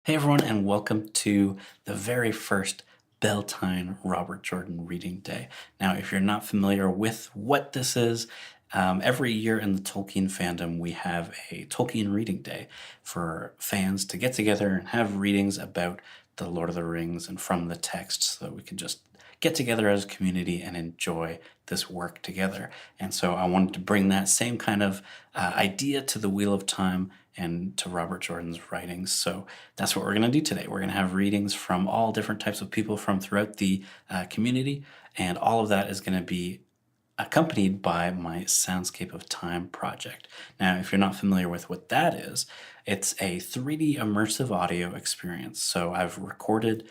Hey everyone, and welcome to the very first Tine Robert Jordan Reading Day. Now, if you're not familiar with what this is, every year in the Tolkien fandom, we have a Tolkien Reading Day for fans to get together and have readings about the Lord of the Rings and from the text so that we can just get together as a community and enjoy this work together. And so I wanted to bring that same kind of idea to the Wheel of Time and to Robert Jordan's writings. So that's what we're going to do today. We're going to have readings from all different types of people from throughout the community, and all of that is going to be accompanied by my Soundscape of Time project. Now, if you're not familiar with what that is, it's a 3D immersive audio experience. So I've recorded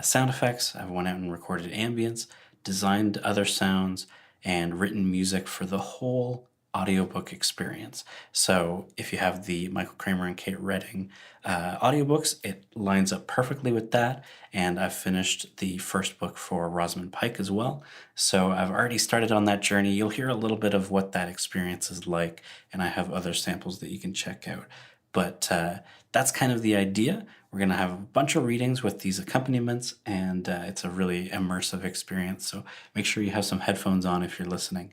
sound effects, I've went out and recorded ambience, designed other sounds, and written music for the whole audiobook experience. So if you have the Michael Kramer and Kate Redding audiobooks, it lines up perfectly with that. And I've finished the first book for Rosamund Pike as well. So I've already started on that journey. You'll hear a little bit of what that experience is like, and I have other samples that you can check out. But that's kind of the idea. We're going to have a bunch of readings with these accompaniments, and it's a really immersive experience. So make sure you have some headphones on if you're listening.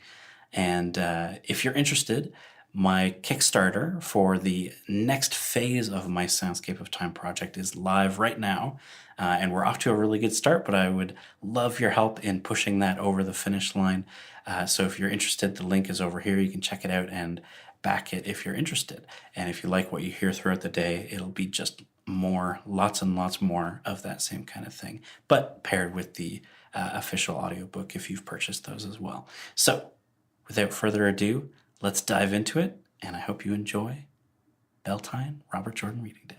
And if you're interested, my Kickstarter for the next phase of my Soundscape of Time project is live right now. And we're off to a really good start, but I would love your help in pushing that over the finish line. So if you're interested, the link is over here. You can check it out and back it if you're interested. And if you like what you hear throughout the day, it'll be just more, lots and lots more of that same kind of thing, but paired with the official audiobook if you've purchased those as well. So without further ado, let's dive into it, and I hope you enjoy Tine Robert Jordan Reading Day.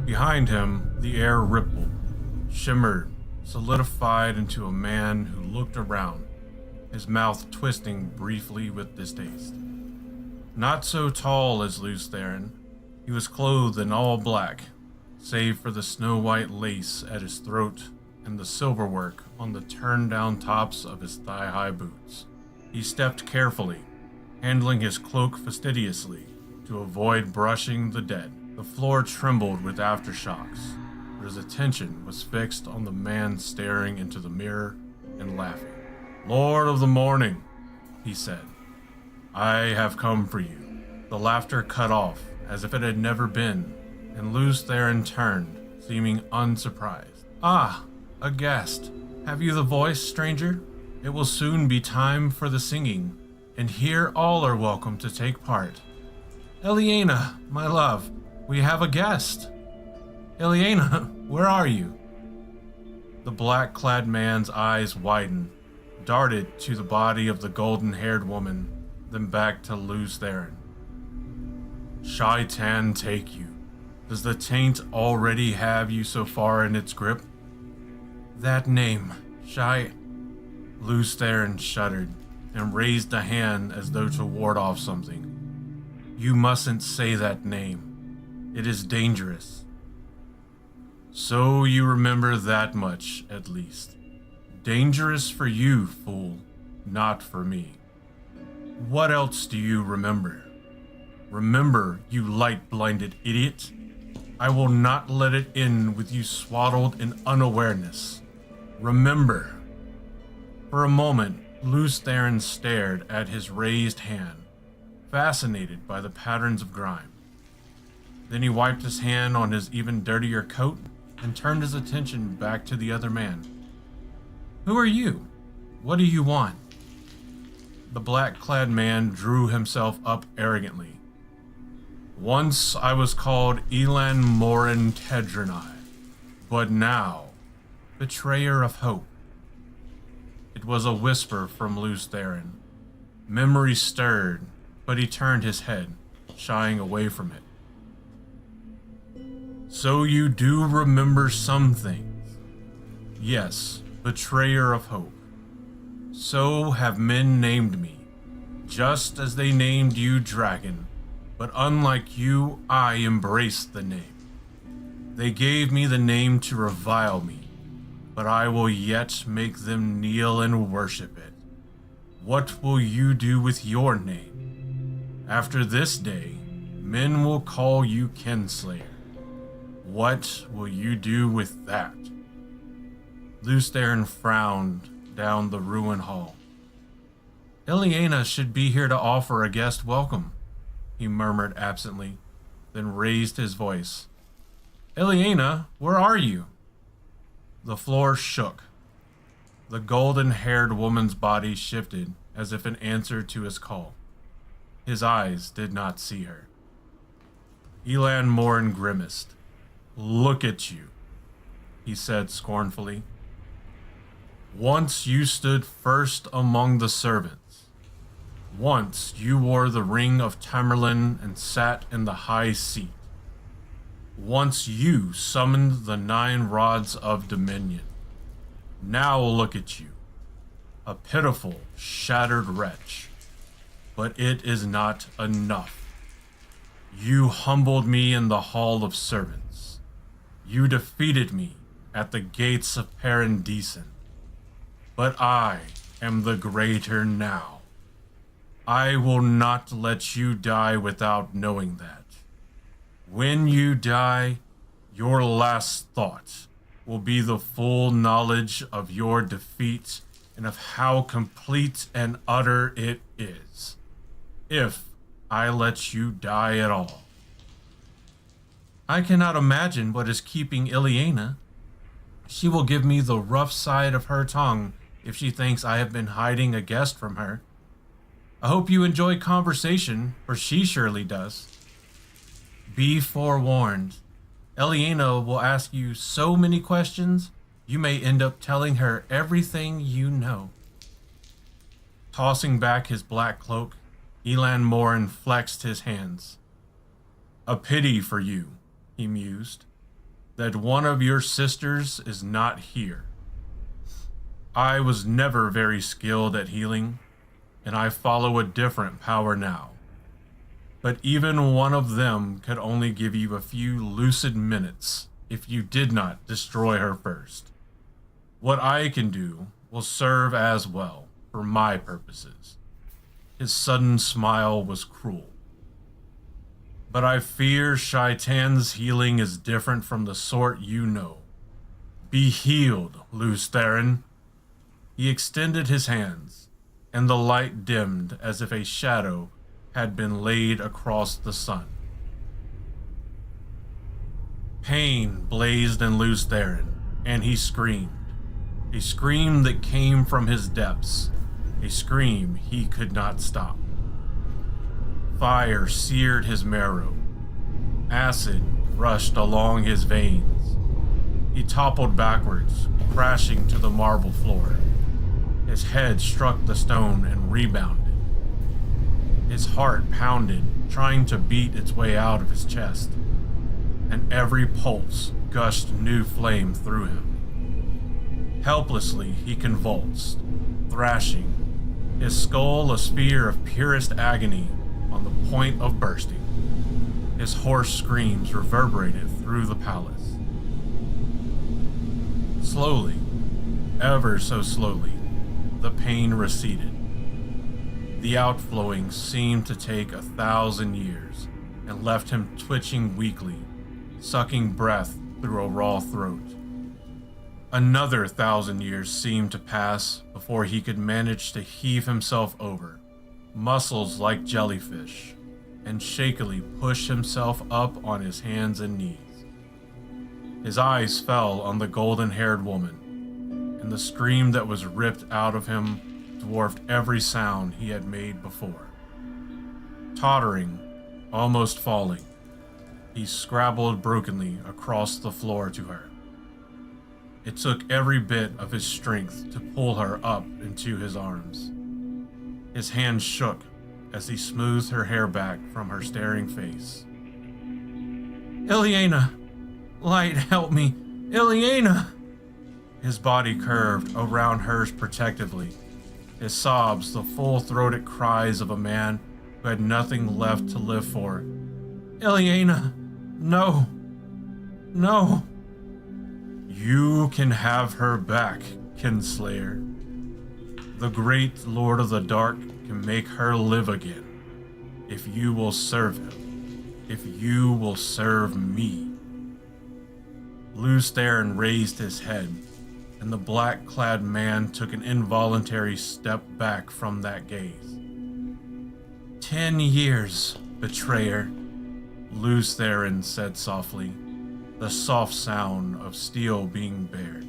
Behind him, the air rippled, shimmered, solidified into a man who looked around, his mouth twisting briefly with distaste. Not so tall as Lews Therin, he was clothed in all black, save for the snow-white lace at his throat and the silverwork on the turned-down tops of his thigh-high boots. He stepped carefully, handling his cloak fastidiously to avoid brushing the dead. The floor trembled with aftershocks, but his attention was fixed on the man staring into the mirror and laughing. "Lord of the Morning," he said, "I have come for you." The laughter cut off as if it had never been, and Lews Therin turned, seeming unsurprised. "Ah, a guest. Have you the voice, stranger? It will soon be time for the singing, and here all are welcome to take part. Eliana, my love, we have a guest. Eliana, where are you? The black-clad man's eyes widened, darted to the body of the golden-haired woman, then back to Luz Theron. Shaitan take you. Does the taint already have you so far in its grip? That name, Luz Theron shuddered and raised a hand as though to ward off something. You mustn't say that name. It is dangerous. So you remember that much, at least. Dangerous for you, fool, not for me. What else do you remember? Remember, you light-blinded idiot. I will not let it end with you swaddled in unawareness. Remember. For a moment, Luz Theron stared at his raised hand, fascinated by the patterns of grime. Then he wiped his hand on his even dirtier coat and turned his attention back to the other man. Who are you? What do you want? The black-clad man drew himself up arrogantly. Once I was called Elan Morin Tedranai, but now, betrayer of hope. It was a whisper from Luz Theron. Memory stirred, but he turned his head, shying away from it. So you do remember some things. Yes, betrayer of hope. So have men named me, just as they named you Dragon. But unlike you, I embraced the name. They gave me the name to revile me, but I will yet make them kneel and worship it. What will you do with your name? After this day, men will call you Kinslayer. What will you do with that? Luz Theron frowned down the ruin hall. Eliana should be here to offer a guest welcome, he murmured absently, then raised his voice. Eliana, where are you? The floor shook. The golden-haired woman's body shifted as if in answer to his call. His eyes did not see her. Elan Morin grimaced. Look at you, he said scornfully. Once you stood first among the servants. Once you wore the ring of Tamerlane and sat in the high seat. Once you summoned the 9 rods of dominion. Now look at you, a pitiful, shattered wretch. But it is not enough. You humbled me in the hall of servants. You defeated me at the gates of Paradisen. But I am the greater now. I will not let you die without knowing that. When you die, your last thought will be the full knowledge of your defeat and of how complete and utter it is. If I let you die at all. I cannot imagine what is keeping Eliana. She will give me the rough side of her tongue if she thinks I have been hiding a guest from her. I hope you enjoy conversation, for she surely does. Be forewarned. Eliana will ask you so many questions, you may end up telling her everything you know. Tossing back his black cloak, Elan Morin flexed his hands. A pity for you, he mused, that one of your sisters is not here. I was never very skilled at healing, and I follow a different power now. But even one of them could only give you a few lucid minutes if you did not destroy her first. What I can do will serve as well for my purposes. His sudden smile was cruel. But I fear Shaitan's healing is different from the sort you know. Be healed, Luz Theron. He extended his hands, and the light dimmed as if a shadow had been laid across the sun. Pain blazed in Luz Theron, and he screamed. a scream that came from his depths, a scream he could not stop. Fire seared his marrow. Acid rushed along his veins. He toppled backwards, crashing to the marble floor. His head struck the stone and rebounded. His heart pounded, trying to beat its way out of his chest, and every pulse gushed new flame through him. Helplessly, he convulsed, thrashing, his skull a sphere of purest agony on the point of bursting. His hoarse screams reverberated through the palace. Slowly, ever so slowly, the pain receded. The outflowing seemed to take 1,000 years and left him twitching weakly, sucking breath through a raw throat. Another 1,000 years seemed to pass before he could manage to heave himself over, muscles like jellyfish, and shakily push himself up on his hands and knees. His eyes fell on the golden-haired woman, and the scream that was ripped out of him dwarfed every sound he had made before. Tottering, almost falling, he scrabbled brokenly across the floor to her. It took every bit of his strength to pull her up into his arms. His hands shook as he smoothed her hair back from her staring face. Ileana! Light, help me! Ileana! His body curved around hers protectively, his sobs the full-throated cries of a man who had nothing left to live for. Ileana! No! No! You can have her back, Kinslayer. The great Lord of the Dark can make her live again, if you will serve him, if you will serve me. Lews Therin raised his head, and the black-clad man took an involuntary step back from that gaze. 10 years, betrayer, Lews Therin said softly, the soft sound of steel being bared.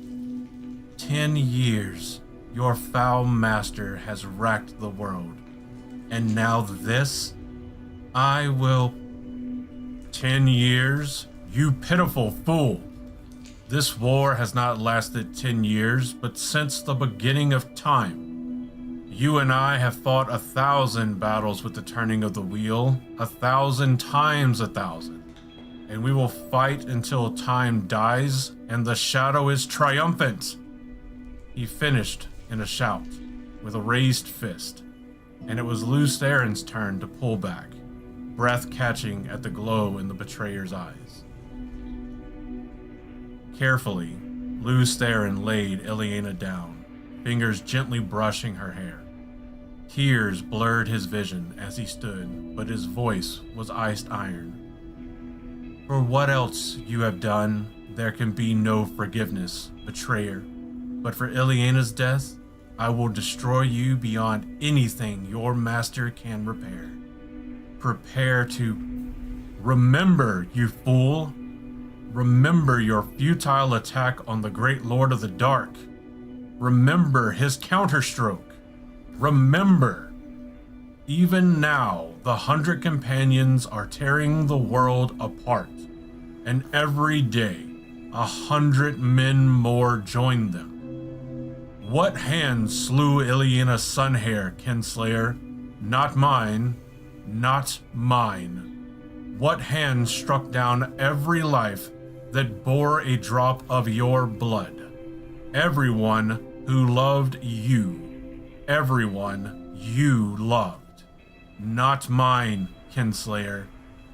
10 years, your foul master has racked the world, and now this, I will... 10 years? You pitiful fool! This war has not lasted 10 years, but since the beginning of time. You and I have fought 1,000 battles with the turning of the wheel, 1,000 times 1,000. And we will fight until time dies and the shadow is triumphant. He finished in a shout, with a raised fist, and it was Lews Therin's turn to pull back, breath catching at the glow in the betrayer's eyes. Carefully, Lews Therin laid Ileana down, fingers gently brushing her hair. Tears blurred his vision as he stood, but his voice was iced iron. For what else you have done, there can be no forgiveness, betrayer. But for Ileana's death, I will destroy you beyond anything your master can repair. Prepare to... Remember, you fool! Remember your futile attack on the great Lord of the Dark. Remember his counterstroke. Remember! Even now, the 100 companions are tearing the world apart, and every day, 100 men more join them. What hand slew Ileana Sunhair, Kinslayer? Not mine, not mine. What hand struck down every life that bore a drop of your blood? Everyone who loved you. Everyone you loved. Not mine, Kinslayer.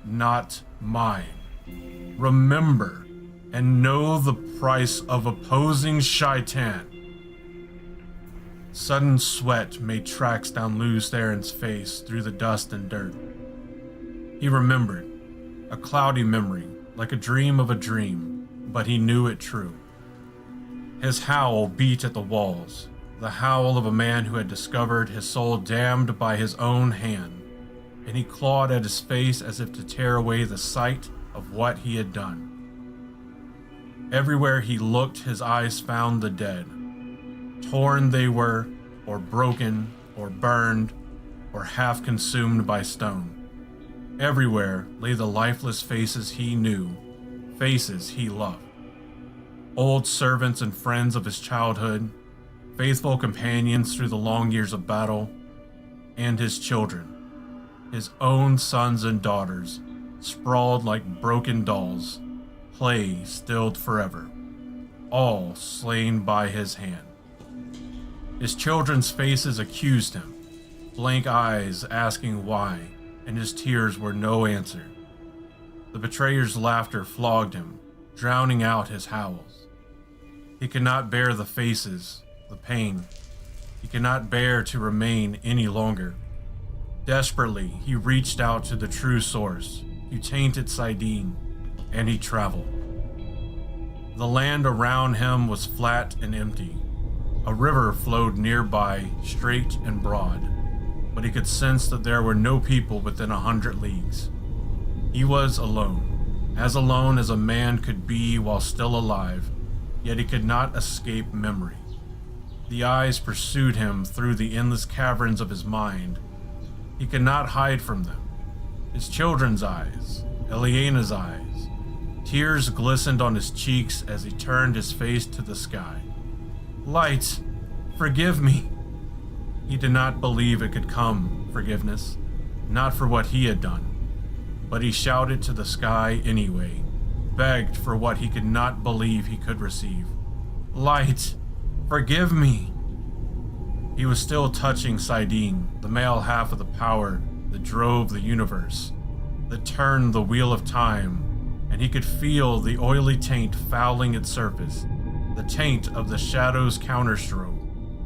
Not mine. Remember and know the price of opposing Shaitan. Sudden sweat made tracks down Lews Therin's face through the dust and dirt. He remembered, a cloudy memory, like a dream of a dream, but he knew it true. His howl beat at the walls, the howl of a man who had discovered his soul damned by his own hand, and he clawed at his face as if to tear away the sight of what he had done. Everywhere he looked, his eyes found the dead, torn they were, or broken, or burned, or half consumed by stone. Everywhere lay the lifeless faces he knew, faces he loved. Old servants and friends of his childhood, faithful companions through the long years of battle, and his children, his own sons and daughters, sprawled like broken dolls, play stilled forever, all slain by his hand. His children's faces accused him, blank eyes asking why, and his tears were no answer. The betrayer's laughter flogged him, drowning out his howls. He could not bear the faces, the pain. He could not bear to remain any longer. Desperately, he reached out to the true source, to tainted Sidene, and he traveled. The land around him was flat and empty. A river flowed nearby, straight and broad, but he could sense that there were no people within 100 leagues. He was alone as a man could be while still alive, yet he could not escape memory. The eyes pursued him through the endless caverns of his mind. He could not hide from them. His children's eyes, Eliena's eyes. Tears glistened on his cheeks as he turned his face to the sky. Light, forgive me. He did not believe it could come, forgiveness, not for what he had done. But he shouted to the sky anyway, begged for what he could not believe he could receive. Light, forgive me. He was still touching Sidene, the male half of the power that drove the universe, that turned the wheel of time, and he could feel the oily taint fouling its surface, the taint of the shadow's counterstroke,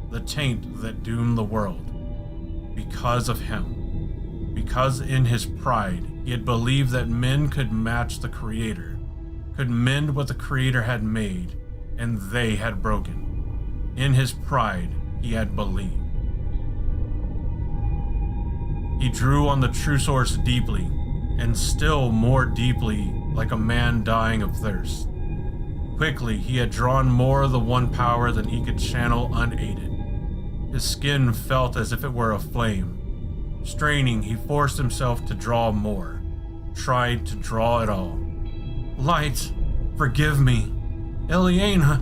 the taint that doomed the world. Because of him. Because in his pride, he had believed that men could match the Creator, could mend what the Creator had made, and they had broken. In his pride, he had believed. He drew on the true source deeply, and still more deeply, like a man dying of thirst. Quickly, he had drawn more of the one power than he could channel unaided. His skin felt as if it were aflame. Straining, he forced himself to draw more, tried to draw it all. Light, forgive me. Eliana.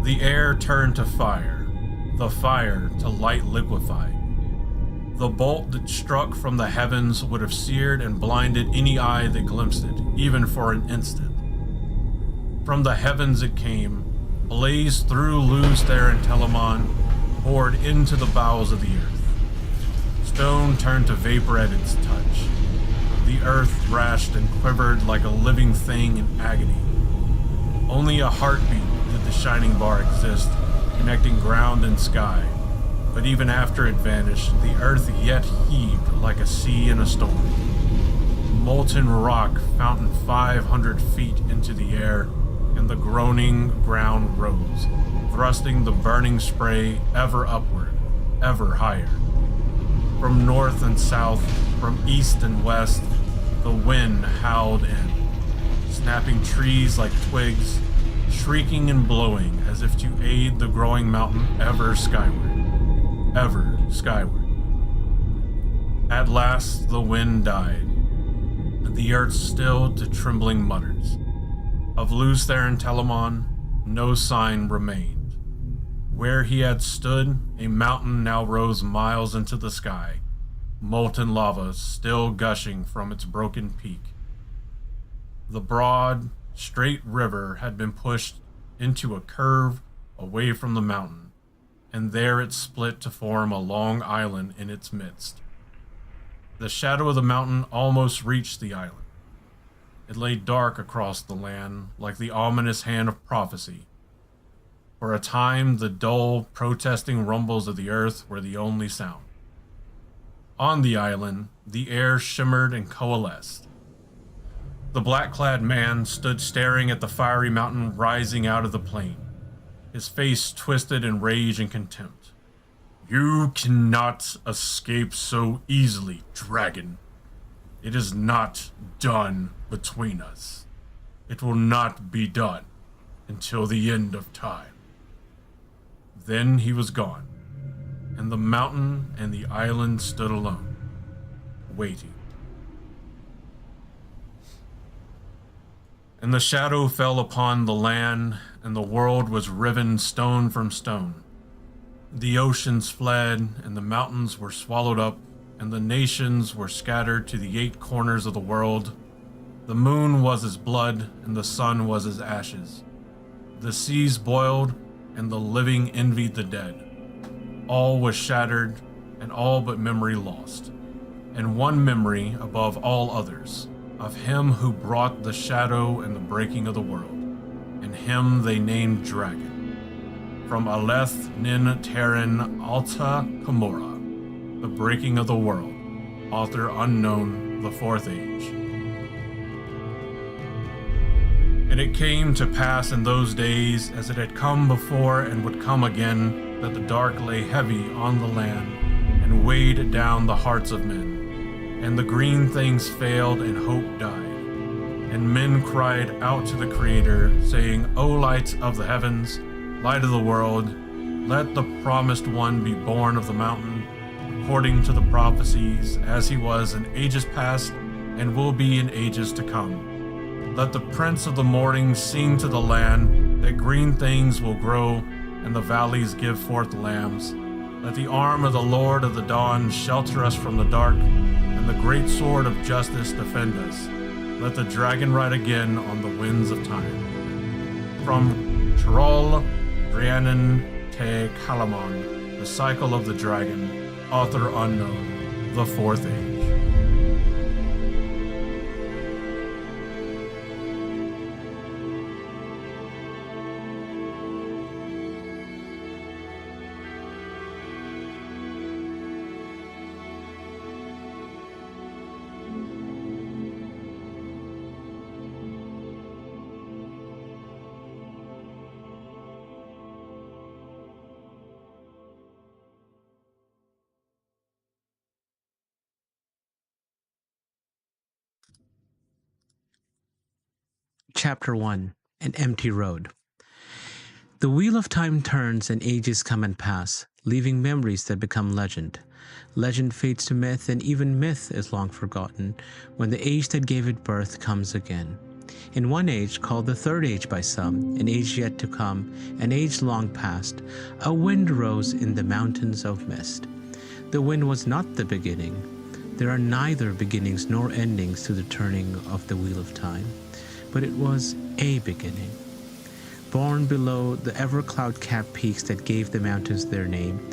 The air turned to fire, the fire to light liquefied. The bolt that struck from the heavens would have seared and blinded any eye that glimpsed it, even for an instant. From the heavens it came, blazed through Luz there and Telamon, poured into the bowels of the earth. Stone turned to vapor at its touch. The earth thrashed and quivered like a living thing in agony. Only a heartbeat did the shining bar exist, connecting ground and sky. But even after it vanished, the earth yet heaved like a sea in a storm. Molten rock fountained 500 feet into the air, and the groaning ground rose, thrusting the burning spray ever upward, ever higher. From north and south, from east and west, the wind howled in, snapping trees like twigs, shrieking and blowing as if to aid the growing mountain ever skyward. Ever skyward. At last the wind died, and the earth stilled to trembling mutters. Of Luz there in Telamon, no sign remained. Where he had stood, a mountain now rose miles into the sky, molten lava still gushing from its broken peak. The broad, straight river had been pushed into a curve away from the mountain, and there it split to form a long island in its midst. The shadow of the mountain almost reached the island. It lay dark across the land, like the ominous hand of prophecy. For a time, the dull, protesting rumbles of the earth were the only sound. On the island, the air shimmered and coalesced. The black-clad man stood staring at the fiery mountain rising out of the plain, his face twisted in rage and contempt. You cannot escape so easily, dragon. It is not done between us. It will not be done until the end of time. Then he was gone, and the mountain and the island stood alone, waiting. And the shadow fell upon the land, and the world was riven stone from stone. The oceans fled, and the mountains were swallowed up, and the nations were scattered to the 8 corners of the world. The moon was as blood, and the sun was as ashes. The seas boiled, and the living envied the dead. All was shattered, and all but memory lost, and one memory above all others, of him who brought the shadow and the breaking of the world, and him they named Dragon. From Aleth Nin Terran Alta Kamora, the breaking of the world, author unknown, the 4th age. And it came to pass in those days, as it had come before and would come again, that the dark lay heavy on the land, and weighed down the hearts of men. And the green things failed, and hope died. And men cried out to the Creator, saying, O light of the heavens, light of the world, let the promised one be born of the mountain, according to the prophecies, as he was in ages past, and will be in ages to come. Let the prince of the morning sing to the land, that green things will grow, and the valleys give forth lambs. Let the arm of the Lord of the dawn shelter us from the dark, and the great sword of justice defend us. Let the dragon ride again on the winds of time. From Troll, Rhiannon te Calamon, the cycle of the dragon, author unknown, the 4th age. Chapter 1: An Empty Road. The wheel of time turns, and ages come and pass, leaving memories that become legend. Legend fades to myth, and even myth is long forgotten when the age that gave it birth comes again. In one age, called the 3rd age by some, an age yet to come, an age long past, a wind rose in the mountains of mist. The wind was not the beginning. There are neither beginnings nor endings to the turning of the wheel of time, but it was a beginning. Born below the ever cloud-capped peaks that gave the mountains their name,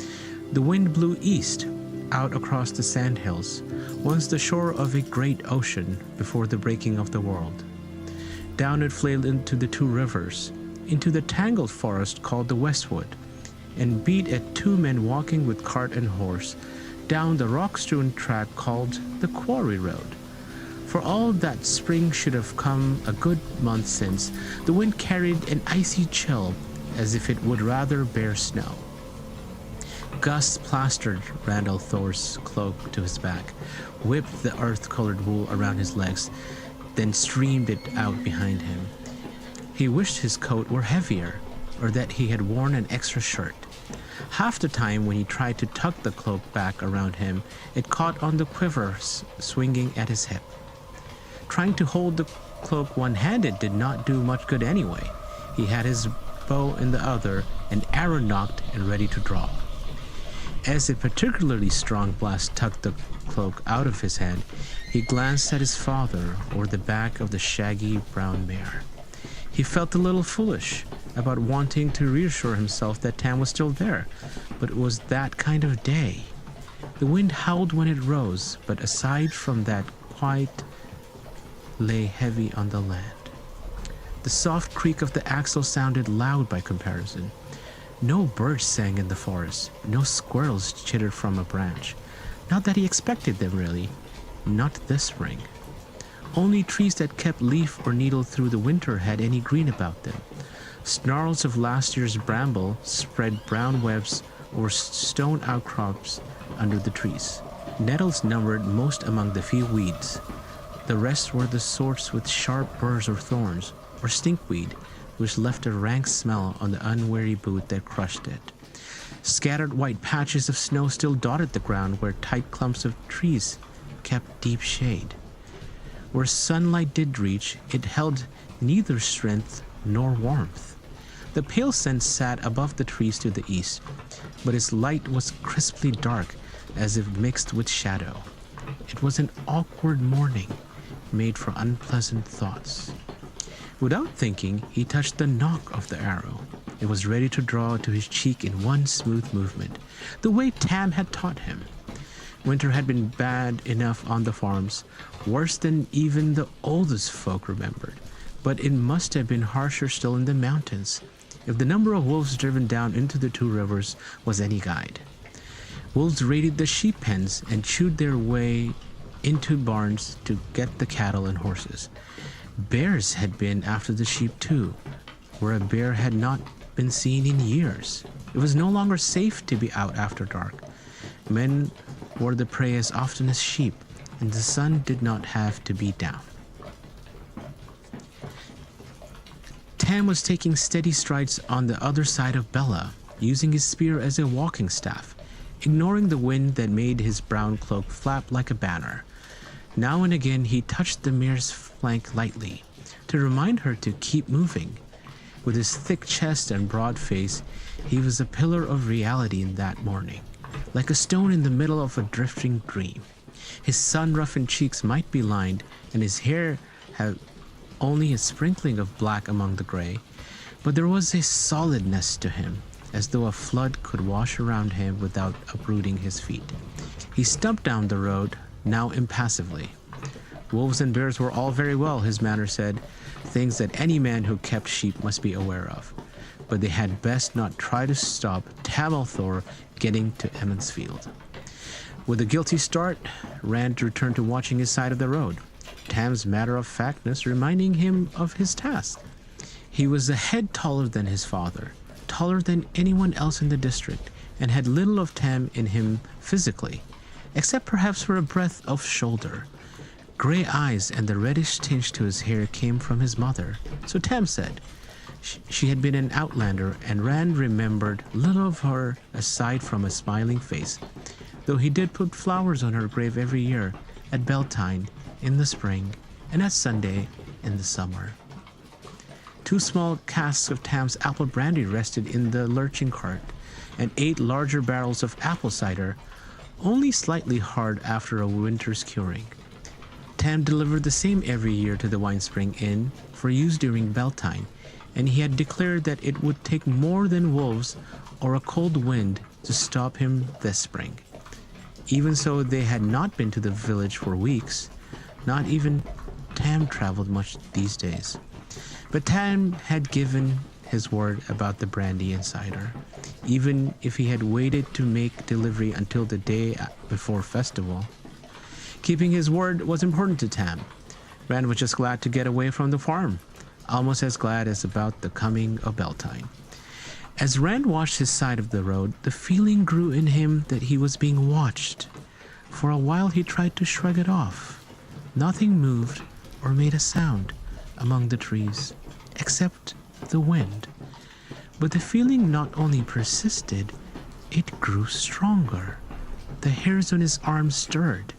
the wind blew east, out across the sandhills, once the shore of a great ocean before the breaking of the world. Down it flailed into the 2 rivers, into the tangled forest called the Westwood, and beat at 2 men walking with cart and horse, down the rock-strewn track called the Quarry Road. For all that spring should have come a good month since, the wind carried an icy chill, as if it would rather bear snow. Gusts plastered Randall Thor's cloak to his back, whipped the earth-colored wool around his legs, then streamed it out behind him. He wished his coat were heavier, or that he had worn an extra shirt. Half the time when he tried to tuck the cloak back around him, it caught on the quiver swinging at his hip. Trying to hold the cloak one-handed did not do much good anyway. He had his bow in the other, an arrow nocked and ready to drop. As a particularly strong blast tugged the cloak out of his hand, he glanced at his father or the back of the shaggy brown mare. He felt a little foolish about wanting to reassure himself that Tam was still there, but it was that kind of day. The wind howled when it rose, but aside from that, quiet lay heavy on the land. The soft creak of the axle sounded loud by comparison. No birds sang in the forest, no squirrels chittered from a branch. Not that he expected them, really. Not this spring. Only trees that kept leaf or needle through the winter had any green about them. Snarls of last year's bramble spread brown webs or stone outcrops under the trees. Nettles numbered most among the few weeds. The rest were the sorts with sharp burrs or thorns, or stinkweed, which left a rank smell on the unwary boot that crushed it. Scattered white patches of snow still dotted the ground where tight clumps of trees kept deep shade. Where sunlight did reach, it held neither strength nor warmth. The pale sun sat above the trees to the east, but its light was crisply dark, as if mixed with shadow. It was an awkward morning, made for unpleasant thoughts. Without thinking, he touched the nock of the arrow. It was ready to draw to his cheek in one smooth movement, the way Tam had taught him. Winter had been bad enough on the farms, worse than even the oldest folk remembered, but it must have been harsher still in the mountains, if the number of wolves driven down into the two rivers was any guide. Wolves raided the sheep pens and chewed their way into barns to get the cattle and horses. Bears had been after the sheep too, where a bear had not been seen in years. It was no longer safe to be out after dark. Men were the prey as often as sheep, and the sun did not have to beat down. Tam was taking steady strides on the other side of Bella, using his spear as a walking staff, ignoring the wind that made his brown cloak flap like a banner. Now and again he touched the mare's flank lightly, to remind her to keep moving. With his thick chest and broad face, he was a pillar of reality in that morning, like a stone in the middle of a drifting dream. His sun-roughened cheeks might be lined, and his hair had only a sprinkling of black among the gray, but there was a solidness to him, as though a flood could wash around him without uprooting his feet. He stumped down the road, now impassively. Wolves and bears were all very well, his manner said, things that any man who kept sheep must be aware of, but they had best not try to stop Tamalthor getting to Emmonsfield. With a guilty start, Rand returned to watching his side of the road, Tam's matter-of-factness reminding him of his task. He was a head taller than his father, taller than anyone else in the district, and had little of Tam in him physically, except perhaps for a breadth of shoulder. Gray eyes and the reddish tinge to his hair came from his mother, so Tam said. She had been an outlander, and Rand remembered little of her aside from a smiling face, though he did put flowers on her grave every year, at Beltane in the spring, and at Sunday in the summer. 2 small casks of Tam's apple brandy rested in the lurching cart, and 8 larger barrels of apple cider, only slightly hard after a winter's curing. Tam delivered the same every year to the Wine Spring Inn for use during Beltane, and he had declared that it would take more than wolves or a cold wind to stop him this spring. Even so, they had not been to the village for weeks. Not even Tam traveled much these days. But Tam had given his word about the brandy and cider, even if he had waited to make delivery until the day before festival. Keeping his word was important to Tam. Rand was just glad to get away from the farm, almost as glad as about the coming of Beltane. As Rand watched his side of the road, the feeling grew in him that he was being watched. For a while he tried to shrug it off. Nothing moved or made a sound among the trees, except the wind. But the feeling not only persisted, it grew stronger. The hairs on his arms stirred.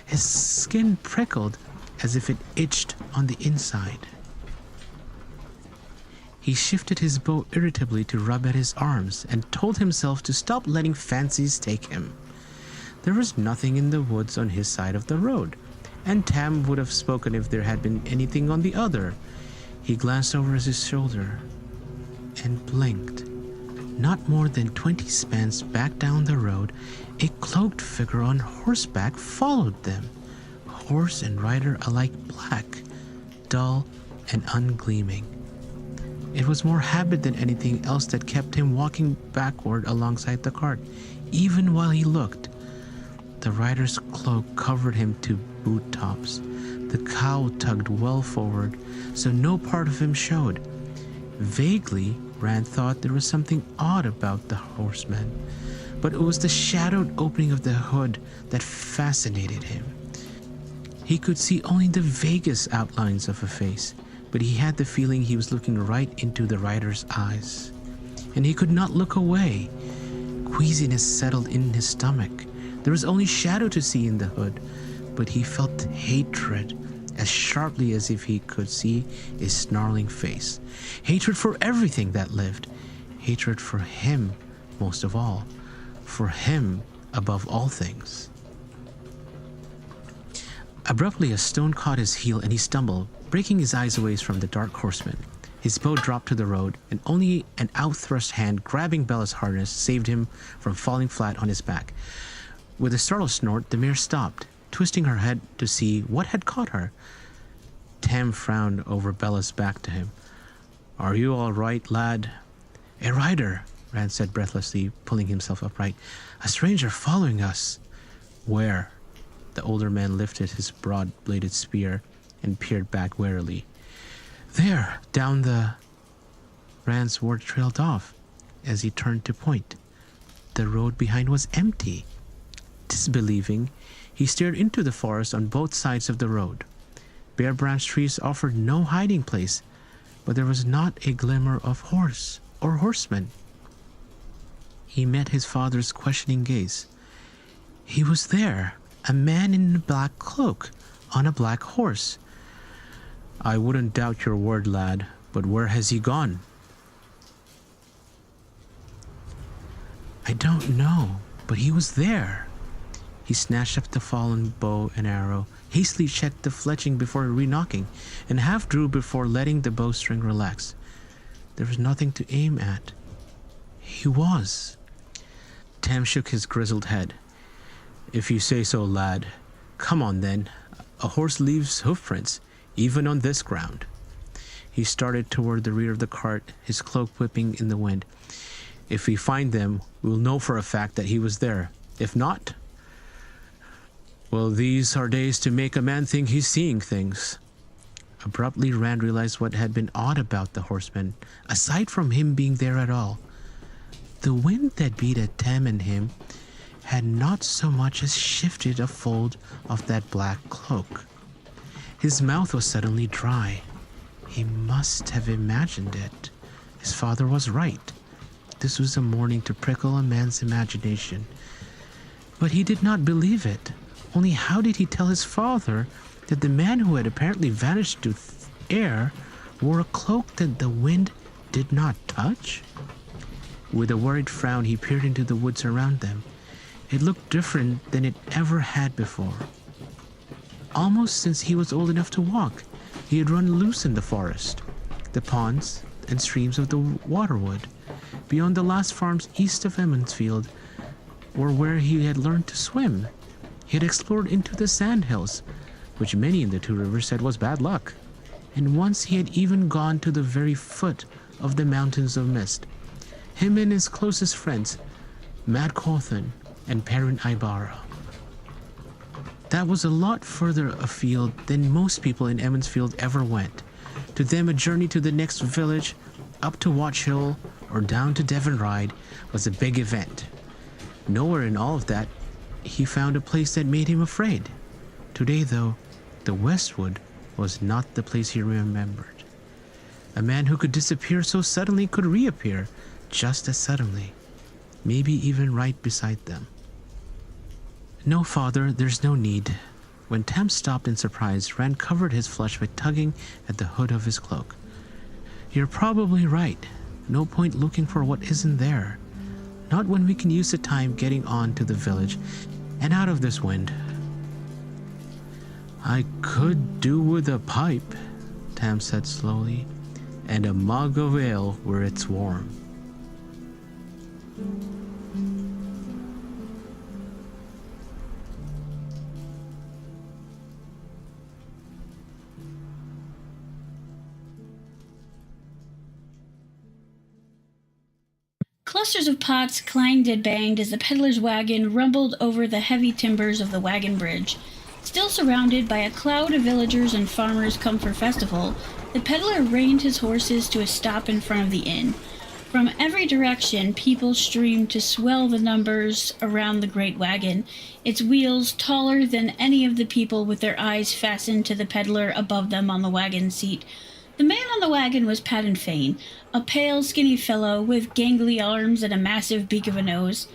His skin prickled as if it itched on the inside. He shifted his bow irritably to rub at his arms and told himself to stop letting fancies take him. There was nothing in the woods on his side of the road, and Tam would have spoken if there had been anything on the other. He glanced over his shoulder and blinked. Not more than 20 spans back down the road, a cloaked figure on horseback followed them, horse and rider alike black, dull and ungleaming. It was more habit than anything else that kept him walking backward alongside the cart, even while he looked. The rider's cloak covered him to boot tops. The cowl tugged well forward, so no part of him showed. Vaguely, Rand thought there was something odd about the horseman, but it was the shadowed opening of the hood that fascinated him. He could see only the vaguest outlines of a face, but he had the feeling he was looking right into the rider's eyes, and he could not look away. queasiness settled in his stomach. There was only shadow to see in the hood, but he felt hatred as sharply as if he could see a snarling face. Hatred for everything that lived. Hatred for him, most of all. For him above all things. Abruptly, a stone caught his heel and he stumbled, breaking his eyes away from the dark horseman. His bow dropped to the road, and only an outthrust hand grabbing Bella's harness saved him from falling flat on his back. With a startled snort, the mare stopped, twisting her head to see what had caught her. Tam frowned over Bella's back to him. "Are you all right, lad?" "A rider," Rand said breathlessly, pulling himself upright. "A stranger following us." "Where?" The older man lifted his broad-bladed spear and peered back warily. "There, down the..." Rand's word trailed off as he turned to point. The road behind was empty. Disbelieving, he stared into the forest on both sides of the road. Bare branch trees offered no hiding place, but there was not a glimmer of horse or horseman. He met his father's questioning gaze. He was there, a man in a black cloak, on a black horse. "I wouldn't doubt your word, lad, but where has he gone?" "I don't know, but he was there." He snatched up the fallen bow and arrow, hastily checked the fletching before re-knocking, and half drew before letting the bowstring relax. There was nothing to aim at. He was. Tam shook his grizzled head. "If you say so, lad. Come on, then. A horse leaves hoofprints, even on this ground." He started toward the rear of the cart, his cloak whipping in the wind. "If we find them, we'll know for a fact that he was there. If not, well, these are days to make a man think he's seeing things." Abruptly, Rand realized what had been odd about the horseman, aside from him being there at all. The wind that beat at Tam and him had not so much as shifted a fold of that black cloak. His mouth was suddenly dry. He must have imagined it. His father was right. This was a morning to prickle a man's imagination. But he did not believe it. Only how did he tell his father that the man who had apparently vanished to air wore a cloak that the wind did not touch? With a worried frown, he peered into the woods around them. It looked different than it ever had before. Almost since he was old enough to walk, he had run loose in the forest. The ponds and streams of the waterwood, beyond the last farms east of Emmonsfield, were where he had learned to swim. He had explored into the sandhills, which many in the Two Rivers said was bad luck. And once he had even gone to the very foot of the Mountains of Mist. Him and his closest friends, Mad Cawthon and Perrin Ibarra. That was a lot further afield than most people in Emmonsfield ever went. To them, a journey to the next village, up to Watch Hill, or down to Devon Ride was a big event. Nowhere in all of that, he found a place that made him afraid. Today, though, the Westwood was not the place he remembered. A man who could disappear so suddenly could reappear just as suddenly, maybe even right beside them. "No, father, there's no need." When Tam stopped in surprise, Rand covered his flush by tugging at the hood of his cloak. "You're probably right. No point looking for what isn't there. Not when we can use the time getting on to the village and out of this wind." "I could do with a pipe," Tam said slowly, "and a mug of ale where it's warm." Clusters of pots clanged and banged as the peddler's wagon rumbled over the heavy timbers of the wagon bridge. Still surrounded by a cloud of villagers and farmers come for festival, the peddler reined his horses to a stop in front of the inn. From every direction, people streamed to swell the numbers around the great wagon, its wheels taller than any of the people with their eyes fastened to the peddler above them on the wagon seat. The man on the wagon was Paddon Fane, a pale, skinny fellow with gangly arms and a massive beak of a nose.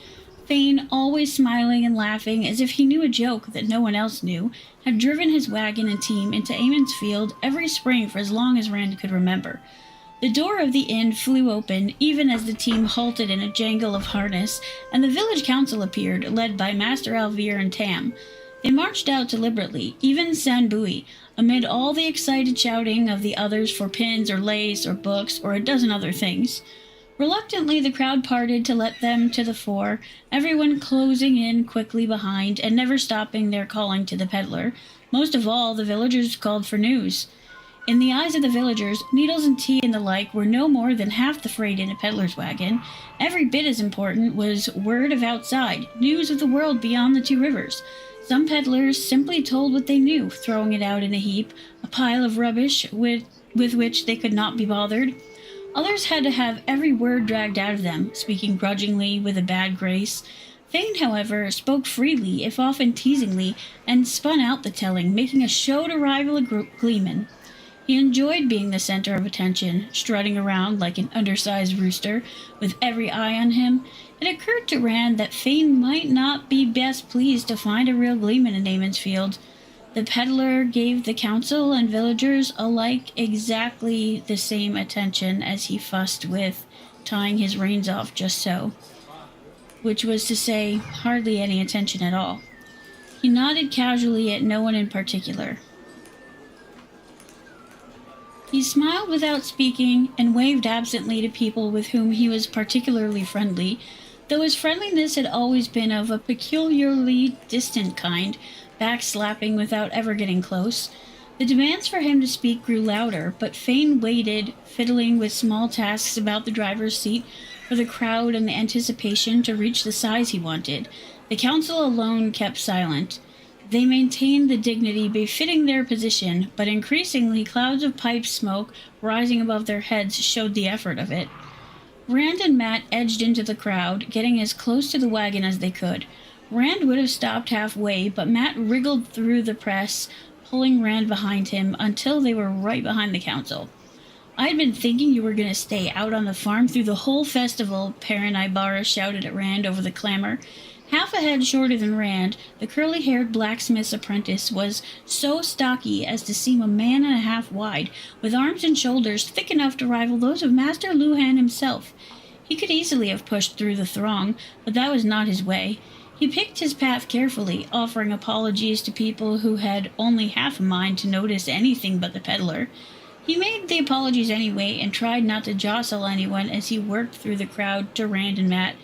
Fane, always smiling and laughing as if he knew a joke that no one else knew, had driven his wagon and team into Amon's Field every spring for as long as Rand could remember. The door of the inn flew open, even as the team halted in a jangle of harness, and the village council appeared, led by Master Alvir and Tam. They marched out deliberately, even Sanbui, amid all the excited shouting of the others for pins or lace or books or a dozen other things. Reluctantly, the crowd parted to let them to the fore, everyone closing in quickly behind and never stopping their calling to the peddler. Most of all, the villagers called for news. In the eyes of the villagers, needles and tea and the like were no more than half the freight in a peddler's wagon. Every bit as important was word of outside, news of the world beyond the two rivers. Some peddlers simply told what they knew, throwing it out in a heap, a pile of rubbish with which they could not be bothered. Others had to have every word dragged out of them, speaking grudgingly with a bad grace. Fane, however, spoke freely, if often teasingly, and spun out the telling, making a show to rival a gleeman. He enjoyed being the center of attention, strutting around like an undersized rooster, with every eye on him. It occurred to Rand that Fane might not be best pleased to find a real gleeman in Amon's Field. The peddler gave the council and villagers alike exactly the same attention as he fussed with, tying his reins off just so, which was to say, hardly any attention at all. He nodded casually at no one in particular. He smiled without speaking and waved absently to people with whom he was particularly friendly, though his friendliness had always been of a peculiarly distant kind, backslapping without ever getting close. The demands for him to speak grew louder, but Fane waited, fiddling with small tasks about the driver's seat for the crowd and the anticipation to reach the size he wanted. The council alone kept silent. They maintained the dignity befitting their position, but increasingly clouds of pipe smoke rising above their heads showed the effort of it. Rand and Matt edged into the crowd, getting as close to the wagon as they could. Rand would have stopped halfway, but Matt wriggled through the press, pulling Rand behind him until they were right behind the council. "I'd been thinking you were going to stay out on the farm through the whole festival," Perrin Ibarra shouted at Rand over the clamor. Half a head shorter than Rand, the curly-haired blacksmith's apprentice was so stocky as to seem a man and a half wide, with arms and shoulders thick enough to rival those of Master Luhan himself. He could easily have pushed through the throng, but that was not his way. He picked his path carefully, offering apologies to people who had only half a mind to notice anything but the peddler. He made the apologies anyway and tried not to jostle anyone as he worked through the crowd to Rand and Matt.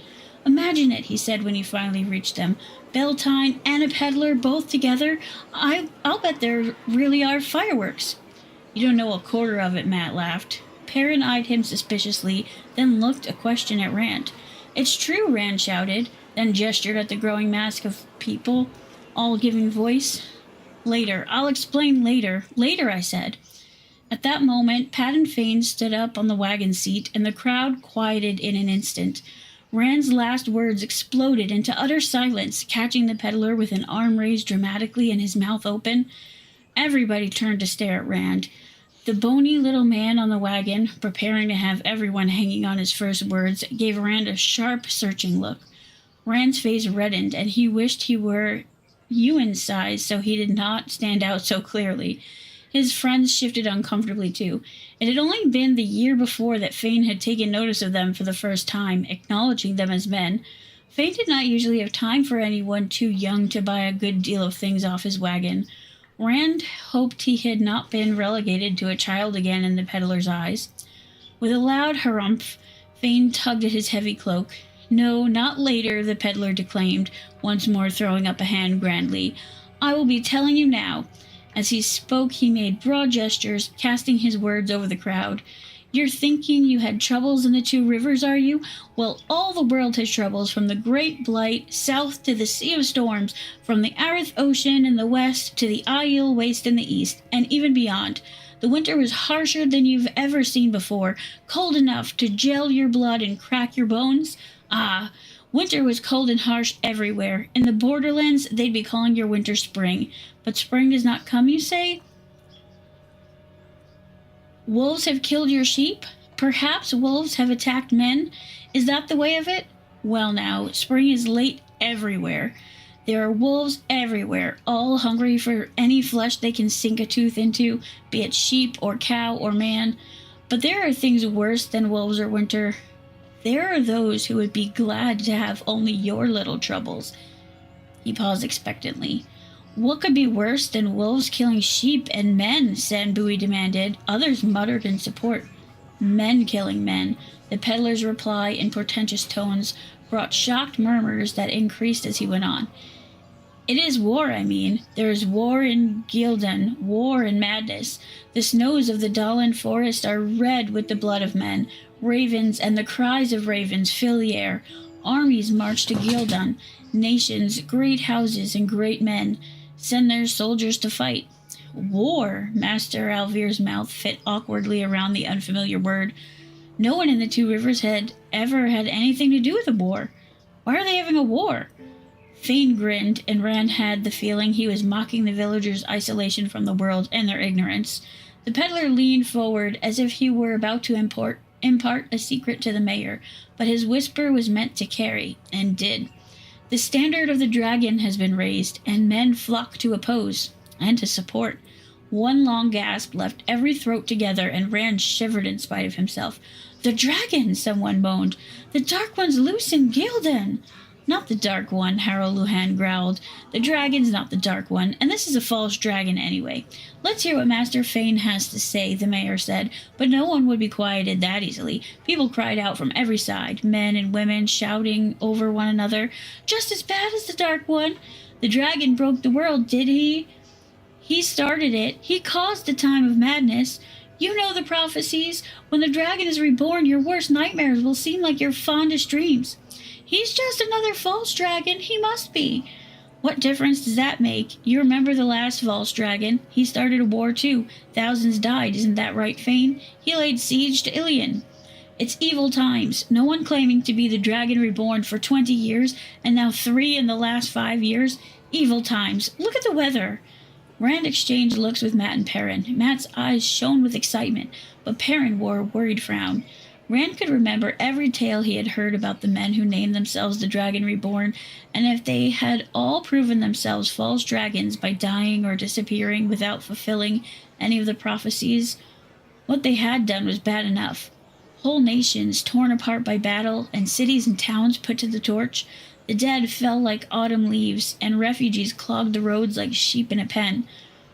"Imagine it," he said when he finally reached them. "Tine and a peddler both together. I'll bet there really are fireworks." "You don't know a quarter of it," Matt laughed. Perrin eyed him suspiciously, then looked a question at Rand. "It's true," Rand shouted, then gestured at the growing mass of people, all giving voice. "Later. I'll explain later. Later," I said. At that moment, Paddon Fane stood up on the wagon seat, and the crowd quieted in an instant. Rand's last words exploded into utter silence, catching the peddler with an arm raised dramatically and his mouth open. Everybody turned to stare at Rand. The bony little man on the wagon, preparing to have everyone hanging on his first words, gave Rand a sharp, searching look. Rand's face reddened, and he wished he were Ewan's size so he did not stand out so clearly. His friends shifted uncomfortably too. It had only been the year before that Fane had taken notice of them for the first time, acknowledging them as men. Fane did not usually have time for anyone too young to buy a good deal of things off his wagon. Rand hoped he had not been relegated to a child again in the peddler's eyes. With a loud harumph, Fane tugged at his heavy cloak. "No, not later," the peddler declaimed, once more throwing up a hand grandly. "I will be telling you now." As he spoke, he made broad gestures, casting his words over the crowd. "You're thinking you had troubles in the two rivers, are you? Well, all the world has troubles, from the Great Blight south to the Sea of Storms, from the Arith Ocean in the west to the Aiel Waste in the east, and even beyond. The winter was harsher than you've ever seen before, cold enough to gel your blood and crack your bones. Ah, winter was cold and harsh everywhere. In the borderlands, they'd be calling your winter spring. But spring does not come, you say? Wolves have killed your sheep? Perhaps wolves have attacked men? Is that the way of it? Well now, spring is late everywhere. There are wolves everywhere, all hungry for any flesh they can sink a tooth into, be it sheep or cow or man. But there are things worse than wolves or winter. There are those who would be glad to have only your little troubles. He paused expectantly. What could be worse than wolves killing sheep and men? Sanbui demanded. Others muttered in support. Men killing men. The peddler's reply in portentous tones brought shocked murmurs that increased as he went on. It is war, I mean. There is war in Gildan, war and madness. The snows of the Dalan forest are red with the blood of men. Ravens and the cries of ravens fill the air. Armies march to Gildan. Nations, great houses and great men send their soldiers to fight. War, Master Alvir's mouth fit awkwardly around the unfamiliar word. No one in the Two Rivers had ever had anything to do with a war. Why are they having a war? Fane grinned, and Rand had the feeling he was mocking the villagers' isolation from the world and their ignorance. The peddler leaned forward as if he were about to impart a secret to the mayor, but his whisper was meant to carry, and did. The standard of the dragon has been raised, and men flock to oppose, and to support. One long gasp left every throat together, and Rand shivered in spite of himself. The dragon, someone moaned. The Dark One's loose in Gildan. Not the Dark One, Harold Luhan growled. The dragon's not the Dark One, and this is a false dragon anyway. Let's hear what Master Fane has to say, the mayor said, but no one would be quieted that easily. People cried out from every side, men and women shouting over one another. Just as bad as the Dark One. The dragon broke the world, did he? He started it. He caused the time of madness. You know the prophecies. When the dragon is reborn, your worst nightmares will seem like your fondest dreams. He's just another false dragon. He must be. What difference does that make? You remember the last false dragon. He started a war too. Thousands died, isn't that right, Fane? He laid siege to Ilion. It's evil times. No one claiming to be the dragon reborn for 20 years, and now 3 in the last 5 years. Evil times. Look at the weather. Rand exchanged looks with Matt and Perrin. Matt's eyes shone with excitement, but Perrin wore a worried frown. Rand could remember every tale he had heard about the men who named themselves the Dragon Reborn, and if they had all proven themselves false dragons by dying or disappearing without fulfilling any of the prophecies, what they had done was bad enough. Whole nations torn apart by battle, and cities and towns put to the torch. The dead fell like autumn leaves, and refugees clogged the roads like sheep in a pen.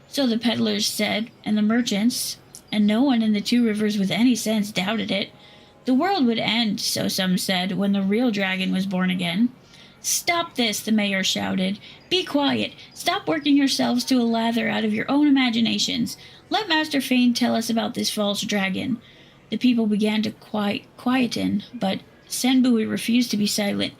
So the peddlers said, and the merchants, and no one in the Two Rivers with any sense doubted it. The world would end, so some said, when the real dragon was born again. Stop this, the mayor shouted. Be quiet. Stop working yourselves to a lather out of your own imaginations. Let Master Fane tell us about this false dragon. The people began to quieten, but Senbui refused to be silent.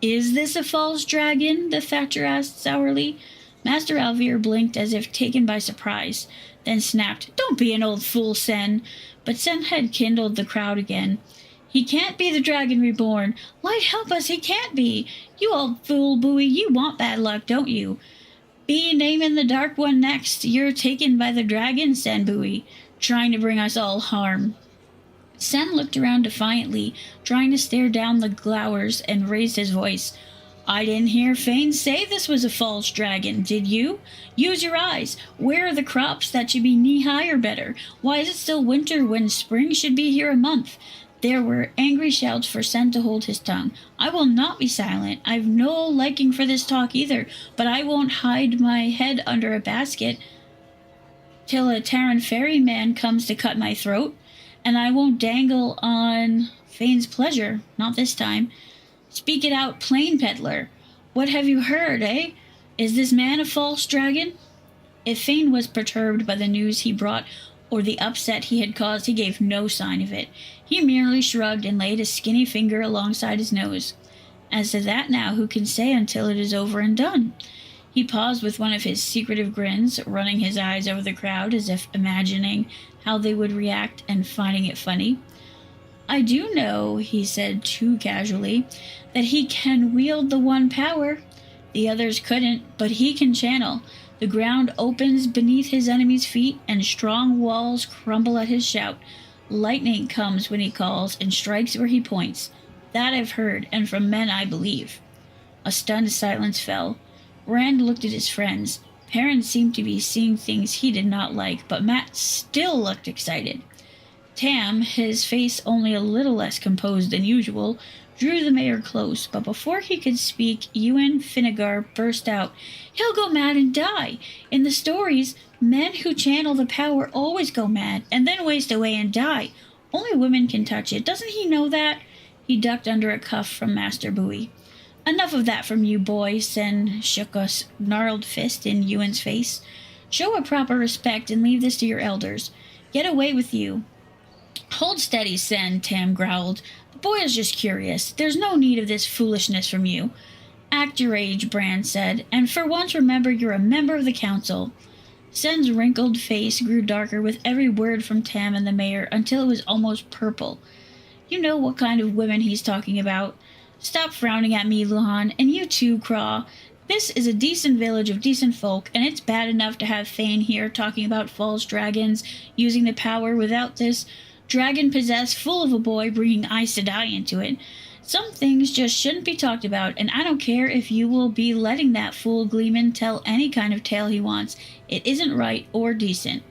Is this a false dragon? The Thatcher asked sourly. Master Alvir blinked as if taken by surprise, then snapped, Don't be an old fool, Sen. But Sen had kindled the crowd again. He can't be the dragon reborn. Light help us, he can't be. You old fool, Bowie, you want bad luck, don't you? Be naming the Dark One next. You're taken by the dragon, Sen Bowie, trying to bring us all harm. Sen looked around defiantly, trying to stare down the glowers, and raised his voice. I didn't hear Fane say this was a false dragon, did you? Use your eyes. Where are the crops that should be knee-high or better? Why is it still winter when spring should be here a month? There were angry shouts for Sen to hold his tongue. I will not be silent. I've no liking for this talk either, but I won't hide my head under a basket till a Terran ferryman comes to cut my throat, and I won't dangle on Fane's pleasure, not this time. Speak it out, plain peddler. What have you heard, eh? Is this man a false dragon? If Fane was perturbed by the news he brought or the upset he had caused, he gave no sign of it. He merely shrugged and laid a skinny finger alongside his nose. As to that now, who can say until it is over and done? He paused with one of his secretive grins, running his eyes over the crowd as if imagining how they would react and finding it funny. I do know, he said too casually, that he can wield the one power. The others couldn't, but he can channel. The ground opens beneath his enemy's feet, and strong walls crumble at his shout. Lightning comes when he calls, and strikes where he points. That I've heard, and from men I believe. A stunned silence fell. Rand looked at his friends. Perrin seemed to be seeing things he did not like, but Matt still looked excited. Tam, his face only a little less composed than usual, drew the mayor close, but before he could speak, Ewan Finnegar burst out, "He'll go mad and die! In the stories, men who channel the power always go mad, and then waste away and die. Only women can touch it. Doesn't he know that?" He ducked under a cuff from Master Bowie. "Enough of that from you, boy," Sen shook a gnarled fist in Ewan's face. "Show a proper respect and leave this to your elders. Get away with you." "Hold steady, Sen," Tam growled. "The boy is just curious. There's no need of this foolishness from you." "Act your age," Bran said, "and for once remember you're a member of the council." Sen's wrinkled face grew darker with every word from Tam and the mayor until it was almost purple. "You know what kind of women he's talking about. Stop frowning at me, Luhan, and you too, Craw. This is a decent village of decent folk, and it's bad enough to have Thane here talking about false dragons using the power without this dragon-possessed fool of a boy bringing Aes Sedai into it. Some things just shouldn't be talked about, and I don't care if you will be letting that fool Gleeman tell any kind of tale he wants. It isn't right or decent."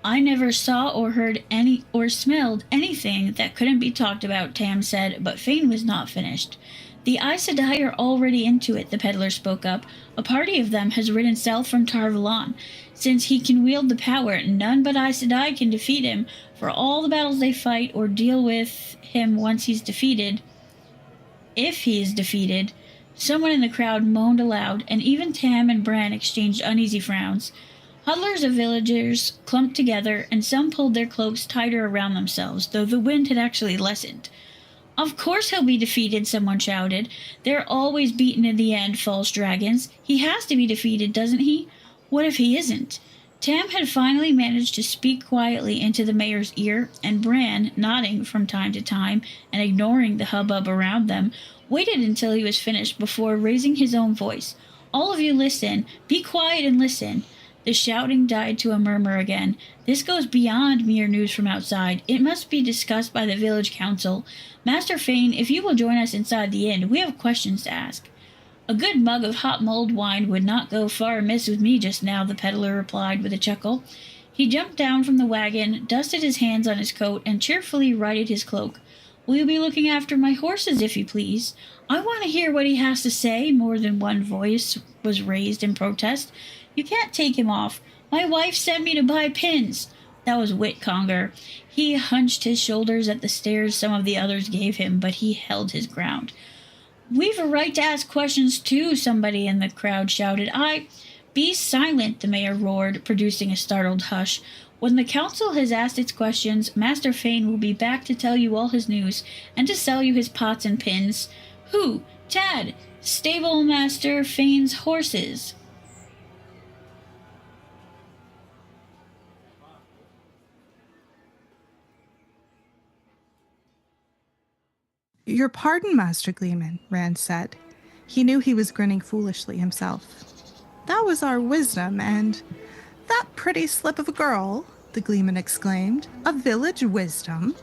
"I never saw or heard any or smelled anything that couldn't be talked about," Tam said, but Fane was not finished. "The Aes Sedai are already into it," the peddler spoke up. "A party of them has ridden south from Tar Valon. Since he can wield the power, none but Aes Sedai can defeat him. For all the battles they fight or deal with him once he's defeated, if he is defeated." Someone in the crowd moaned aloud, and even Tam and Bran exchanged uneasy frowns. Huddlers of villagers clumped together, and some pulled their cloaks tighter around themselves, though the wind had actually lessened. "Of course he'll be defeated," someone shouted. "They're always beaten in the end, false dragons. He has to be defeated, doesn't he? What if he isn't?" Tam had finally managed to speak quietly into the mayor's ear, and Bran, nodding from time to time and ignoring the hubbub around them, waited until he was finished before raising his own voice. "All of you listen. Be quiet and listen." The shouting died to a murmur again. "This goes beyond mere news from outside. It must be discussed by the village council. Master Fane, if you will join us inside the inn, we have questions to ask." "A good mug of hot mulled wine would not go far amiss with me just now," the peddler replied with a chuckle. He jumped down from the wagon, dusted his hands on his coat, and cheerfully righted his cloak. "Will you be looking after my horses, if you please?" "I want to hear what he has to say," more than one voice was raised in protest. "You can't take him off. My wife sent me to buy pins." That was Whitconger. He hunched his shoulders at the stares some of the others gave him, but he held his ground. "We've a right to ask questions too," somebody in the crowd shouted. "Be silent," the mayor roared, producing a startled hush. "When the council has asked its questions, Master Fane will be back to tell you all his news, and to sell you his pots and pins." "Who?" "Tad, stable master Fane's horses." "Your pardon, Master Gleeman," Rand said. He knew he was grinning foolishly himself. "That was our wisdom, and—" "That pretty slip of a girl," the Gleeman exclaimed. "A village wisdom?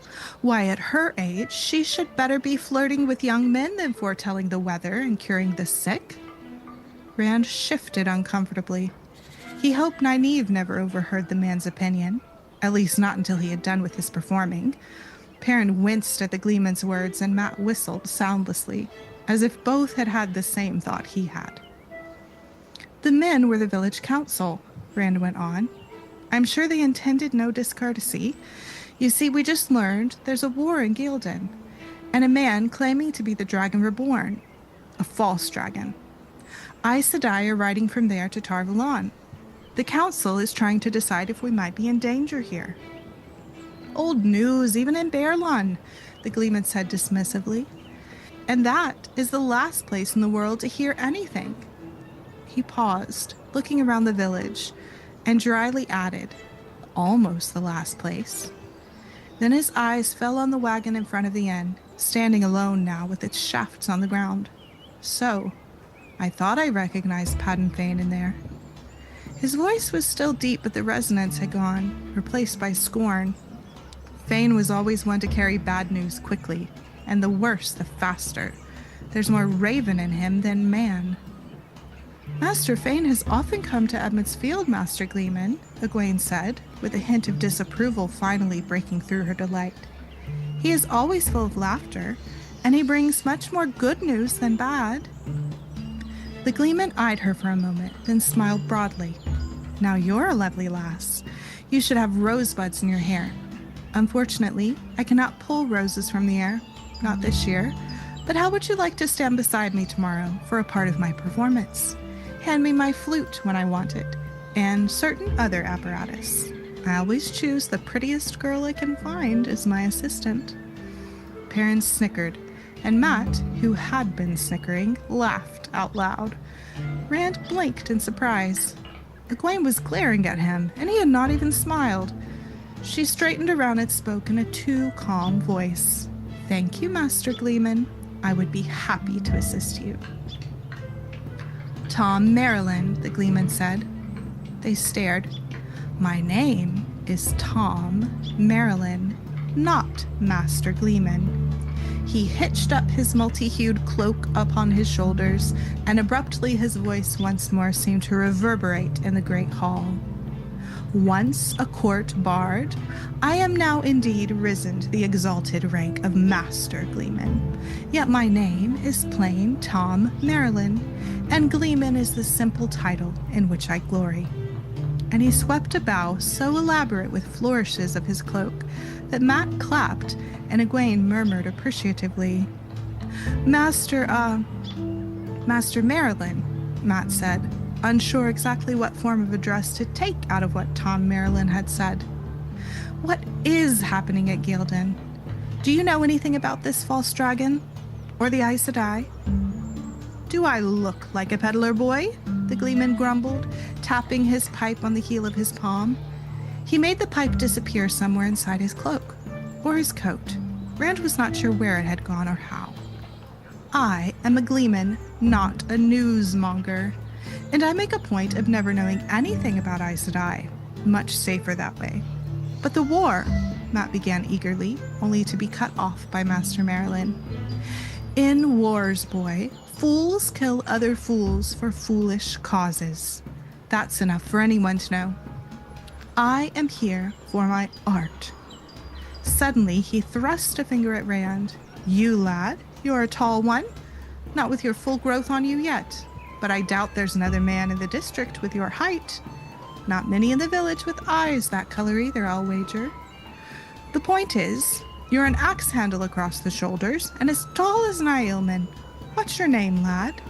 Why, at her age, she should better be flirting with young men than foretelling the weather and curing the sick." Rand shifted uncomfortably. He hoped Nynaeve never overheard the man's opinion, at least not until he had done with his performing. Perrin winced at the Gleeman's words, and Matt whistled soundlessly, as if both had had the same thought he had. "The men were the village council," Rand went on. "I'm sure they intended no discourtesy. You see, we just learned there's a war in Gildan, and a man claiming to be the Dragon Reborn. A false dragon. Aes Sedai are riding from there to Tar Valon. The council is trying to decide if we might be in danger here." "Old news, even in Baerlon," the Gleeman said dismissively. "And that is the last place in the world to hear anything." He paused, looking around the village, and dryly added, "Almost the last place." Then his eyes fell on the wagon in front of the inn, standing alone now with its shafts on the ground. "So, I thought I recognized Padden Fane in there." His voice was still deep, but the resonance had gone, replaced by scorn. Fane was always one to carry bad news quickly, and the worse, the faster. There's more raven in him than man. Master Fane has often come to Edmund's Field, Master Gleeman, Egwene said, with a hint of disapproval finally breaking through her delight. He is always full of laughter, and he brings much more good news than bad. The Gleeman eyed her for a moment, then smiled broadly. Now you're a lovely lass. You should have rosebuds in your hair. Unfortunately, I cannot pull roses from the air, not this year, but how would you like to stand beside me tomorrow for a part of my performance? Hand me my flute when I want it, and certain other apparatus. I always choose the prettiest girl I can find as my assistant. Perrin snickered, and Matt, who had been snickering, laughed out loud. Rand blinked in surprise. Egwene was glaring at him, and he had not even smiled. She straightened around and spoke in a too calm voice. Thank you, Master Gleeman. I would be happy to assist you. Tom Maryland, the Gleeman said. They stared. My name is Tom Maryland, not Master Gleeman. He hitched up his multi-hued cloak upon his shoulders, and abruptly his voice once more seemed to reverberate in the great hall. Once a court bard, I am now indeed risen to the exalted rank of Master Gleeman. Yet my name is plain Tom Maryland, and Gleeman is the simple title in which I glory. And he swept a bow so elaborate with flourishes of his cloak that Matt clapped, and Egwene murmured appreciatively. Master Maryland, Matt said, unsure exactly what form of address to take out of what Tom Maryland had said. What is happening at Gildan? Do you know anything about this false dragon? Or the Aes Sedai? Do I look like a peddler boy? The Gleeman grumbled, tapping his pipe on the heel of his palm. He made the pipe disappear somewhere inside his cloak, or his coat. Rand was not sure where it had gone or how. I am a Gleeman, not a newsmonger, and I make a point of never knowing anything about Aes Sedai. Much safer that way. But the war, Matt began eagerly, only to be cut off by Master Maryland. In wars, boy, fools kill other fools for foolish causes. That's enough for anyone to know. I am here for my art. Suddenly, he thrust a finger at Rand. You, lad, you're a tall one. Not with your full growth on you yet, but I doubt there's another man in the district with your height. Not many in the village with eyes that color either, I'll wager. The point is, you're an axe handle across the shoulders and as tall as an Aielman. What's your name, lad?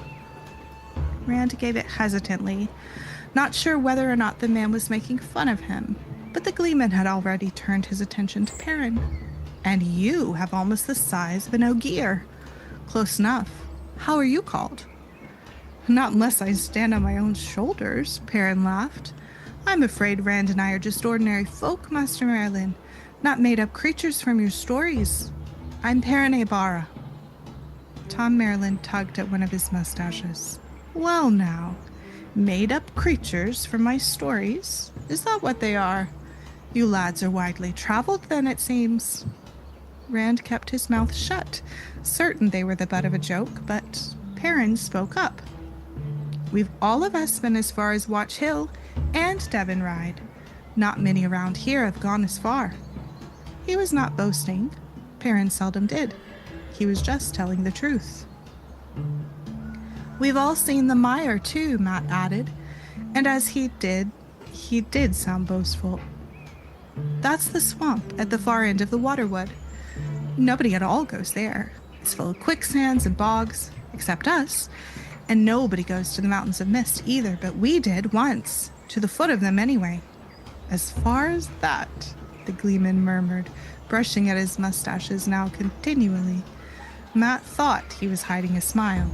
Rand gave it hesitantly, not sure whether or not the man was making fun of him, but the Gleeman had already turned his attention to Perrin. And you have almost the size of an Ogier. Close enough. How are you called? Not unless I stand on my own shoulders, Perrin laughed. I'm afraid Rand and I are just ordinary folk, Master Maryland, not made-up creatures from your stories. I'm Perrin Ibarra. Tom Maryland tugged at one of his mustaches. Well now, made-up creatures from my stories? Is that what they are? You lads are widely traveled then, it seems. Rand kept his mouth shut, certain they were the butt of a joke, but Perrin spoke up. We've all of us been as far as Watch Hill and Devon Ride. Not many around here have gone as far. He was not boasting. Perrin seldom did. He was just telling the truth. We've all seen the mire, too, Matt added, and as he did sound boastful. That's the swamp at the far end of the Waterwood. Nobody at all goes there. It's full of quicksands and bogs, except us, and nobody goes to the Mountains of Mist either, but we did once, to the foot of them anyway. As far as that, the Gleeman murmured, brushing at his mustaches now continually. Matt thought he was hiding a smile,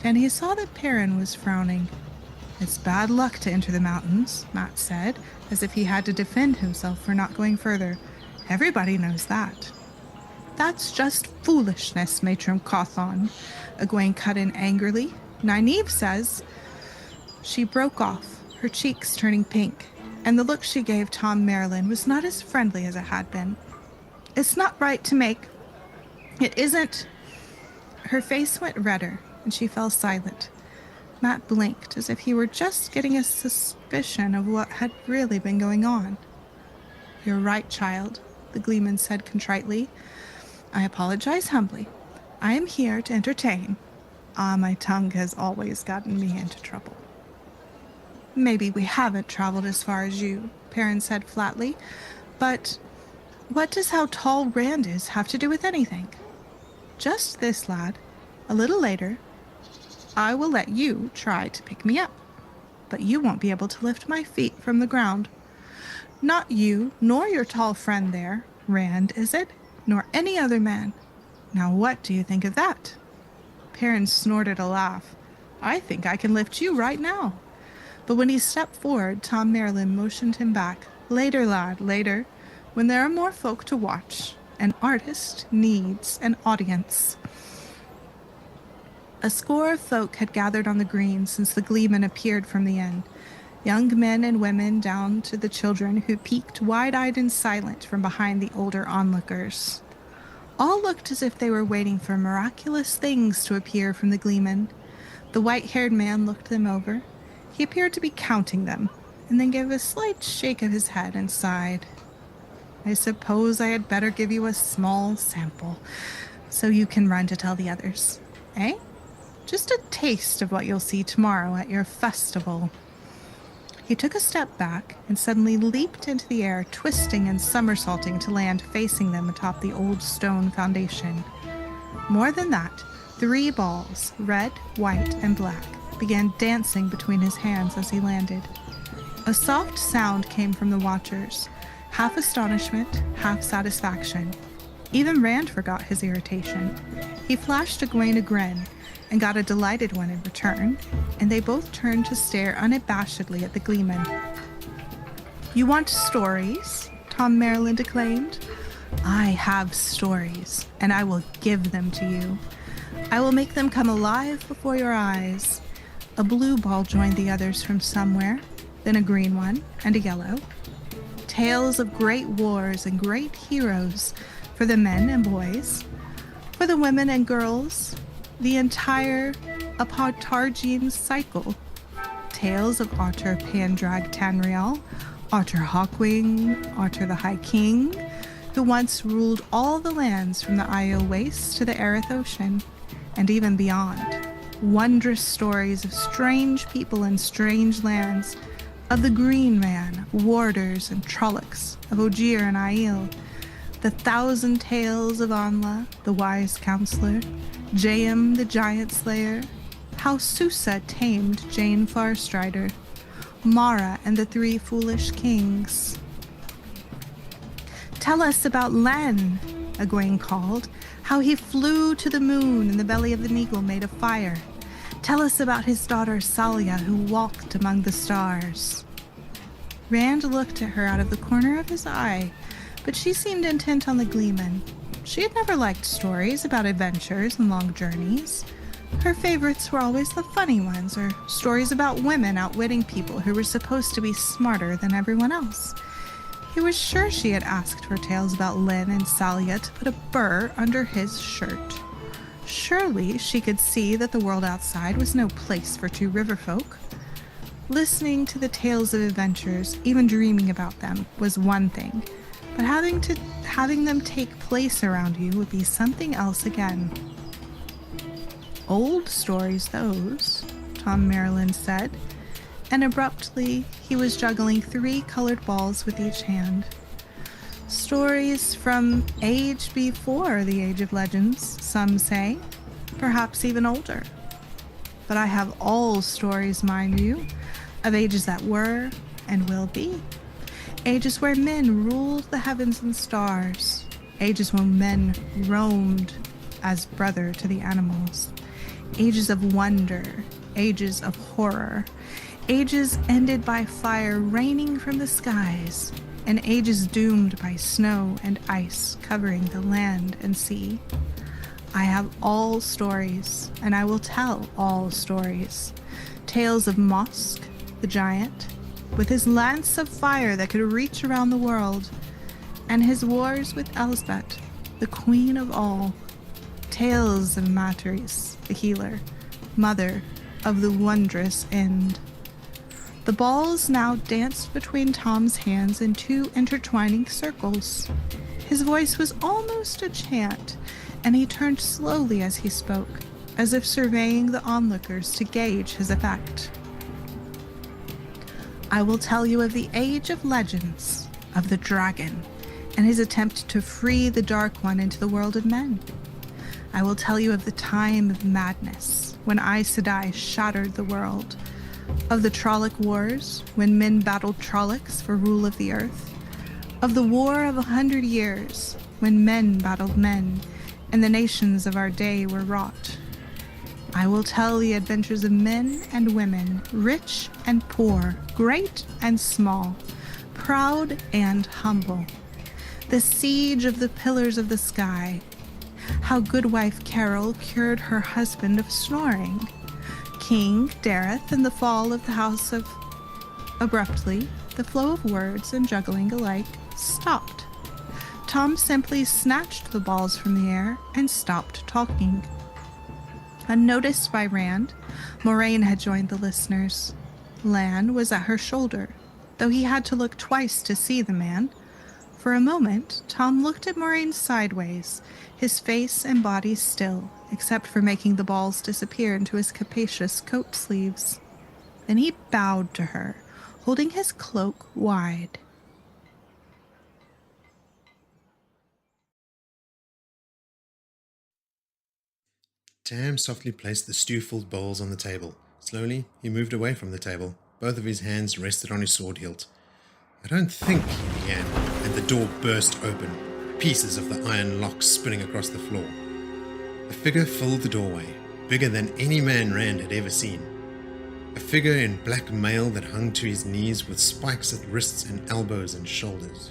and he saw that Perrin was frowning. It's bad luck to enter the mountains, Matt said, as if he had to defend himself for not going further. Everybody knows that. That's just foolishness, Matron Cawthon, Egwene cut in angrily. Nynaeve says... She broke off, her cheeks turning pink, and the look she gave Tom Marilyn was not as friendly as it had been. It's not right to make... It isn't... Her face went redder, and she fell silent. Matt blinked as if he were just getting a suspicion of what had really been going on. "You're right, child," the Gleeman said contritely. "I apologize humbly. I am here to entertain. My tongue has always gotten me into trouble." "Maybe we haven't traveled as far as you," Perrin said flatly, "but what does how tall Rand is have to do with anything? Just this, lad. A little later, I will let you try to pick me up, but you won't be able to lift my feet from the ground. Not you, nor your tall friend there, Rand, is it? Nor any other man. Now what do you think of that?" Perrin snorted a laugh. "I think I can lift you right now." But when he stepped forward, Tom Marilyn motioned him back. "Later, lad, later, when there are more folk to watch. An artist needs an audience." A score of folk had gathered on the green since the Gleeman appeared from the inn. Young men and women down to the children who peeked wide-eyed and silent from behind the older onlookers. All looked as if they were waiting for miraculous things to appear from the Gleeman. The white-haired man looked them over. He appeared to be counting them, and then gave a slight shake of his head and sighed. "I suppose I had better give you a small sample, so you can run to tell the others. Eh? Just a taste of what you'll see tomorrow at your festival." He took a step back and suddenly leaped into the air, twisting and somersaulting to land facing them atop the old stone foundation. More than that, 3 balls, red, white, and black, began dancing between his hands as he landed. A soft sound came from the watchers, half astonishment, half satisfaction. Even Rand forgot his irritation. He flashed Egwene a grin, and got a delighted one in return, and they both turned to stare unabashedly at the Gleeman. "You want stories?" Tom Marilyn declaimed. "I have stories, and I will give them to you. I will make them come alive before your eyes." A blue ball joined the others from somewhere, then a green one, and a yellow. Tales of great wars and great heroes for the men and boys, for the women and girls, the entire Apotargian cycle. Tales of Otter Pandrag Tanriel, Otter Hawkwing, Otter the High King, who once ruled all the lands from the Io Waste to the Aerith Ocean, and even beyond. Wondrous stories of strange people in strange lands, of the Green Man, Warders, and Trollocs, of Ogier and Aiel, the 1,000 tales of Anla, the wise counselor, Jaem the giant slayer, how Susa tamed Jane Farstrider, Mara and the 3 foolish kings. "Tell us about Len," Egwene called, "how he flew to the moon in the belly of the eagle made of fire. Tell us about his daughter Salia who walked among the stars." Rand looked at her out of the corner of his eye, but she seemed intent on the Gleeman. She had never liked stories about adventures and long journeys. Her favorites were always the funny ones, or stories about women outwitting people who were supposed to be smarter than everyone else. He was sure she had asked for tales about Lynn and Salia to put a burr under his shirt. Surely she could see that the world outside was no place for 2 river folk. Listening to the tales of adventures, even dreaming about them, was one thing, but having them take place around you would be something else again. "Old stories, those," Tom Marilyn said, and abruptly he was juggling 3 colored balls with each hand. "Stories from age before the Age of Legends, some say, perhaps even older. But I have all stories, mind you, of ages that were and will be. Ages where men ruled the heavens and stars. Ages when men roamed as brother to the animals. Ages of wonder, ages of horror. Ages ended by fire raining from the skies, and ages doomed by snow and ice covering the land and sea. I have all stories, and I will tell all stories. Tales of Mosk, the giant, with his lance of fire that could reach around the world, and his wars with Elsbeth, the queen of all. Tales of Matris, the healer, mother of the wondrous end. The balls now danced between Tom's hands in two intertwining circles. His voice was almost a chant, and he turned slowly as he spoke, as if surveying the onlookers to gauge his effect. I will tell you of the age of legends, of the dragon, and his attempt to free the Dark One into the world of men. I will tell you of the time of madness, when Aes Sedai shattered the world, of the Trolloc Wars, when men battled Trollocs for rule of the earth, of the War of 100 Years, when men battled men, and the nations of our day were wrought. I will tell the adventures of men and women, rich and poor, great and small, proud and humble. The siege of the pillars of the sky, how Goodwife Carol cured her husband of snoring, King Dareth and the fall of the house of... Abruptly, the flow of words and juggling alike stopped. Tom simply snatched the balls from the air and stopped talking. Unnoticed by Rand, Moraine had joined the listeners. Lan was at her shoulder, though he had to look twice to see the man. For a moment, Tom looked at Moraine sideways, his face and body still, except for making the balls disappear into his capacious coat sleeves. Then he bowed to her, holding his cloak wide. Tam softly placed the stew-filled bowls on the table. Slowly, he moved away from the table. Both of his hands rested on his sword hilt. I don't think, he began, and the door burst open, pieces of the iron lock spinning across the floor. A figure filled the doorway, bigger than any man Rand had ever seen. A figure in black mail that hung to his knees with spikes at wrists and elbows and shoulders.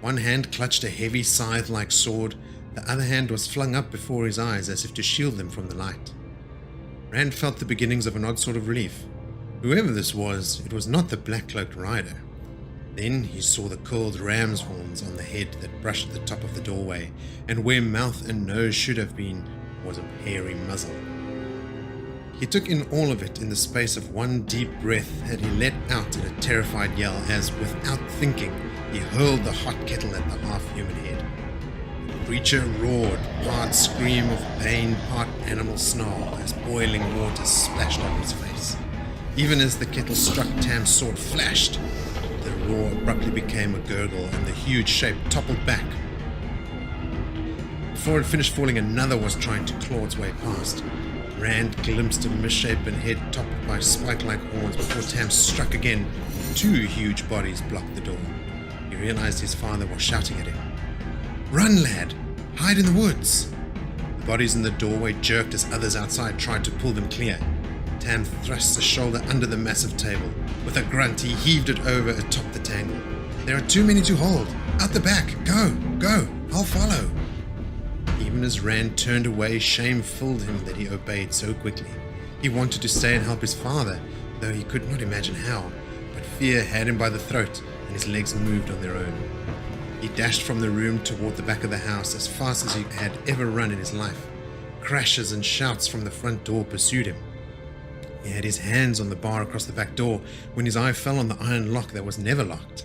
One hand clutched a heavy scythe-like sword, the other hand was flung up before his eyes as if to shield them from the light. Rand felt the beginnings of an odd sort of relief. Whoever this was, it was not the black-cloaked rider. Then he saw the curled ram's horns on the head that brushed the top of the doorway, and where mouth and nose should have been was a hairy muzzle. He took in all of it in the space of one deep breath, and he let out in a terrified yell as, without thinking, he hurled the hot kettle at the half-human head. The creature roared, part scream of pain, part animal snarl, as boiling water splashed on his face. Even as the kettle struck, Tam's sword flashed. The roar abruptly became a gurgle, and the huge shape toppled back. Before it finished falling, another was trying to claw its way past. Rand glimpsed a misshapen head topped by spike-like horns before Tam struck again. Two huge bodies blocked the door. He realized his father was shouting at him. "Run, lad! Hide in the woods!" The bodies in the doorway jerked as others outside tried to pull them clear. Tam thrust a shoulder under the massive table. With a grunt, he heaved it over atop the tangle. "There are too many to hold! Out the back! Go! Go! I'll follow!" Even as Rand turned away, shame filled him that he obeyed so quickly. He wanted to stay and help his father, though he could not imagine how, but fear had him by the throat, and his legs moved on their own. He dashed from the room toward the back of the house as fast as he had ever run in his life. Crashes and shouts from the front door pursued him. He had his hands on the bar across the back door when his eye fell on the iron lock that was never locked,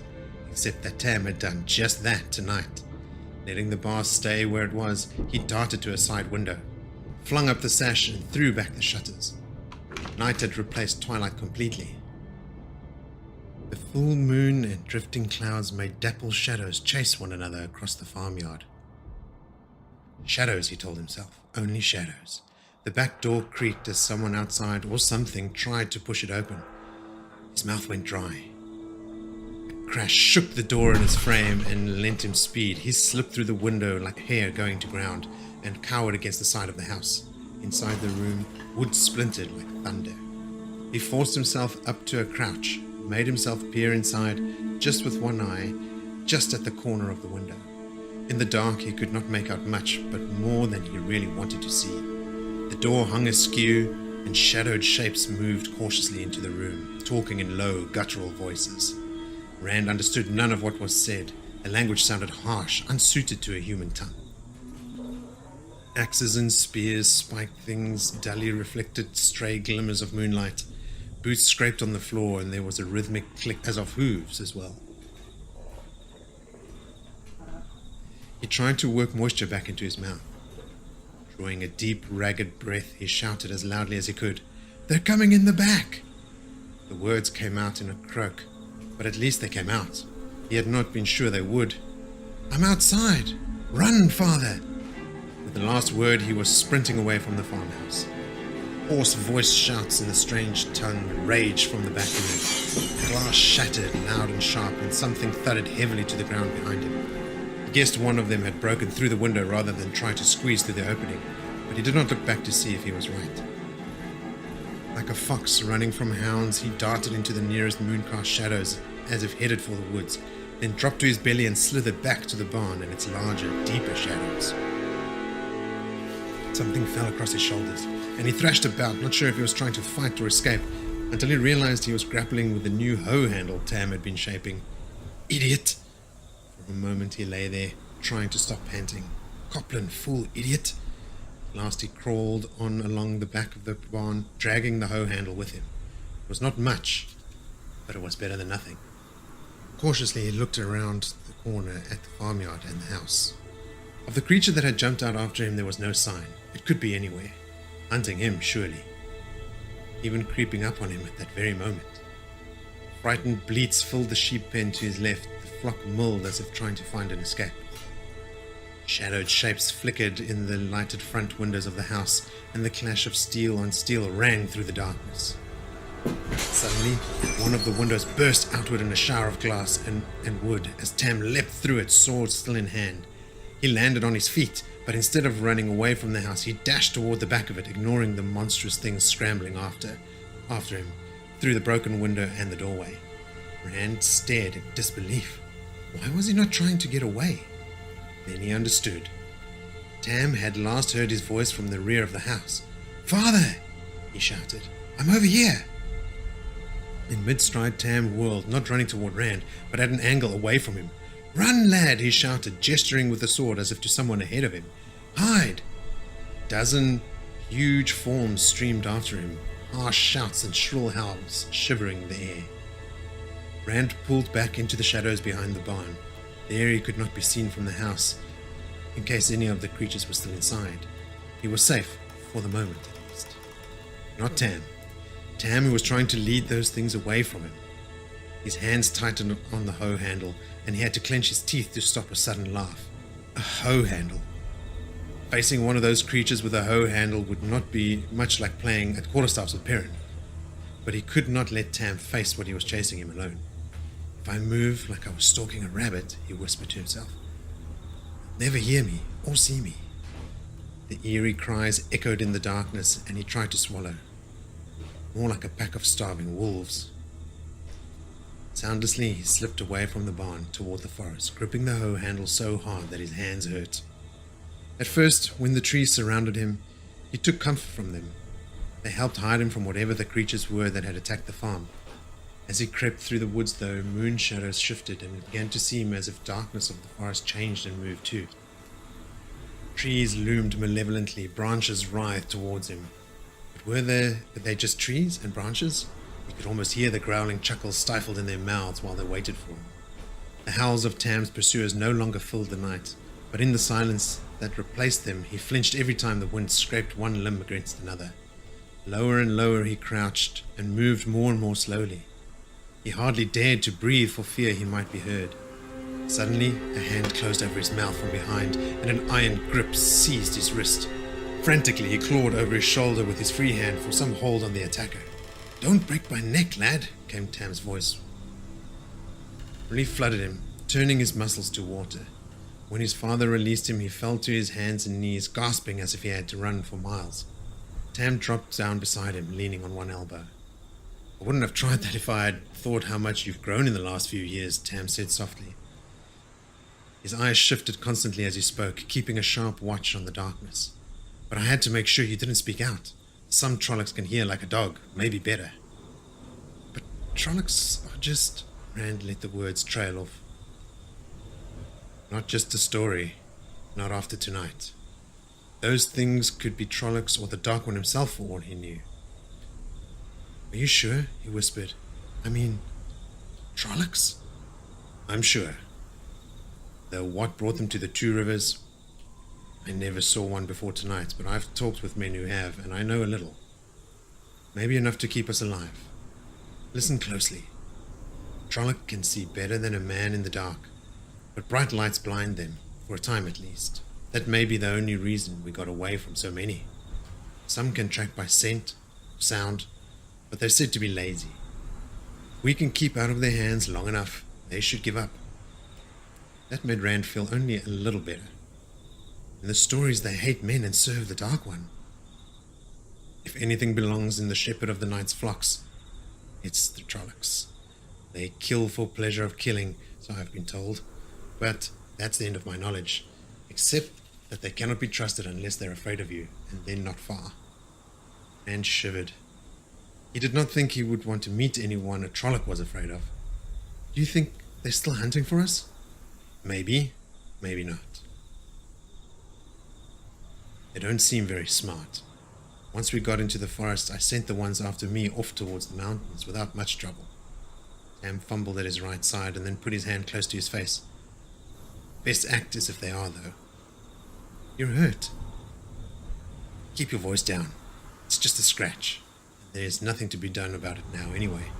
except that Tam had done just that tonight. Letting the bar stay where it was, he darted to a side window, flung up the sash and threw back the shutters. Night had replaced twilight completely. The full moon and drifting clouds made dapple shadows chase one another across the farmyard. Shadows, he told himself, only shadows. The back door creaked as someone outside or something tried to push it open. His mouth went dry. A crash shook the door in his frame and lent him speed. He slipped through the window like hair going to ground and cowered against the side of the house. Inside the room, wood splintered like thunder. He forced himself up to a crouch, made himself peer inside, just with one eye, just at the corner of the window. In the dark, he could not make out much, but more than he really wanted to see. The door hung askew, and shadowed shapes moved cautiously into the room, talking in low, guttural voices. Rand understood none of what was said. The language sounded harsh, unsuited to a human tongue. Axes and spears spiked things, dully reflected stray glimmers of moonlight. Boots scraped on the floor, and there was a rhythmic click as of hooves as well. He tried to work moisture back into his mouth. Drawing a deep, ragged breath, he shouted as loudly as he could, "They're coming in the back!" The words came out in a croak, but at least they came out. He had not been sure they would. "I'm outside! Run, father!" With the last word, he was sprinting away from the farmhouse. Hoarse voice shouts in a strange tongue raged from the back room. Glass shattered loud and sharp, and something thudded heavily to the ground behind him. He guessed one of them had broken through the window rather than try to squeeze through the opening, but he did not look back to see if he was right. Like a fox running from hounds, he darted into the nearest mooncast shadows as if headed for the woods, then dropped to his belly and slithered back to the barn and its larger, deeper shadows. Something fell across his shoulders, and he thrashed about, not sure if he was trying to fight or escape, until he realized he was grappling with the new hoe handle Tam had been shaping. Idiot! For a moment he lay there, trying to stop panting. Copland, fool, idiot! Last he crawled on along the back of the barn, dragging the hoe handle with him. It was not much, but it was better than nothing. Cautiously he looked around the corner at the farmyard and the house. Of the creature that had jumped out after him there was no sign. It could be anywhere. Hunting him, surely. Even creeping up on him at that very moment. Frightened bleats filled the sheep pen to his left. The flock mulled as if trying to find an escape. Shadowed shapes flickered in the lighted front windows of the house, and the clash of steel on steel rang through the darkness. Suddenly, one of the windows burst outward in a shower of glass and wood as Tam leapt through it, sword still in hand. He landed on his feet, but instead of running away from the house, he dashed toward the back of it, ignoring the monstrous things scrambling after him, through the broken window and the doorway. Rand stared in disbelief. Why was he not trying to get away? Then he understood. Tam had last heard his voice from the rear of the house. "Father!" he shouted. "I'm over here!" In mid-stride, Tam whirled, not running toward Rand, but at an angle away from him. "Run, lad!" he shouted, gesturing with the sword as if to someone ahead of him. "Hide!" A dozen huge forms streamed after him, harsh shouts and shrill howls shivering the air. Rand pulled back into the shadows behind the barn. There he could not be seen from the house, in case any of the creatures were still inside. He was safe, for the moment at least. Not Tam. Tam, who was trying to lead those things away from him. His hands tightened on the hoe handle, and he had to clench his teeth to stop a sudden laugh. A hoe handle. Facing one of those creatures with a hoe handle would not be much like playing at quarterstaffs with Perrin. But he could not let Tam face what he was chasing him alone. "If I move like I was stalking a rabbit," he whispered to himself, "they'll never hear me or see me." The eerie cries echoed in the darkness, and he tried to swallow. More like a pack of starving wolves. Soundlessly, he slipped away from the barn toward the forest, gripping the hoe handle so hard that his hands hurt. At first, when the trees surrounded him, he took comfort from them. They helped hide him from whatever the creatures were that had attacked the farm. As he crept through the woods, though, moon shadows shifted, and it began to seem as if darkness of the forest changed and moved too. Trees loomed malevolently, branches writhed towards him. But were they just trees and branches? He could almost hear the growling chuckles stifled in their mouths while they waited for him. The howls of Tam's pursuers no longer filled the night, but in the silence that replaced them, he flinched every time the wind scraped one limb against another. Lower and lower he crouched, and moved more and more slowly. He hardly dared to breathe for fear he might be heard. Suddenly, a hand closed over his mouth from behind, and an iron grip seized his wrist. Frantically, he clawed over his shoulder with his free hand for some hold on the attacker. "Don't break my neck, lad," came Tam's voice. Relief flooded him, turning his muscles to water. When his father released him, he fell to his hands and knees, gasping as if he had to run for miles. Tam dropped down beside him, leaning on one elbow. "I wouldn't have tried that if I had thought how much you've grown in the last few years," Tam said softly. His eyes shifted constantly as he spoke, keeping a sharp watch on the darkness. "But I had to make sure you didn't speak out. Some Trollocs can hear like a dog, maybe better. But Trollocs are just... Rand let the words trail off. Not just a story. Not after tonight. Those things could be Trollocs or the Dark One himself for all he knew. Are you sure? He whispered. I mean, Trollocs? I'm sure. Though what brought them to the Two Rivers, I never saw one before tonight, but I've talked with men who have, and I know a little. Maybe enough to keep us alive. Listen closely. Trolloc can see better than a man in the dark, but bright lights blind them, for a time at least. That may be the only reason we got away from so many. Some can track by scent, sound, but they're said to be lazy. We can keep out of their hands long enough, they should give up. That made Rand feel only a little better. In the stories, they hate men and serve the Dark One. If anything belongs in the shepherd of the night's flocks, it's the Trollocs. They kill for pleasure of killing, so I've been told. But that's the end of my knowledge, except that they cannot be trusted unless they're afraid of you, and then not far. Rand shivered. He did not think he would want to meet anyone a Trolloc was afraid of. Do you think they're still hunting for us? Maybe, maybe not. They don't seem very smart. Once we got into the forest, I sent the ones after me off towards the mountains without much trouble. Tam fumbled at his right side and then put his hand close to his face. Best act as if they are, though. You're hurt. Keep your voice down. It's just a scratch. There's nothing to be done about it now anyway.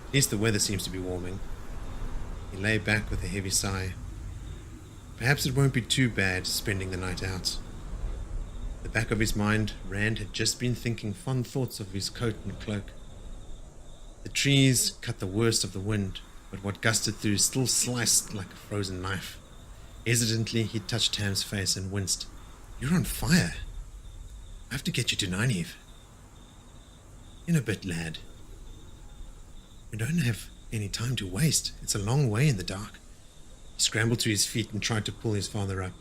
At least the weather seems to be warming. He lay back with a heavy sigh. Perhaps it won't be too bad spending the night out. At the back of his mind, Rand had just been thinking fond thoughts of his coat and cloak. The trees cut the worst of the wind, but what gusted through still sliced like a frozen knife. Hesitantly, he touched Tam's face and winced. You're on fire. I have to get you to Nynaeve. In a bit, lad. We don't have any time to waste. It's a long way in the dark. He scrambled to his feet and tried to pull his father up.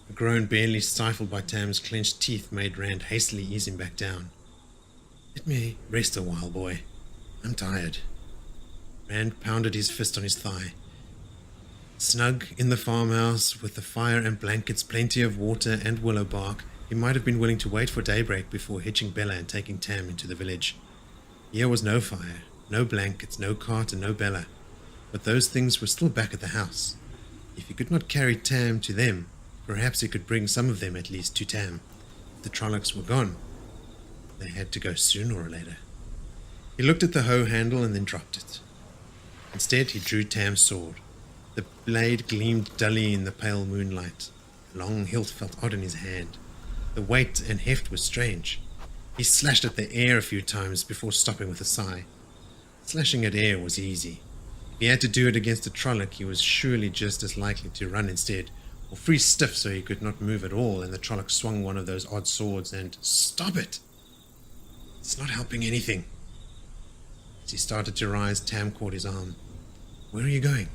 A groan barely stifled by Tam's clenched teeth made Rand hastily ease him back down. Let me rest a while, boy. I'm tired. Rand pounded his fist on his thigh. Snug in the farmhouse, with the fire and blankets, plenty of water and willow bark, he might have been willing to wait for daybreak before hitching Bella and taking Tam into the village. Here was no fire, no blankets, no cart, and no Bella. But those things were still back at the house. If he could not carry Tam to them, perhaps he could bring some of them at least to Tam. If the Trollocs were gone, they had to go sooner or later. He looked at the hoe handle and then dropped it. Instead, he drew Tam's sword. The blade gleamed dully in the pale moonlight. The long hilt felt odd in his hand. The weight and heft was strange. He slashed at the air a few times before stopping with a sigh. Slashing at air was easy. If he had to do it against a Trolloc, he was surely just as likely to run instead, or freeze stiff so he could not move at all, and the Trolloc swung one of those odd swords and... Stop it! It's not helping anything. As he started to rise, Tam caught his arm. Where are you going?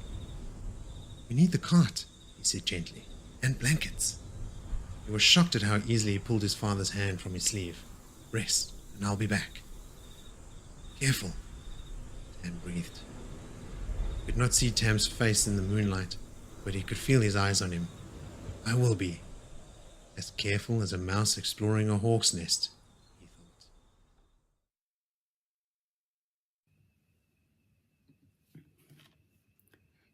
We need the cart, he said gently, and blankets. He was shocked at how easily he pulled his father's hand from his sleeve. Rest, and I'll be back. Careful, Tam breathed. He could not see Tam's face in the moonlight, but he could feel his eyes on him. I will be. As careful as a mouse exploring a hawk's nest, he thought.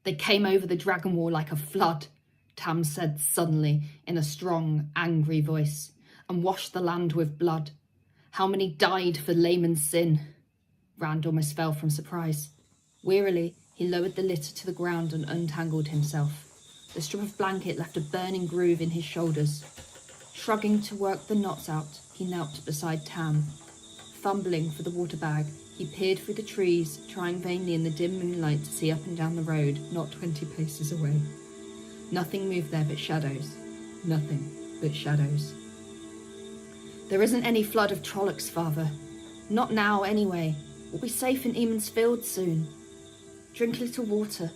They came over the dragon wall like a flood, Tam said suddenly in a strong, angry voice, and washed the land with blood. How many died for layman's sin? Rand almost fell from surprise. Wearily, he lowered the litter to the ground and untangled himself. The strip of blanket left a burning groove in his shoulders. Shrugging to work the knots out, he knelt beside Tam. Fumbling for the water bag, he peered through the trees, trying vainly in the dim moonlight to see up and down the road, not 20 paces away. Nothing moved there but shadows. Nothing but shadows. There isn't any flood of Trollocs, father. Not now, anyway. We'll be safe in Eamon's Field soon. Drink a little water.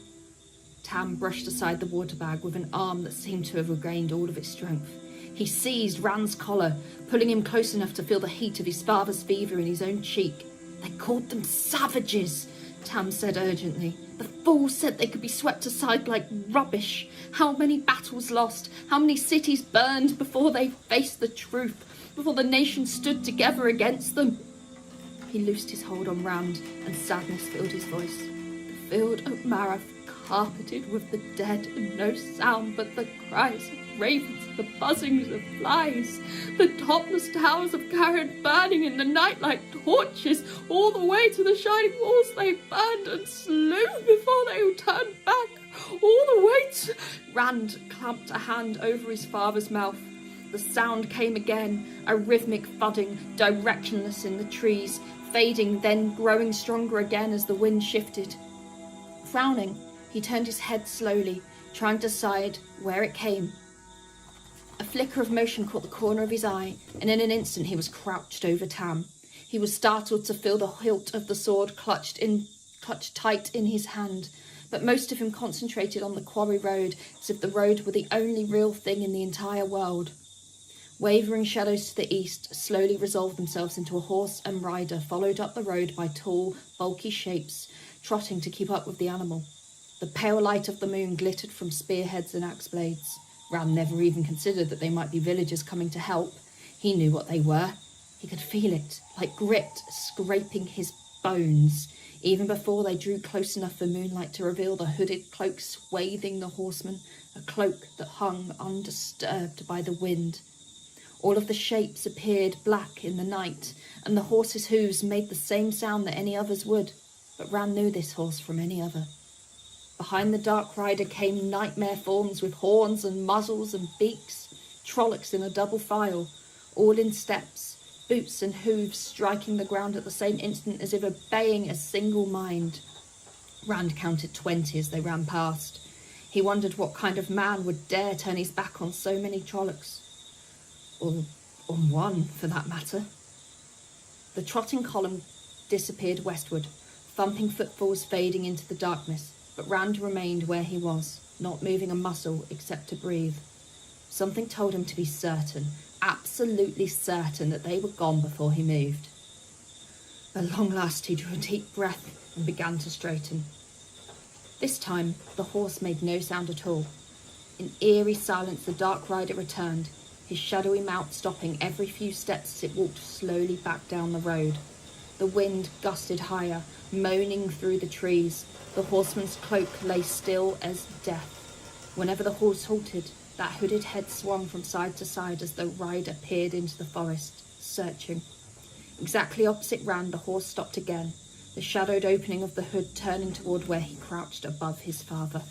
Tam brushed aside the water bag with an arm that seemed to have regained all of its strength. He seized Rand's collar, pulling him close enough to feel the heat of his father's fever in his own cheek. They called them savages, Tam said urgently. The fools said they could be swept aside like rubbish. How many battles lost, how many cities burned before they faced the truth, before the nation stood together against them. He loosed his hold on Rand, and sadness filled his voice. The field of Marath carpeted with the dead, and no sound but the cries of ravens, the buzzings of flies, the topless towers of Karen burning in the night like torches, all the way to the shining walls they burned and slew before they turned back, all the way to... Rand clamped a hand over his father's mouth. The sound came again, a rhythmic thudding, directionless in the trees, fading, then growing stronger again as the wind shifted. Frowning, he turned his head slowly, trying to decide where it came. A flicker of motion caught the corner of his eye, and in an instant he was crouched over Tam. He was startled to feel the hilt of the sword clutched tight in his hand, but most of him concentrated on the quarry road, as if the road were the only real thing in the entire world. Wavering shadows to the east slowly resolved themselves into a horse and rider, followed up the road by tall, bulky shapes, trotting to keep up with the animal. The pale light of the moon glittered from spearheads and axe blades. Rand never even considered that they might be villagers coming to help. He knew what they were. He could feel it, like grit scraping his bones, even before they drew close enough for moonlight to reveal the hooded cloak swathing the horseman, a cloak that hung undisturbed by the wind. All of the shapes appeared black in the night, and the horse's hooves made the same sound that any others would, but Rand knew this horse from any other. Behind the dark rider came nightmare forms with horns and muzzles and beaks, trollocs in a double file, all in steps, boots and hooves striking the ground at the same instant as if obeying a single mind. Rand counted 20 as they ran past. He wondered what kind of man would dare turn his back on so many trollocs. Or on one, for that matter. The trotting column disappeared westward, thumping footfalls fading into the darkness, but Rand remained where he was, not moving a muscle except to breathe. Something told him to be certain, absolutely certain, that they were gone before he moved. At long last he drew a deep breath and began to straighten. This time the horse made no sound at all. In eerie silence the dark rider returned, his shadowy mount stopping every few steps as it walked slowly back down the road. The wind gusted higher, moaning through the trees. The horseman's cloak lay still as death. Whenever the horse halted, that hooded head swung from side to side as the rider peered into the forest, searching. Exactly opposite Rand, the horse stopped again, the shadowed opening of the hood turning toward where he crouched above his father.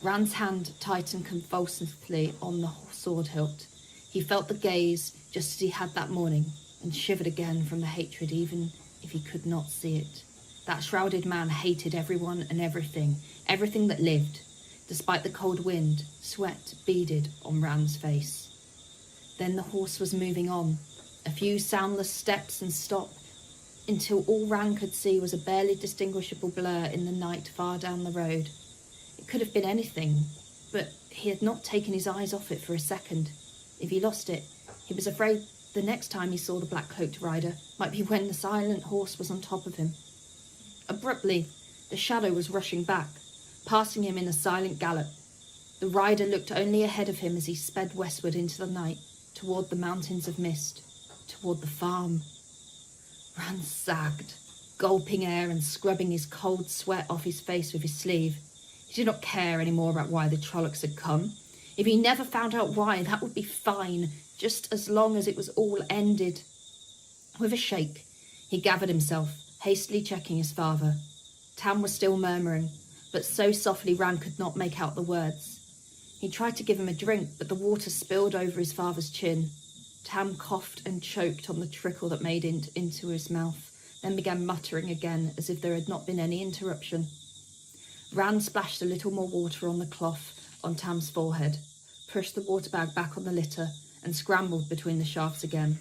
Rand's hand tightened convulsively on the sword hilt. He felt the gaze, just as he had that morning, and shivered again from the hatred, even if he could not see it. That shrouded man hated everyone and everything that lived. Despite the cold wind, sweat beaded on Rand's face. Then the horse was moving on, a few soundless steps and stop, until all Rand could see was a barely distinguishable blur in the night far down the road. It could have been anything, but he had not taken his eyes off it for a second. If he lost it, he was afraid the next time he saw the black-cloaked rider might be when the silent horse was on top of him. Abruptly, the shadow was rushing back, passing him in a silent gallop. The rider looked only ahead of him as he sped westward into the night, toward the mountains of mist, toward the farm. Rand sagged, gulping air and scrubbing his cold sweat off his face with his sleeve. He did not care any more about why the Trollocs had come. If he never found out why, that would be fine, just as long as it was all ended. With a shake, he gathered himself, hastily checking his father. Tam was still murmuring, but so softly Rand could not make out the words. He tried to give him a drink, but the water spilled over his father's chin. Tam coughed and choked on the trickle that made it into his mouth, then began muttering again as if there had not been any interruption. Rand splashed a little more water on the cloth on Tam's forehead, pushed the water bag back on the litter, and scrambled between the shafts again.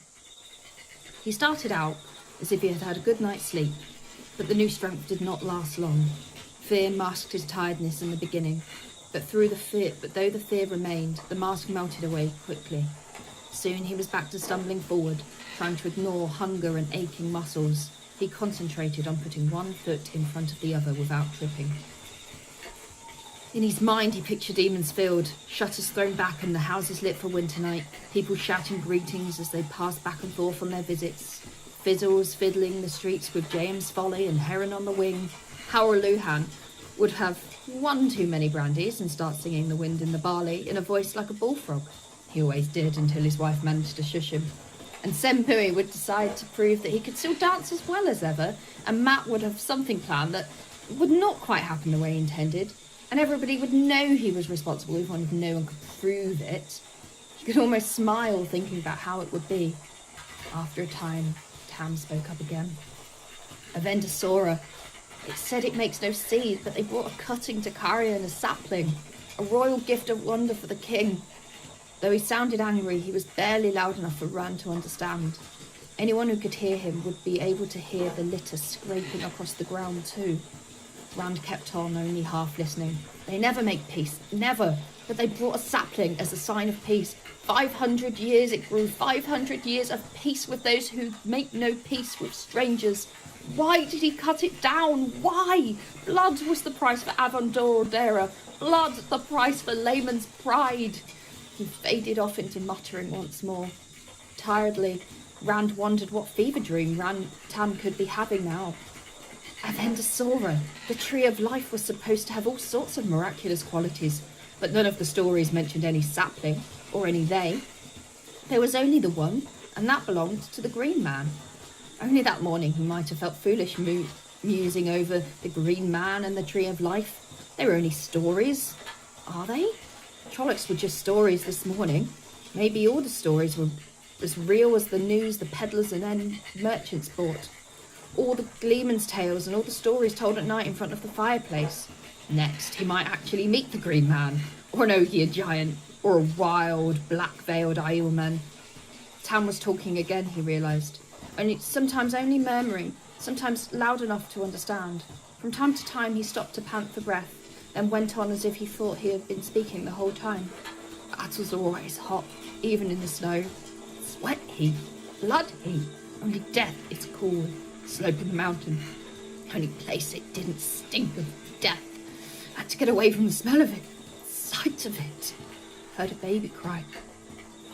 He started out as if he had had a good night's sleep, but the new strength did not last long. Fear masked his tiredness in the beginning. But though the fear remained, the mask melted away quickly. Soon he was back to stumbling forward, trying to ignore hunger and aching muscles. He concentrated on putting one foot in front of the other without tripping. In his mind, he pictured Eamon's Field, shutters thrown back and the houses lit for winter night, people shouting greetings as they passed back and forth on their visits, fizzles fiddling the streets with James Folly and Heron on the Wing. Howell Luhan would have one too many brandies and start singing The Wind in the Barley in a voice like a bullfrog. He always did until his wife managed to shush him. And Sempui would decide to prove that he could still dance as well as ever, and Matt would have something planned that would not quite happen the way he intended, and everybody would know he was responsible even if no one could prove it. He could almost smile thinking about how it would be. After a time, Tam spoke up again. Avenda Sora. It said it makes no seed, but they brought a cutting to Carrion, a sapling, a royal gift of wonder for the king. Though he sounded angry, he was barely loud enough for Rand to understand. Anyone who could hear him would be able to hear the litter scraping across the ground too. Rand kept on, only half listening. They never make peace, never. But they brought a sapling as a sign of peace. 500 years it grew, 500 years of peace with those who make no peace with strangers. Why did he cut it down? Why? Blood was the price for Avondora. Blood the price for Layman's pride. He faded off into muttering once more. Tiredly, Rand wondered what fever dream Tam could be having now. Avendasora, the tree of life, was supposed to have all sorts of miraculous qualities, but none of the stories mentioned any sapling, or any they. There was only the one, and that belonged to the Green Man. Only that morning he might have felt foolish musing over the Green Man and the Tree of Life. They were only stories. Are they? Trollocs were just stories this morning. Maybe all the stories were as real as the news the peddlers and merchants bought. All the gleeman's tales and all the stories told at night in front of the fireplace. Next, he might actually meet the Green Man, or an Ogier giant, or a wild, black-veiled Aielman. Tam was talking again, he realised. Sometimes only murmuring, sometimes loud enough to understand. From time to time he stopped to pant for breath, then went on as if he thought he had been speaking the whole time. Battles are always hot, even in the snow. Sweat heat, blood heat, only death is cool. Sloping the mountain. Only place it didn't stink of death. Had to get away from the smell of it, the sight of it. Heard a baby cry.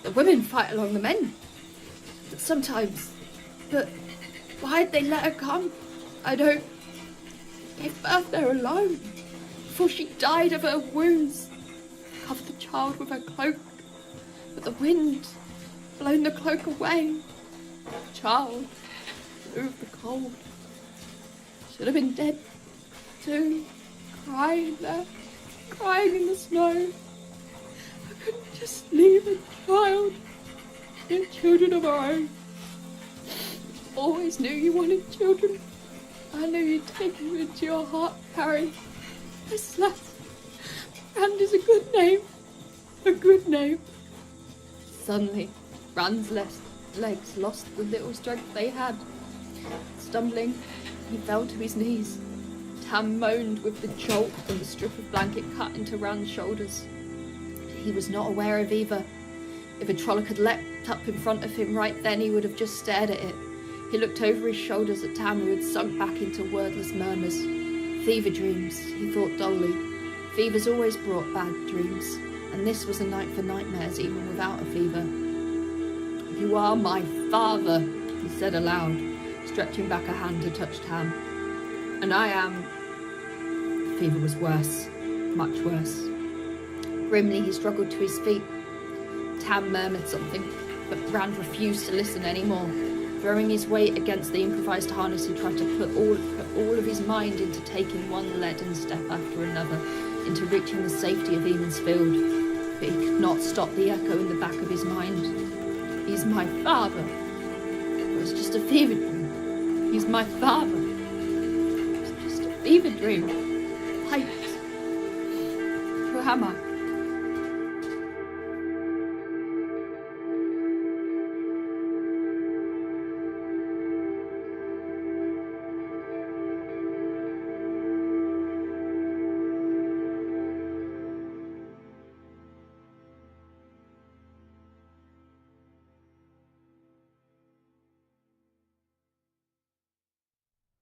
The women fight along the men. Sometimes. But why'd they let her come? I don't. Gave birth there alone. Before she died of her wounds. Covered the child with her cloak. But the wind blown the cloak away. The child flew of the cold. Should have been dead too. Crying there. Crying in the snow. I couldn't just leave a child. They had children of our own. Always knew you wanted children. I knew you'd take them into your heart, Harry. I slept. Rand is a good name. A good name. Suddenly, Rand's legs lost the little strength they had. Stumbling, he fell to his knees. Tam moaned with the jolt and the strip of blanket cut into Rand's shoulders. He was not aware of either. If a Trolloc had leapt up in front of him right then, he would have just stared at it. He looked over his shoulders at Tam, who had sunk back into wordless murmurs. Fever dreams, he thought dully. Fevers always brought bad dreams, and this was a night for nightmares even without a fever. You are my father, he said aloud, stretching back a hand to touch Tam. And I am... The fever was worse, much worse. Grimly he struggled to his feet. Tam murmured something, but Rand refused to listen anymore. Throwing his weight against the improvised harness, he tried to put all of his mind into taking one leaden step after another, into reaching the safety of Eamon's Field. But he could not stop the echo in the back of his mind. He's my father. It was just a fever dream. He's my father. It was just a fever dream. Light. Who am I?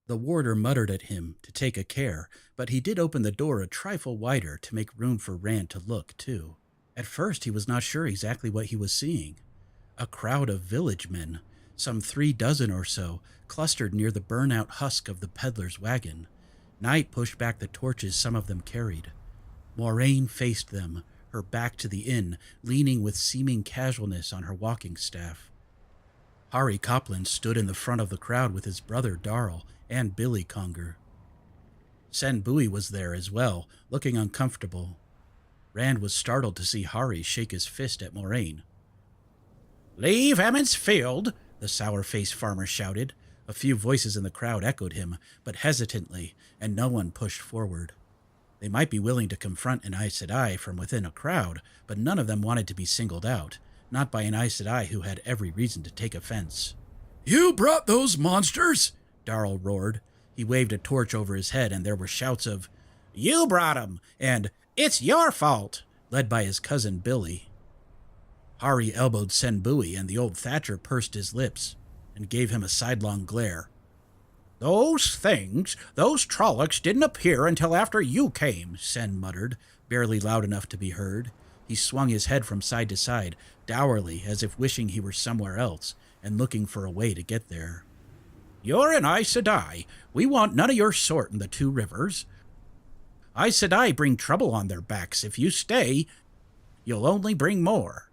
The warder muttered at him to take a care, but he did open the door a trifle wider to make room for Rand to look, too. At first he was not sure exactly what he was seeing. A crowd of village men, some 36 or so, clustered near the burnout husk of the peddler's wagon. Night pushed back the torches some of them carried. Moraine faced them, her back to the inn, leaning with seeming casualness on her walking staff. Hari Copland stood in the front of the crowd with his brother Darl and Billy Conger. Sen Bui was there as well, looking uncomfortable. Rand was startled to see Hari shake his fist at Moraine. "Leave Emmons Field," the sour-faced farmer shouted. A few voices in the crowd echoed him, but hesitantly, and no one pushed forward. They might be willing to confront an Aes Sedai from within a crowd, but none of them wanted to be singled out, not by an Aes Sedai who had every reason to take offense. "You brought those monsters?" Darl roared. He waved a torch over his head, and there were shouts of, "You brought 'em!" and "It's your fault!" led by his cousin Billy. Hari elbowed Sen Bui, and the old Thatcher pursed his lips and gave him a sidelong glare. Those Trollocs didn't appear until after you came," Sen muttered, barely loud enough to be heard. He swung his head from side to side, dourly, as if wishing he were somewhere else, and looking for a way to get there. "You're an Aes Sedai. We want none of your sort in the Two Rivers. Aes Sedai bring trouble on their backs. If you stay, you'll only bring more."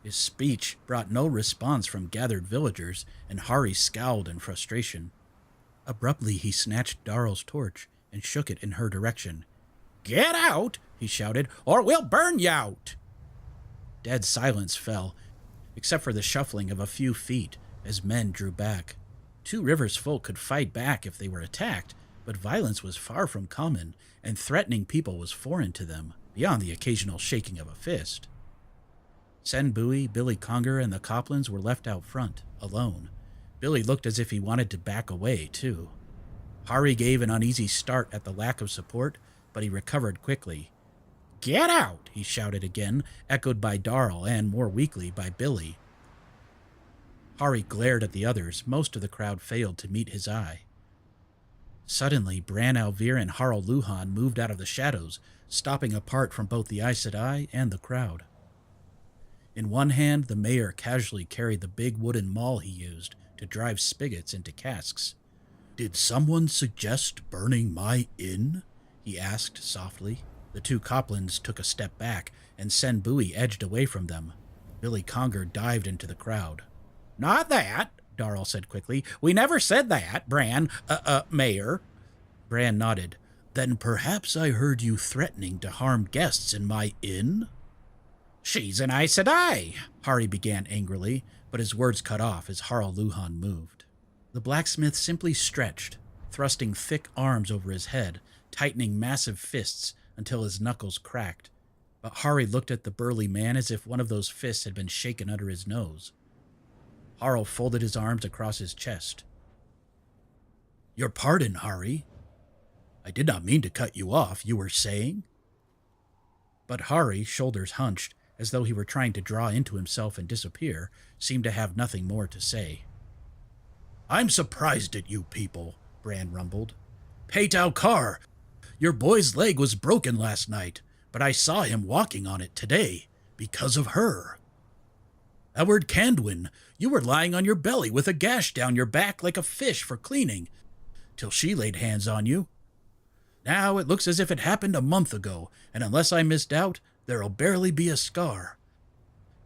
His speech brought no response from gathered villagers, and Hari scowled in frustration. Abruptly, he snatched Darl's torch and shook it in her direction. "Get out!" he shouted, "or we'll burn you out!" Dead silence fell, except for the shuffling of a few feet as men drew back. Two Rivers folk could fight back if they were attacked, but violence was far from common, and threatening people was foreign to them, beyond the occasional shaking of a fist. Sen Bui, Billy Conger, and the Coplands were left out front, alone. Billy looked as if he wanted to back away, too. Hari gave an uneasy start at the lack of support, but he recovered quickly. "Get out!" he shouted again, echoed by Darl and, more weakly, by Billy. Hari glared at the others. Most of the crowd failed to meet his eye. Suddenly, Bran Alvir and Harl Luhan moved out of the shadows, stopping apart from both the Aes Sedai and the crowd. In one hand, the mayor casually carried the big wooden maul he used to drive spigots into casks. "Did someone suggest burning my inn?" he asked softly. The two Coplands took a step back, and Sen Bui edged away from them. Billy Conger dived into the crowd. "Not that," Darl said quickly. "We never said that, Bran, Mayor." Bran nodded. "Then perhaps I heard you threatening to harm guests in my inn?" "She's an Aes Sedai," Hari began angrily, but his words cut off as Harl Luhan moved. The blacksmith simply stretched, thrusting thick arms over his head, tightening massive fists until his knuckles cracked. But Hari looked at the burly man as if one of those fists had been shaken under his nose. Harl folded his arms across his chest. "Your pardon, Hari. I did not mean to cut you off, you were saying?" But Hari, shoulders hunched, as though he were trying to draw into himself and disappear, seemed to have nothing more to say. "I'm surprised at you people," Bran rumbled. "Pate Alcar, your boy's leg was broken last night, but I saw him walking on it today, because of her. Edward Candwin, you were lying on your belly with a gash down your back like a fish for cleaning, till she laid hands on you. Now it looks as if it happened a month ago, and unless I missed out, there'll barely be a scar.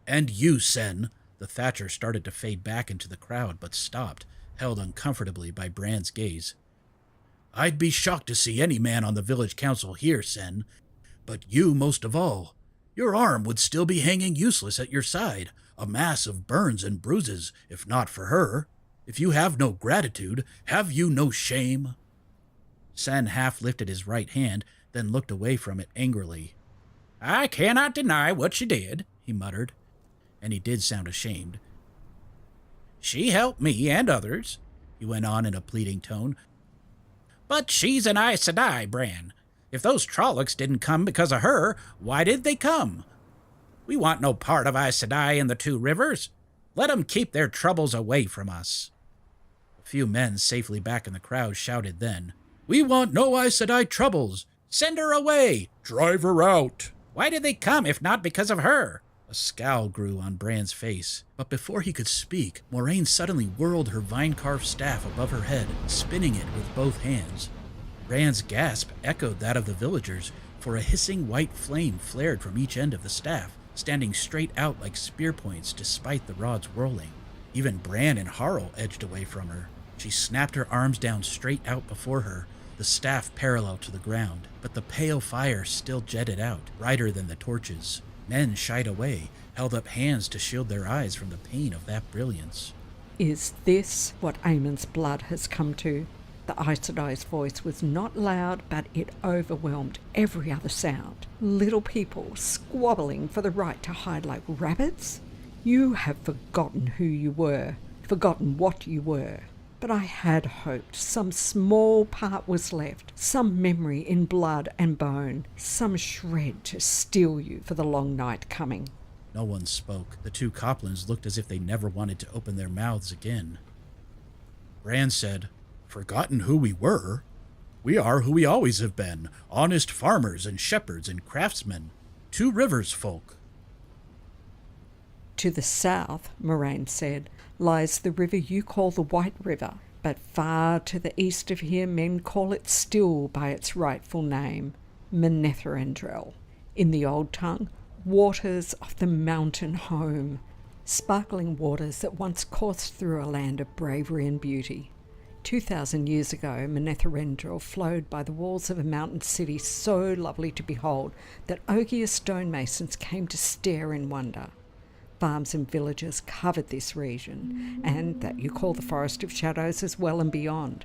And you, Sen," the Thatcher started to fade back into the crowd, but stopped, held uncomfortably by Bran's gaze. "I'd be shocked to see any man on the village council here, Sen, but you most of all. Your arm would still be hanging useless at your side, a mass of burns and bruises, if not for her. If you have no gratitude, have you no shame?" Sen half lifted his right hand, then looked away from it angrily. "I cannot deny what she did," he muttered, and he did sound ashamed. "She helped me and others," he went on in a pleading tone. "But she's an Aes Sedai, Bran. If those Trollocs didn't come because of her, why did they come? We want no part of Aes Sedai in the Two Rivers. Let 'em keep their troubles away from us." A few men safely back in the crowd shouted then, "We want no Aes Sedai troubles! Send her away! Drive her out! Why did they come if not because of her?" A scowl grew on Bran's face, but before he could speak, Moraine suddenly whirled her vine-carved staff above her head, spinning it with both hands. Bran's gasp echoed that of the villagers, for a hissing white flame flared from each end of the staff, standing straight out like spear points despite the rod's whirling. Even Bran and Harl edged away from her. She snapped her arms down straight out before her, the staff parallel to the ground, but the pale fire still jetted out, brighter than the torches. Men shied away, held up hands to shield their eyes from the pain of that brilliance. Is this what Aemon's blood has come to? The Aes Sedai's voice was not loud, but it overwhelmed every other sound. Little people squabbling for the right to hide like rabbits? You have forgotten who you were, forgotten what you were. But I had hoped some small part was left, some memory in blood and bone, some shred to steel you for the long night coming. No one spoke. The two Coplans looked as if they never wanted to open their mouths again. Bran said, "Forgotten who we were? We are who we always have been, honest farmers and shepherds and craftsmen, Two Rivers folk." To the south, Moraine said, lies the river you call the White River, but far to the east of here men call it still by its rightful name, Menetherendrel. In the old tongue, waters of the mountain home, sparkling waters that once coursed through a land of bravery and beauty. 2,000 years ago, Menetherendrel flowed by the walls of a mountain city so lovely to behold that Ogier stonemasons came to stare in wonder. Farms and villages covered this region, and that you call the Forest of Shadows as well and beyond.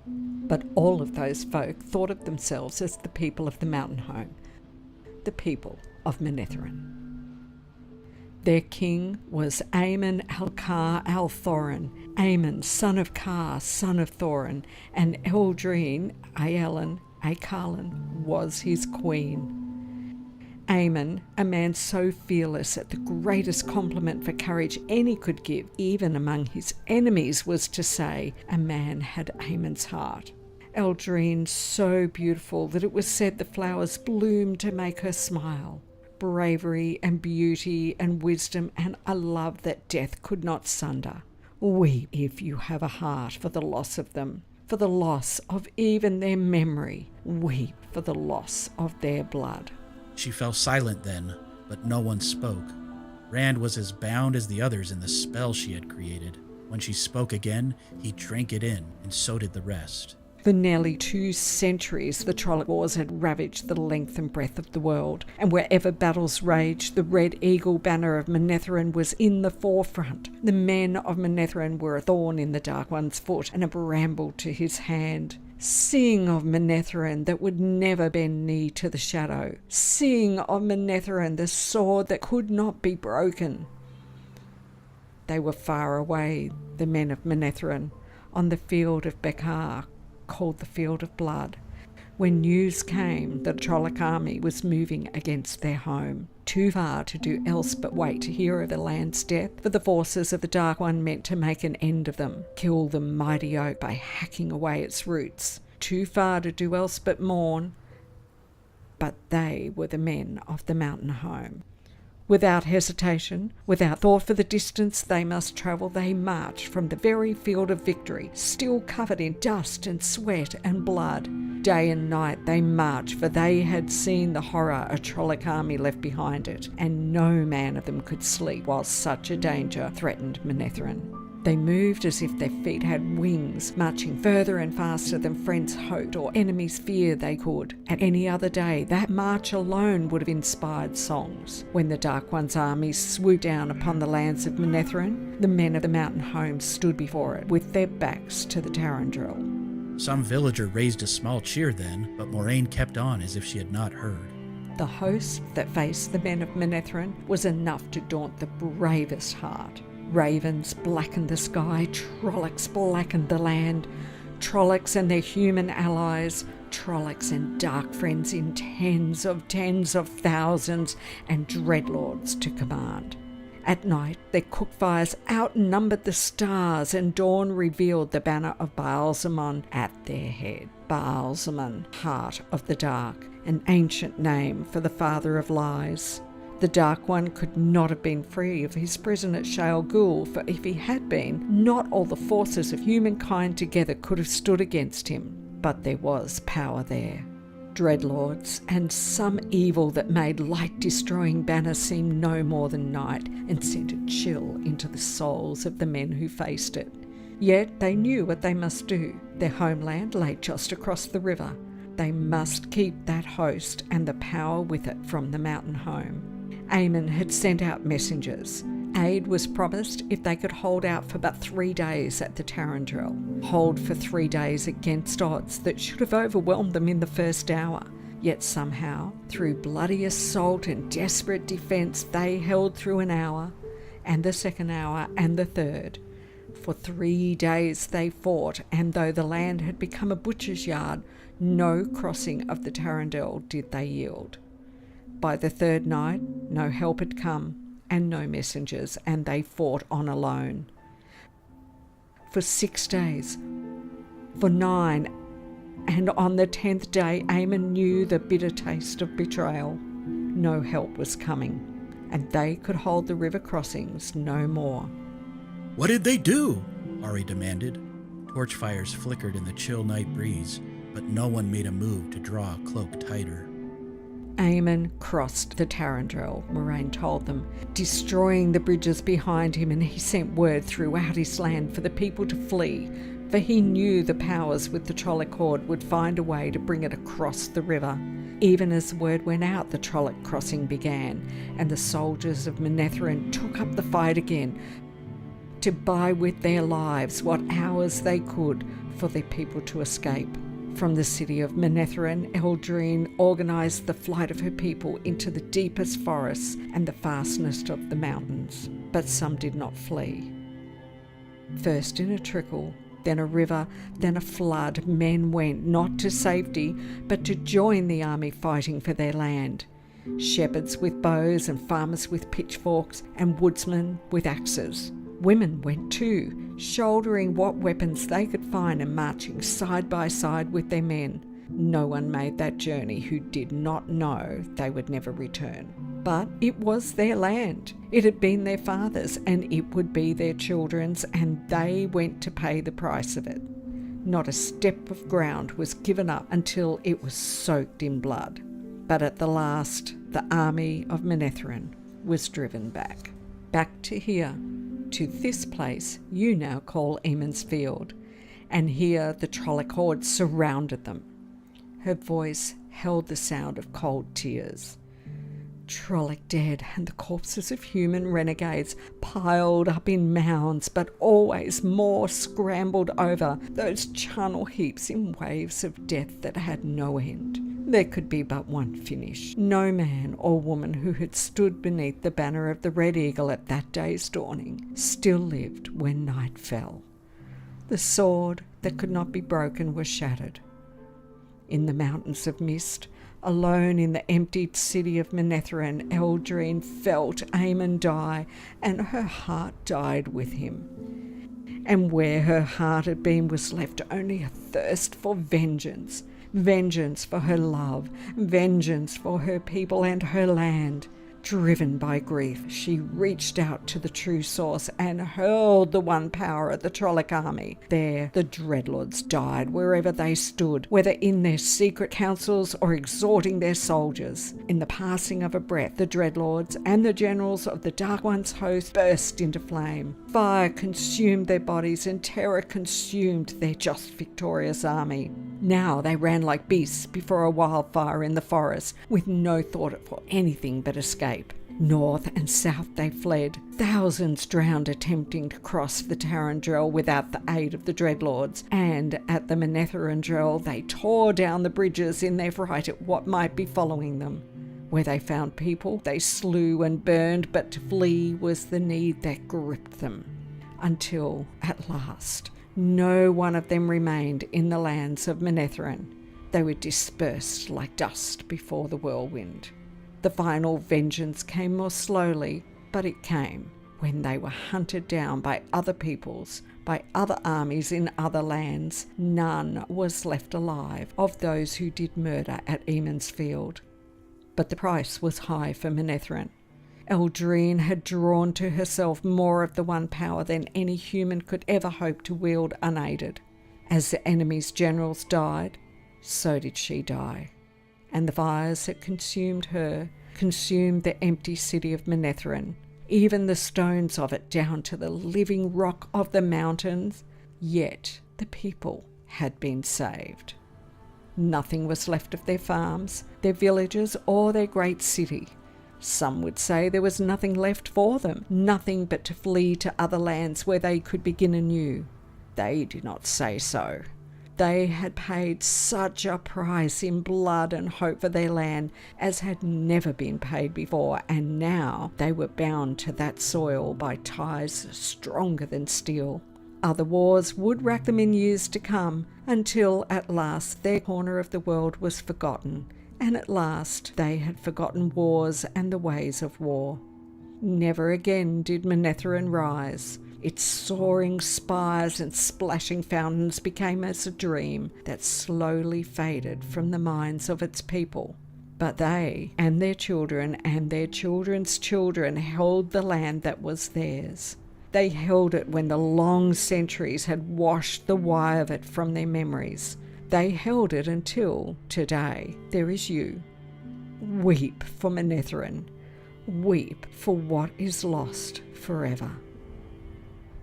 But all of those folk thought of themselves as the people of the mountain home, the people of Manetheren. Their king was Aemon Alcar Althorin, Aemon, son of Car, son of Thorin, and Eldrine, Aelin, Acarlin, was his queen. Aemon, a man so fearless that the greatest compliment for courage any could give, even among his enemies, was to say a man had Aemon's heart. Eldrine, so beautiful that it was said the flowers bloomed to make her smile. Bravery and beauty and wisdom and a love that death could not sunder. Weep if you have a heart for the loss of them, for the loss of even their memory. Weep for the loss of their blood. She fell silent then, but no one spoke. Rand was as bound as the others in the spell she had created. When she spoke again, he drank it in, and so did the rest. For nearly 2 centuries, the Trolloc Wars had ravaged the length and breadth of the world, and wherever battles raged, the Red Eagle banner of Manetheren was in the forefront. The men of Manetheren were a thorn in the Dark One's foot and a bramble to his hand. Sing of Manetheren that would never bend knee to the shadow. Sing of Manetheren, the sword that could not be broken. They were far away, the men of Manetheren, on the field of Bekar, called the Field of Blood, when news came that the Trolloc army was moving against their home. Too far to do else but wait to hear of the land's death, for the forces of the Dark One meant to make an end of them, kill the mighty oak by hacking away its roots. Too far to do else but mourn. But they were the men of the mountain home. Without hesitation, without thought for the distance they must travel, they marched from the very field of victory, still covered in dust and sweat and blood. Day and night they marched, for they had seen the horror a Trolloc army left behind it, and no man of them could sleep while such a danger threatened Manetheren. They moved as if their feet had wings, marching further and faster than friends hoped or enemies feared they could. At any other day, that march alone would have inspired songs. When the Dark One's army swooped down upon the lands of Manetheren, the men of the mountain home stood before it, with their backs to the Tarandrel. Some villager raised a small cheer then, but Moraine kept on as if she had not heard. The host that faced the men of Manetheren was enough to daunt the bravest heart. Ravens blackened the sky, Trollocs blackened the land, Trollocs and their human allies, Trollocs and dark friends in tens of thousands, and dreadlords to command. At night, their cook fires outnumbered the stars, and dawn revealed the banner of Baal-Zimon at their head. Baal-Zimon, heart of the dark, an ancient name for the father of lies. The Dark One could not have been free of his prison at Shale Ghul, for if he had been, not all the forces of humankind together could have stood against him. But there was power there. Dreadlords, and some evil that made light-destroying banners seem no more than night, and sent a chill into the souls of the men who faced it. Yet they knew what they must do. Their homeland lay just across the river. They must keep that host and the power with it from the mountain home. Aemon had sent out messengers. Aid was promised if they could hold out for but 3 days at the Tarandrel. Hold for 3 days against odds that should have overwhelmed them in the first hour. Yet somehow, through bloody assault and desperate defence, they held through an hour, and the second hour, and the third. For 3 days they fought, and though the land had become a butcher's yard, no crossing of the Tarandrel did they yield. By the third night, no help had come, and no messengers, and they fought on alone. For 6 days, for 9, and on the 10th day Aemon knew the bitter taste of betrayal. No help was coming, and they could hold the river crossings no more. What did they do? Ari demanded. Torch fires flickered in the chill night breeze, but no one made a move to draw a cloak tighter. Aemon crossed the Tarandrel, Moraine told them, destroying the bridges behind him, and he sent word throughout his land for the people to flee, for he knew the powers with the Trolloc horde would find a way to bring it across the river. Even as the word went out, the Trolloc crossing began, and the soldiers of Manetheren took up the fight again to buy with their lives what hours they could for their people to escape. From the city of Manetheren, Eldrine organised the flight of her people into the deepest forests and the fastest of the mountains, but some did not flee. First in a trickle, then a river, then a flood, men went not to safety, but to join the army fighting for their land. Shepherds with bows and farmers with pitchforks and woodsmen with axes. Women went too, shouldering what weapons they could find and marching side by side with their men. No one made that journey who did not know they would never return. But it was their land. It had been their father's, and it would be their children's, and they went to pay the price of it. Not a step of ground was given up until it was soaked in blood. But at the last, the army of Manetheren was driven back. Back to here, to this place you now call Eamon's Field, and here the Trolloc horde surrounded them. Her voice held the sound of cold tears. Trolloc dead, and the corpses of human renegades piled up in mounds, but always more scrambled over those charnel heaps in waves of death that had no end. There could be but one finish. No man or woman who had stood beneath the banner of the Red Eagle at that day's dawning still lived when night fell. The sword that could not be broken was shattered. In the mountains of mist, alone in the emptied city of Manetheren, Eldrine felt Aemon die, and her heart died with him. And where her heart had been was left only a thirst for vengeance. Vengeance for her love, vengeance for her people and her land. Driven by grief, she reached out to the true source and hurled the one power at the Trolloc army. There, the Dreadlords died wherever they stood, whether in their secret councils or exhorting their soldiers. In the passing of a breath, the Dreadlords and the generals of the Dark One's host burst into flame. Fire consumed their bodies, and terror consumed their just victorious army. Now they ran like beasts before a wildfire in the forest, with no thought for anything but escape. North and south they fled, thousands drowned attempting to cross the Tarandrel without the aid of the Dreadlords, and at the Manetheren they tore down the bridges in their fright at what might be following them. Where they found people, they slew and burned, but to flee was the need that gripped them. Until, at last, no one of them remained in the lands of Manetheren. They were dispersed like dust before the whirlwind. The final vengeance came more slowly, but it came. when they were hunted down by other peoples, by other armies in other lands, none was left alive of those who did murder at Eamon's Field. But the price was high for Manetheren. Eldrine had drawn to herself more of the One Power than any human could ever hope to wield unaided. As the enemy's generals died, so did she die. And the fires that consumed her consumed the empty city of Manetheren, even the stones of it down to the living rock of the mountains. Yet the people had been saved. Nothing was left of their farms, their villages, or their great city. Some would say there was nothing left for them, nothing but to flee to other lands where they could begin anew. They did not say so. They had paid such a price in blood and hope for their land as had never been paid before, and now they were bound to that soil by ties stronger than steel. Other wars would rack them in years to come, until at last their corner of the world was forgotten, and at last they had forgotten wars and the ways of war. Never again did Manetheren rise. Its soaring spires and splashing fountains became as a dream that slowly faded from the minds of its people. But they and their children and their children's children held the land that was theirs. They held it when the long centuries had washed the wire of it from their memories. They held it until today there is you. Weep for Manetheren. Weep for what is lost forever.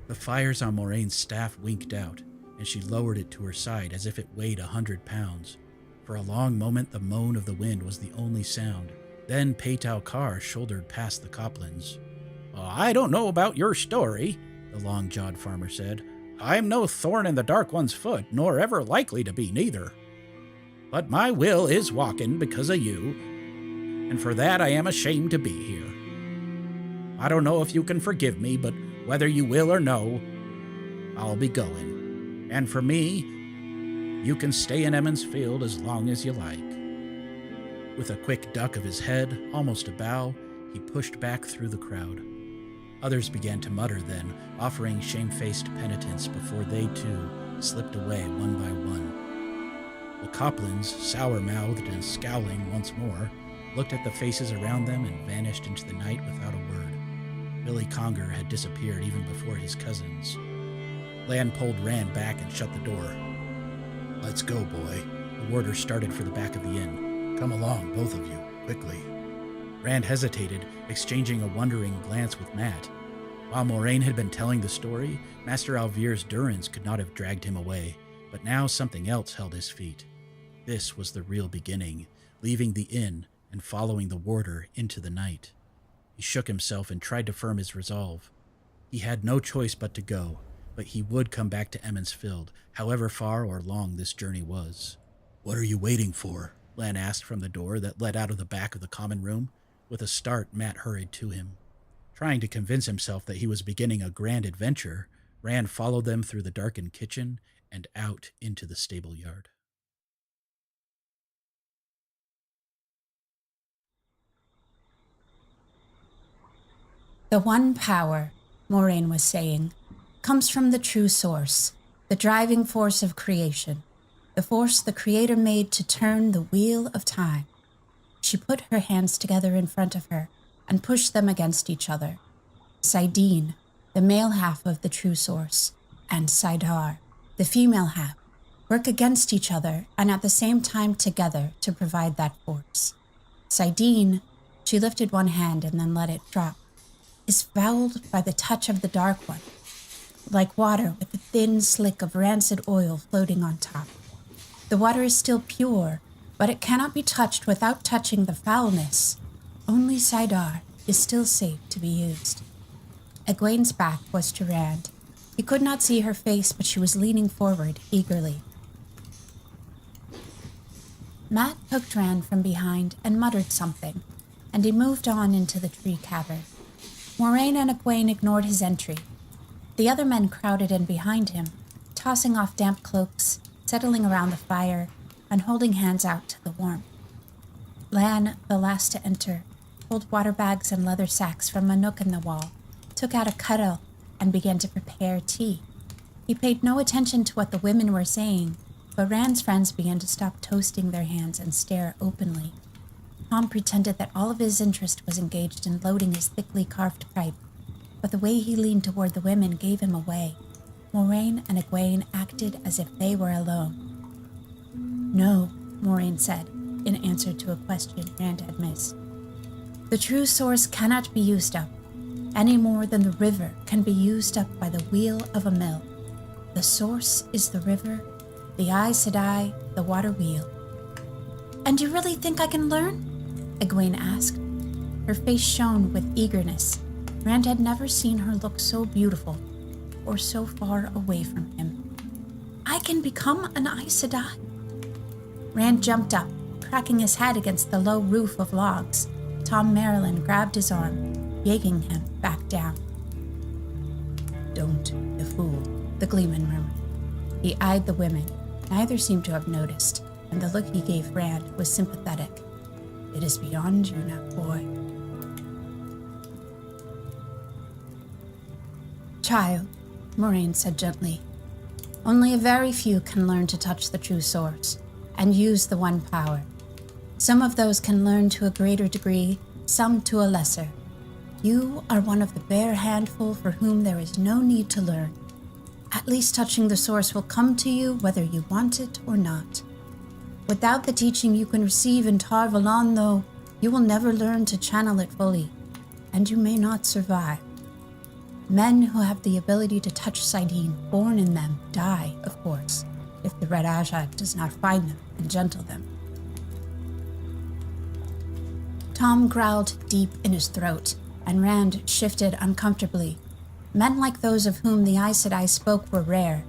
The fires on Moraine's staff winked out, and she lowered it to her side as if it weighed 100 pounds. For a long moment, the moan of the wind was the only sound. Then Peital Kar shouldered past the Coplins. I don't know about your story, the long-jawed farmer said. I'm no thorn in the Dark One's foot, nor ever likely to be neither. But my will is walking because of you, and for that I am ashamed to be here. I don't know if you can forgive me, but whether you will or no, I'll be going. And for me, you can stay in Emmons Field as long as you like. With a quick duck of his head, almost a bow, he pushed back through the crowd. Others began to mutter then, offering shamefaced penitence before they too slipped away one by one. The Coplins, sour-mouthed and scowling once more, looked at the faces around them and vanished into the night without a word. Billy Conger had disappeared even before his cousins. Lan pulled Rand back and shut the door. Let's go, boy. The warder started for the back of the inn. Come along, both of you, quickly. Rand hesitated, exchanging a wondering glance with Matt. While Moraine had been telling the story, Master Alvir's Durans could not have dragged him away, but now something else held his feet. This was the real beginning, leaving the inn and following the warder into the night. He shook himself and tried to firm his resolve. He had no choice but to go, but he would come back to Emmons Field, however far or long this journey was. What are you waiting for? Lan asked from the door that led out of the back of the common room. With a start, Matt hurried to him. Trying to convince himself that he was beginning a grand adventure, Rand followed them through the darkened kitchen and out into the stable yard. The one power, Moraine was saying, comes from the true source, the driving force of creation, the force the Creator made to turn the wheel of time. She put her hands together in front of her and pushed them against each other. Saidin, the male half of the true source, and Saidar, the female half, work against each other and at the same time together to provide that force. Saidin, she lifted one hand and then let it drop, is fouled by the touch of the Dark One, like water with a thin slick of rancid oil floating on top. The water is still pure, but it cannot be touched without touching the foulness. Only Saidar is still safe to be used. Egwene's back was to Rand. He could not see her face, but she was leaning forward eagerly. Matt hooked Rand from behind and muttered something, and he moved on into the tree cavern. Moraine and Egwene ignored his entry. The other men crowded in behind him, tossing off damp cloaks, settling around the fire, and holding hands out to the warmth. Lan, the last to enter, pulled water bags and leather sacks from a nook in the wall, took out a kettle, and began to prepare tea. He paid no attention to what the women were saying, but Rand's friends began to stop toasting their hands and stare openly. Tom pretended that all of his interest was engaged in loading his thickly carved pipe, but the way he leaned toward the women gave him away. Moraine and Egwene acted as if they were alone. "No," Moraine said, in answer to a question Rand had missed. "The true source cannot be used up, any more than the river can be used up by the wheel of a mill. The source is the river, the Aes Sedai, the water wheel." "And you really think I can learn?" Egwene asked. Her face shone with eagerness. Rand had never seen her look so beautiful, or so far away from him. "I can become an Aes Sedai?" Rand jumped up, cracking his head against the low roof of logs. Tom Marilyn grabbed his arm, yanking him back down. "Don't be a fool," the Gleeman murmured. He eyed the women. Neither seemed to have noticed, and the look he gave Rand was sympathetic. "It is beyond you now, boy." "Child," Moraine said gently, "only a very few can learn to touch the true source and use the one power. Some of those can learn to a greater degree, some to a lesser. You are one of the bare handful for whom there is no need to learn. At least touching the source will come to you whether you want it or not. Without the teaching you can receive in Tar Valon, though, you will never learn to channel it fully, and you may not survive. Men who have the ability to touch Saidin born in them die, of course, if the Red Ajak does not find them and gentle them." Tom growled deep in his throat, and Rand shifted uncomfortably. Men like those of whom the Aes Sedai spoke were rare.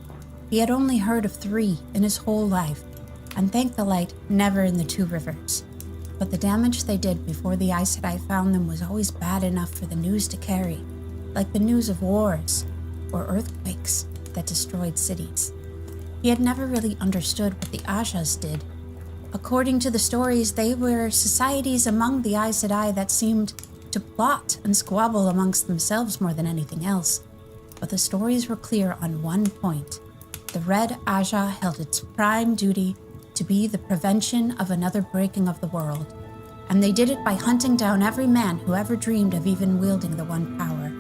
He had only heard of 3 in his whole life, and thank the light, never in the Two Rivers. But the damage they did before the Aes Sedai found them was always bad enough for the news to carry, like the news of wars or earthquakes that destroyed cities. He had never really understood what the Ajahs did. According to the stories, they were societies among the Aes Sedai that seemed to plot and squabble amongst themselves more than anything else. But the stories were clear on one point. The Red Ajah held its prime duty to be the prevention of another breaking of the world, and they did it by hunting down every man who ever dreamed of even wielding the one power.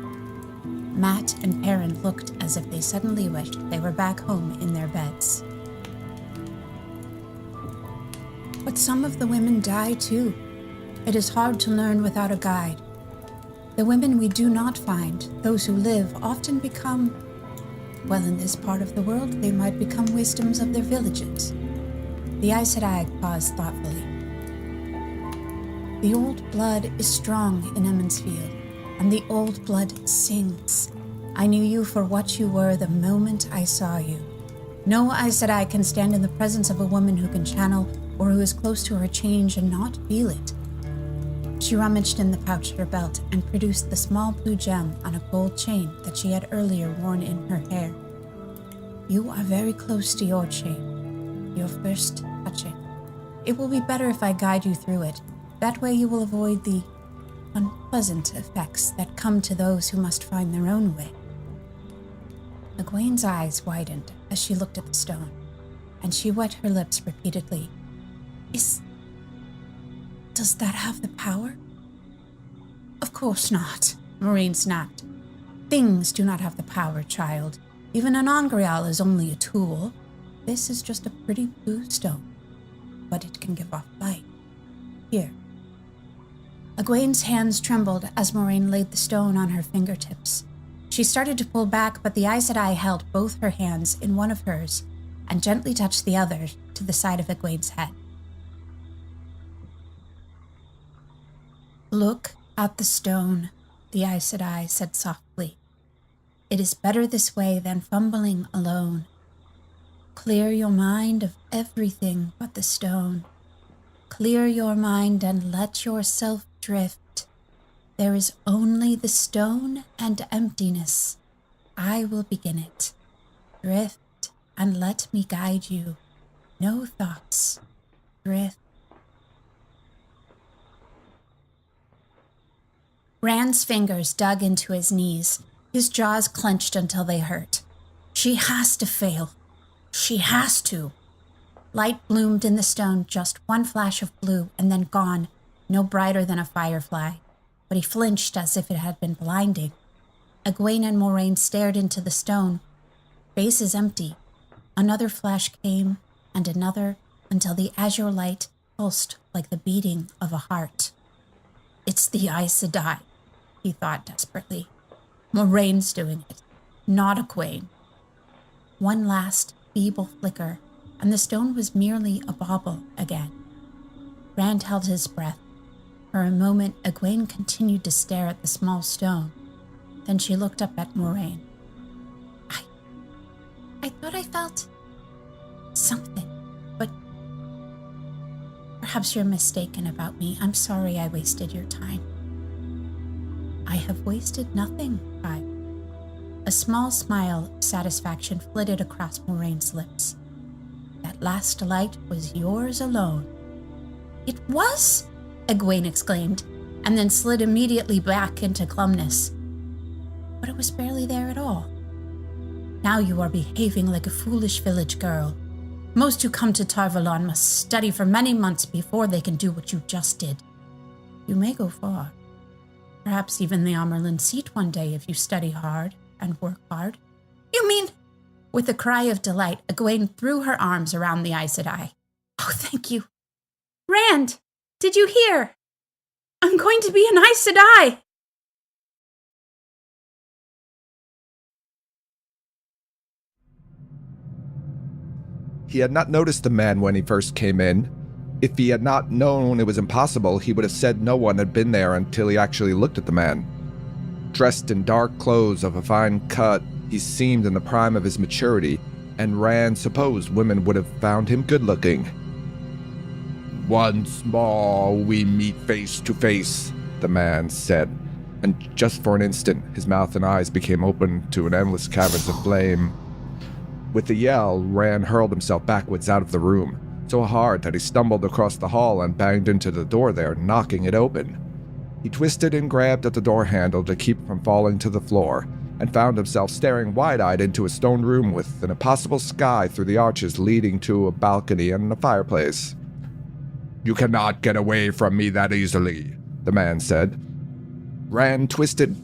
Matt and Perrin looked as if they suddenly wished they were back home in their beds. "But some of the women die too. It is hard to learn without a guide. The women we do not find, those who live, often become, well, in this part of the world, they might become wisdoms of their villages." The Aes Sedai paused thoughtfully. "The old blood is strong in Emmonsfield, and the old blood sings. I knew you for what you were the moment I saw you. No Aes Sedai can stand in the presence of a woman who can channel or who is close to her change and not feel it." She rummaged in the pouch at her belt and produced the small blue gem on a gold chain that she had earlier worn in her hair. "You are very close to your chain, your first touching. It will be better if I guide you through it. That way you will avoid the unpleasant effects that come to those who must find their own way." Egwene's eyes widened as she looked at the stone, and she wet her lips repeatedly. Does that have the power?" "Of course not," Moraine snapped. "Things do not have the power, child. Even an Angreal is only a tool. This is just a pretty blue stone, but it can give off light. Here." Egwene's hands trembled as Moraine laid the stone on her fingertips. She started to pull back, but the Aes Sedai held both her hands in one of hers and gently touched the other to the side of Egwene's head. "Look at the stone," the Aes Sedai said softly. "It is better this way than fumbling alone. Clear your mind of everything but the stone. Clear your mind and let yourself drift. There is only the stone and emptiness. I will begin it. Drift and let me guide you. No thoughts. Drift." Rand's fingers dug into his knees, his jaws clenched until they hurt. She has to fail. She has to. Light bloomed in the stone, just one flash of blue, and then gone, no brighter than a firefly. But he flinched as if it had been blinding. Egwene and Moraine stared into the stone. Faces empty. Another flash came, and another, until the azure light pulsed like the beating of a heart. It's the Aes Sedai, he thought desperately. Moraine's doing it, not Egwene. One last feeble flicker, and the stone was merely a bauble again. Rand held his breath. For a moment, Egwene continued to stare at the small stone. Then she looked up at Moraine. I thought I felt something, but perhaps you're mistaken about me. I'm sorry I wasted your time. I have wasted nothing, I. A small smile of satisfaction flitted across Moraine's lips. That last light was yours alone. It was? Egwene exclaimed, and then slid immediately back into glumness. But it was barely there at all. Now you are behaving like a foolish village girl. Most who come to Tarvalon must study for many months before they can do what you just did. You may go far. Perhaps even the Amerlin seat one day if you study hard and work hard. You mean? With a cry of delight, Egwene threw her arms around the Aes Sedai. Oh, thank you. Rand, did you hear? I'm going to be an Aes Sedai. He had not noticed the man when he first came in. If he had not known it was impossible, he would have said no one had been there until he actually looked at the man. Dressed in dark clothes of a fine cut, he seemed in the prime of his maturity, and Rand supposed women would have found him good-looking. "Once more we meet face to face," the man said, and just for an instant his mouth and eyes became open to an endless caverns of flame. With a yell, Rand hurled himself backwards out of the room, so hard that he stumbled across the hall and banged into the door there, knocking it open. He twisted and grabbed at the door handle to keep from falling to the floor, and found himself staring wide-eyed into a stone room with an impossible sky through the arches leading to a balcony and a fireplace. "You cannot get away from me that easily," the man said. Rand twisted,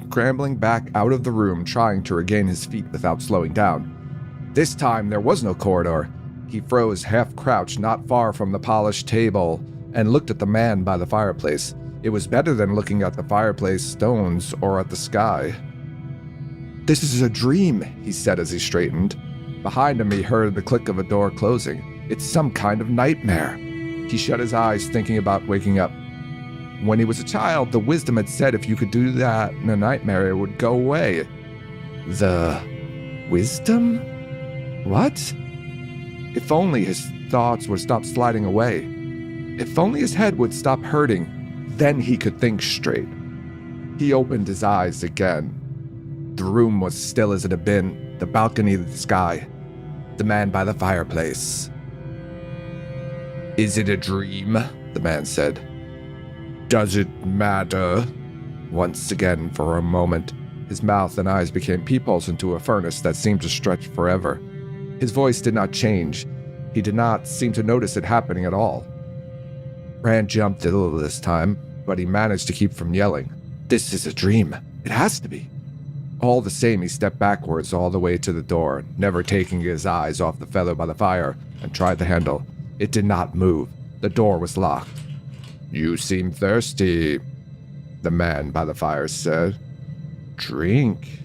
scrambling back out of the room, trying to regain his feet without slowing down. This time there was no corridor. He froze half-crouched not far from the polished table and looked at the man by the fireplace. It was better than looking at the fireplace stones or at the sky. "This is a dream," he said as he straightened. Behind him he heard the click of a door closing. "It's some kind of nightmare." He shut his eyes, thinking about waking up. When he was a child, the wisdom had said if you could do that in a nightmare, it would go away. The wisdom? What? If only his thoughts would stop sliding away. If only his head would stop hurting, then he could think straight. He opened his eyes again. The room was still as it had been, the balcony, the sky, the man by the fireplace. "Is it a dream?" the man said. "Does it matter?" Once again, for a moment, his mouth and eyes became peepholes into a furnace that seemed to stretch forever. His voice did not change. He did not seem to notice it happening at all. Rand jumped a little this time, but he managed to keep from yelling. "This is a dream. It has to be." All the same, he stepped backwards all the way to the door, never taking his eyes off the feather by the fire, and tried the handle. It did not move. The door was locked. "You seem thirsty," the man by the fire said. "Drink."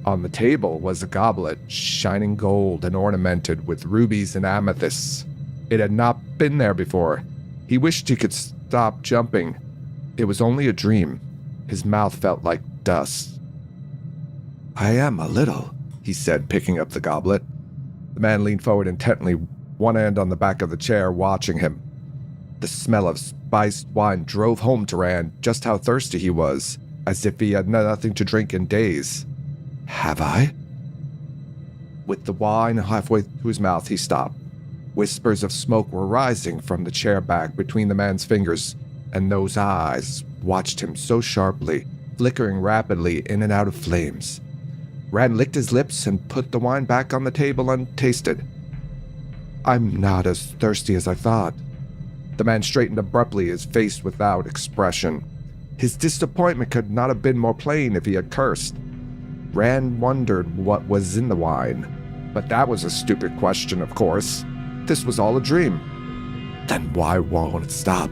On the table was a goblet, shining gold and ornamented with rubies and amethysts. It had not been there before. He wished he could stop jumping. It was only a dream. His mouth felt like dust. "I am a little," he said, picking up the goblet. The man leaned forward intently, one hand on the back of the chair, watching him. The smell of spiced wine drove home to Rand just how thirsty he was, as if he had nothing to drink in days. "Have I?" With the wine halfway to his mouth, he stopped. Whispers of smoke were rising from the chair back between the man's fingers, and those eyes watched him so sharply, flickering rapidly in and out of flames. Rand licked his lips and put the wine back on the table untasted. I'm not as thirsty as I thought. The man straightened abruptly, his face without expression. His disappointment could not have been more plain if he had cursed. Rand wondered what was in the wine. But that was a stupid question, of course. This was all a dream. Then why won't it stop?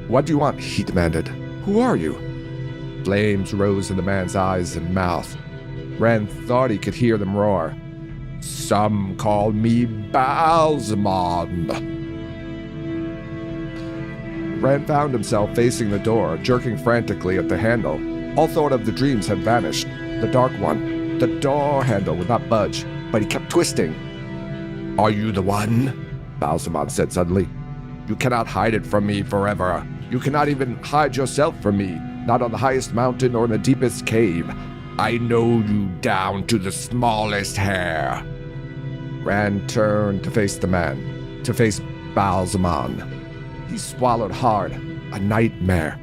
What do you want? He demanded. Who are you? Flames rose in the man's eyes and mouth. Rand thought he could hear them roar. Some call me Balsamond. Rand found himself facing the door, jerking frantically at the handle. All thought of the dreams had vanished. The dark one. The door handle would not budge, but he kept twisting. Are you the one? Balsamond said suddenly. You cannot hide it from me forever. You cannot even hide yourself from me, not on the highest mountain or in the deepest cave. I know you down to the smallest hair. Rand turned to face the man, to face Balsamond. He swallowed hard, a nightmare.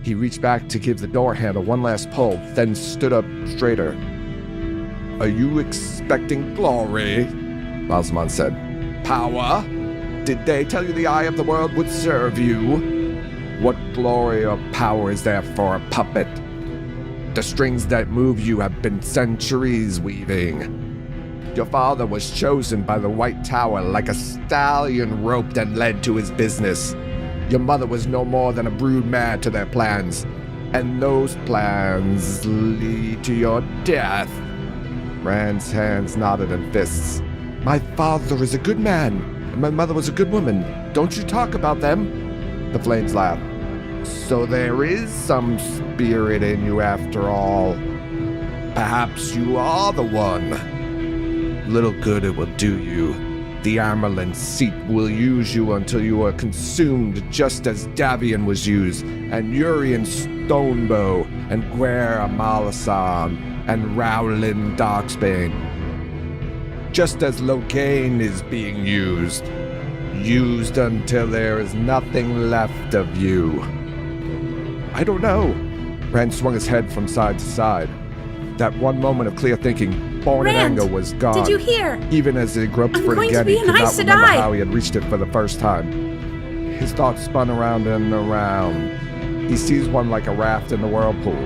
He reached back to give the door handle one last pull, then stood up straighter. Are you expecting glory? Balsamond said. Power? Did they tell you the eye of the world would serve you? What glory or power is there for a puppet? The strings that move you have been centuries weaving. Your father was chosen by the White Tower like a stallion roped and led to his business. Your mother was no more than a brood mare to their plans, and those plans lead to your death. Rand's hands knotted in fists. My father is a good man, and my mother was a good woman. Don't you talk about them? The flames laughed. So there is some spirit in you after all. Perhaps you are the one. Little good it will do you. The Amerlin seat will use you until you are consumed, just as Davian was used, and Urian Stonebow, and Guer Amalasan, and Rowlin Darksbane. Just as Loghain is being used. Used until there is nothing left of you. I don't know. Rand swung his head from side to side. That one moment of clear thinking, born in anger, was gone. Did you hear? Even as he groped for it again, he could not remember how he had reached it for the first time. His thoughts spun around and around. He seized one like a raft in the whirlpool.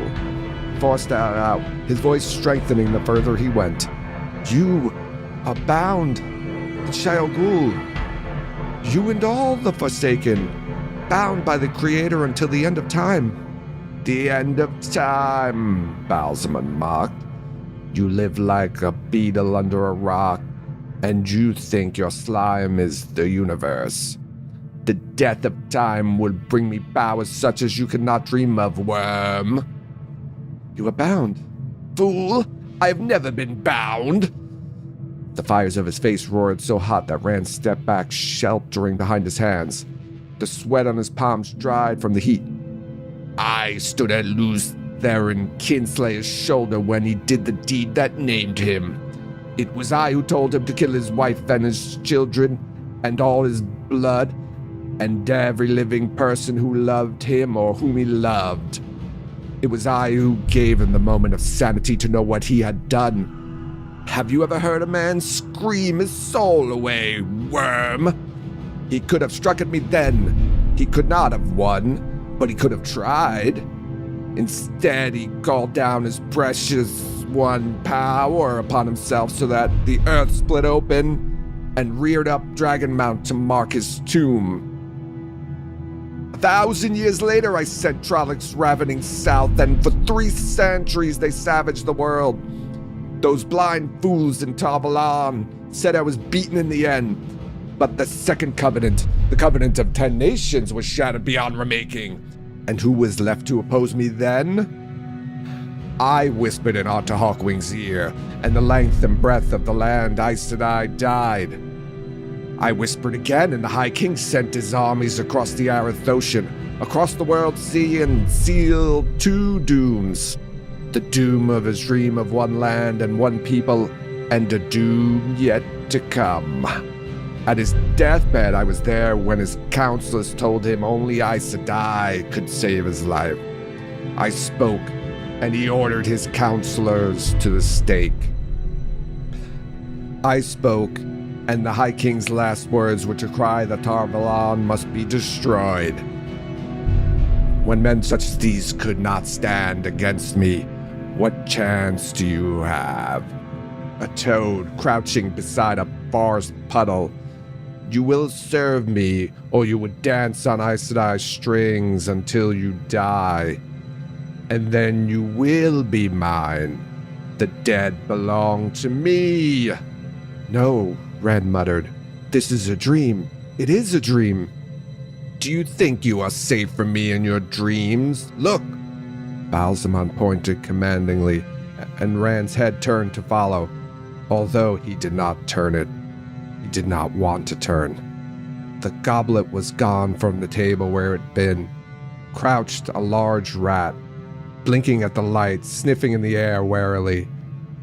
Forced out, his voice strengthening the further he went. You are bound in Shayol Ghul. You and all the Forsaken, bound by the Creator until the end of time. The end of time, Balsamond mocked. You live like a beetle under a rock, and you think your slime is the universe. The death of time will bring me powers such as you could not dream of, worm. You are bound. Fool! I have never been bound! The fires of his face roared so hot that Rand stepped back, sheltering behind his hands. The sweat on his palms dried from the heat. I stood at Luz Theron Kinslayer's shoulder when he did the deed that named him. It was I who told him to kill his wife and his children, and all his blood, and every living person who loved him or whom he loved. It was I who gave him the moment of sanity to know what he had done. Have you ever heard a man scream his soul away, worm? He could have struck at me then. He could not have won, but he could have tried. Instead, he called down his precious one power upon himself so that the earth split open and reared up Dragonmount to mark his tomb. 1,000 years later, I sent Trollocs ravening south, and for 3 centuries they savaged the world. Those blind fools in Tavalan said I was beaten in the end. But the second covenant, the covenant of 10 nations, was shattered beyond remaking. And who was left to oppose me then? I whispered in Arta Hawkwing's ear, and the length and breadth of the land Aes Sedai died. I whispered again, and the High King sent his armies across the Aryth Ocean, across the World Sea, and sealed 2 dooms. The doom of his dream of one land and one people, and a doom yet to come. At his deathbed, I was there when his counselors told him only Aes Sedai could save his life. I spoke, and he ordered his counselors to the stake. I spoke, and the High King's last words were to cry that Tar-Valon must be destroyed. When men such as these could not stand against me, what chance do you have? A toad crouching beside a forest puddle. You will serve me, or you would dance on Aes Sedai's strings until you die. And then you will be mine. The dead belong to me. No, Rand muttered. This is a dream. It is a dream. Do you think you are safe from me in your dreams? Look! Balsamon pointed commandingly, and Rand's head turned to follow, although he did not turn it. He did not want to turn. The goblet was gone from the table where it had been. Crouched a large rat, blinking at the light, sniffing in the air warily.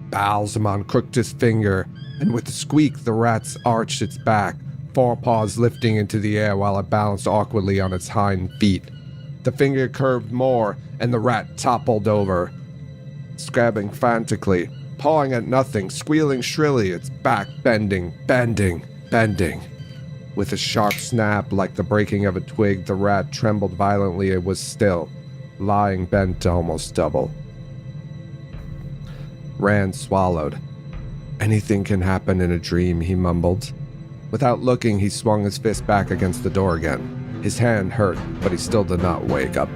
Balsamon crooked his finger, and with a squeak the rat arched its back, forepaws lifting into the air while it balanced awkwardly on its hind feet. The finger curved more, and the rat toppled over, scrabbling frantically, pawing at nothing, squealing shrilly, its back bending. With a sharp snap like the breaking of a twig, the rat trembled violently and was still, lying bent almost double. Rand swallowed. Anything can happen in a dream, he mumbled. Without looking, he swung his fist back against the door again. His hand hurt, but he still did not wake up.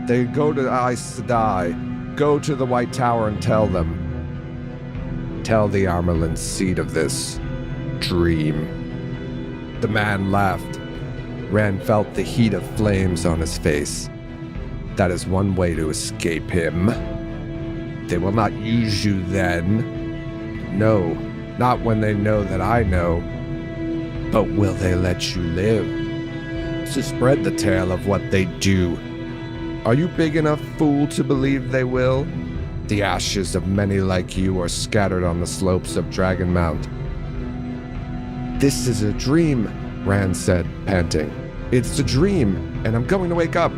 They go to Aes Sedai. Go to the White Tower and tell them. Tell the Armerlin seed of this dream. The man laughed. Rand felt the heat of flames on his face. That is one way to escape him. They will not use you then. No, not when they know that I know. But will they let you live? To spread the tale of what they do. Are you big enough fool to believe they will? The ashes of many like you are scattered on the slopes of Dragon Mount. This is a dream, Rand said, panting. It's a dream, and I'm going to wake up.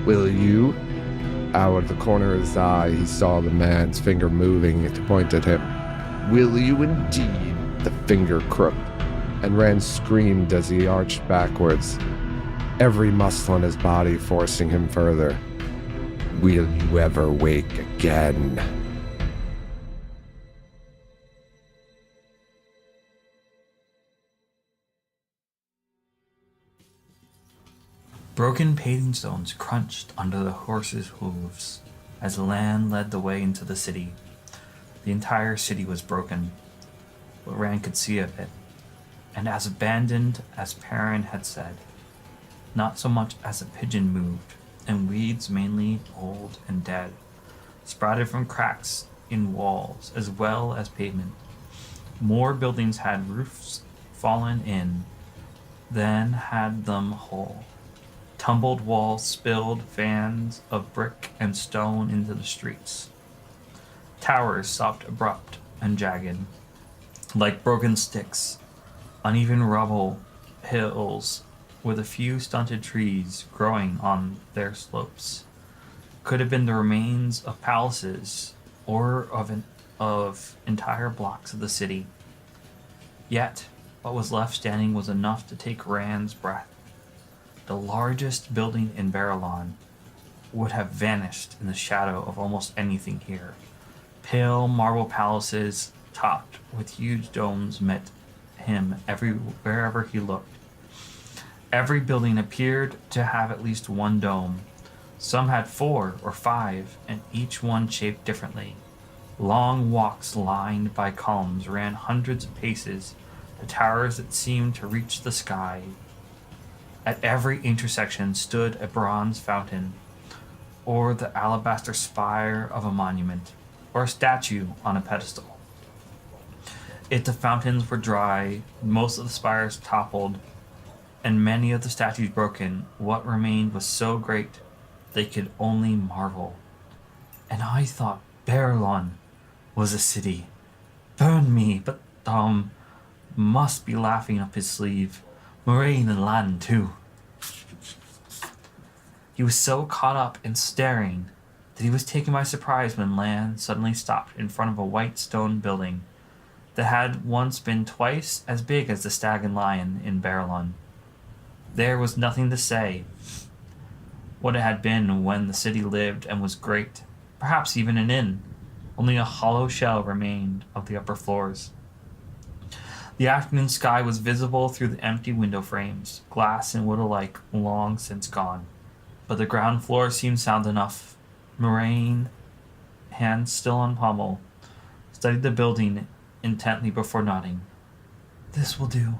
Will you? Out of the corner of his eye, he saw the man's finger moving to point at him. Will you indeed? The finger crooked, and Rand screamed as he arched backwards, every muscle in his body forcing him further. Will you ever wake again? Broken paving stones crunched under the horses' hooves as the land led the way into the city. The entire city was broken, what Rand could see of it, and as abandoned as Perrin had said. Not so much as a pigeon moved, and weeds, mainly old and dead, sprouted from cracks in walls as well as pavement. More buildings had roofs fallen in than had them whole. Tumbled walls spilled fans of brick and stone into the streets. Towers stopped abrupt and jagged, like broken sticks. Uneven rubble hills with a few stunted trees growing on their slopes could have been the remains of palaces or of entire blocks of the city. Yet, what was left standing was enough to take Rand's breath. The largest building in Barillon would have vanished in the shadow of almost anything here. Pale marble palaces topped with huge domes met him wherever he looked. Every building appeared to have at least one dome. Some had 4 or 5, and each one shaped differently. Long walks lined by columns ran hundreds of paces to towers that seemed to reach the sky. At every intersection stood a bronze fountain, or the alabaster spire of a monument, or a statue on a pedestal. If the fountains were dry, most of the spires toppled, and many of the statues broken, what remained was so great they could only marvel. And I thought Barillon was a city. Burn me, but must be laughing up his sleeve. Moraine and Lan, too. He was so caught up in staring that he was taken by surprise when Lan suddenly stopped in front of a white stone building that had once been twice as big as the Stag and Lion in Barrelon. There was nothing to say what it had been when the city lived and was great, perhaps even an inn. Only a hollow shell remained of the upper floors. The afternoon sky was visible through the empty window frames, glass and wood alike long since gone. But the ground floor seemed sound enough. Moraine, hands still on pommel, studied the building intently before nodding. This will do.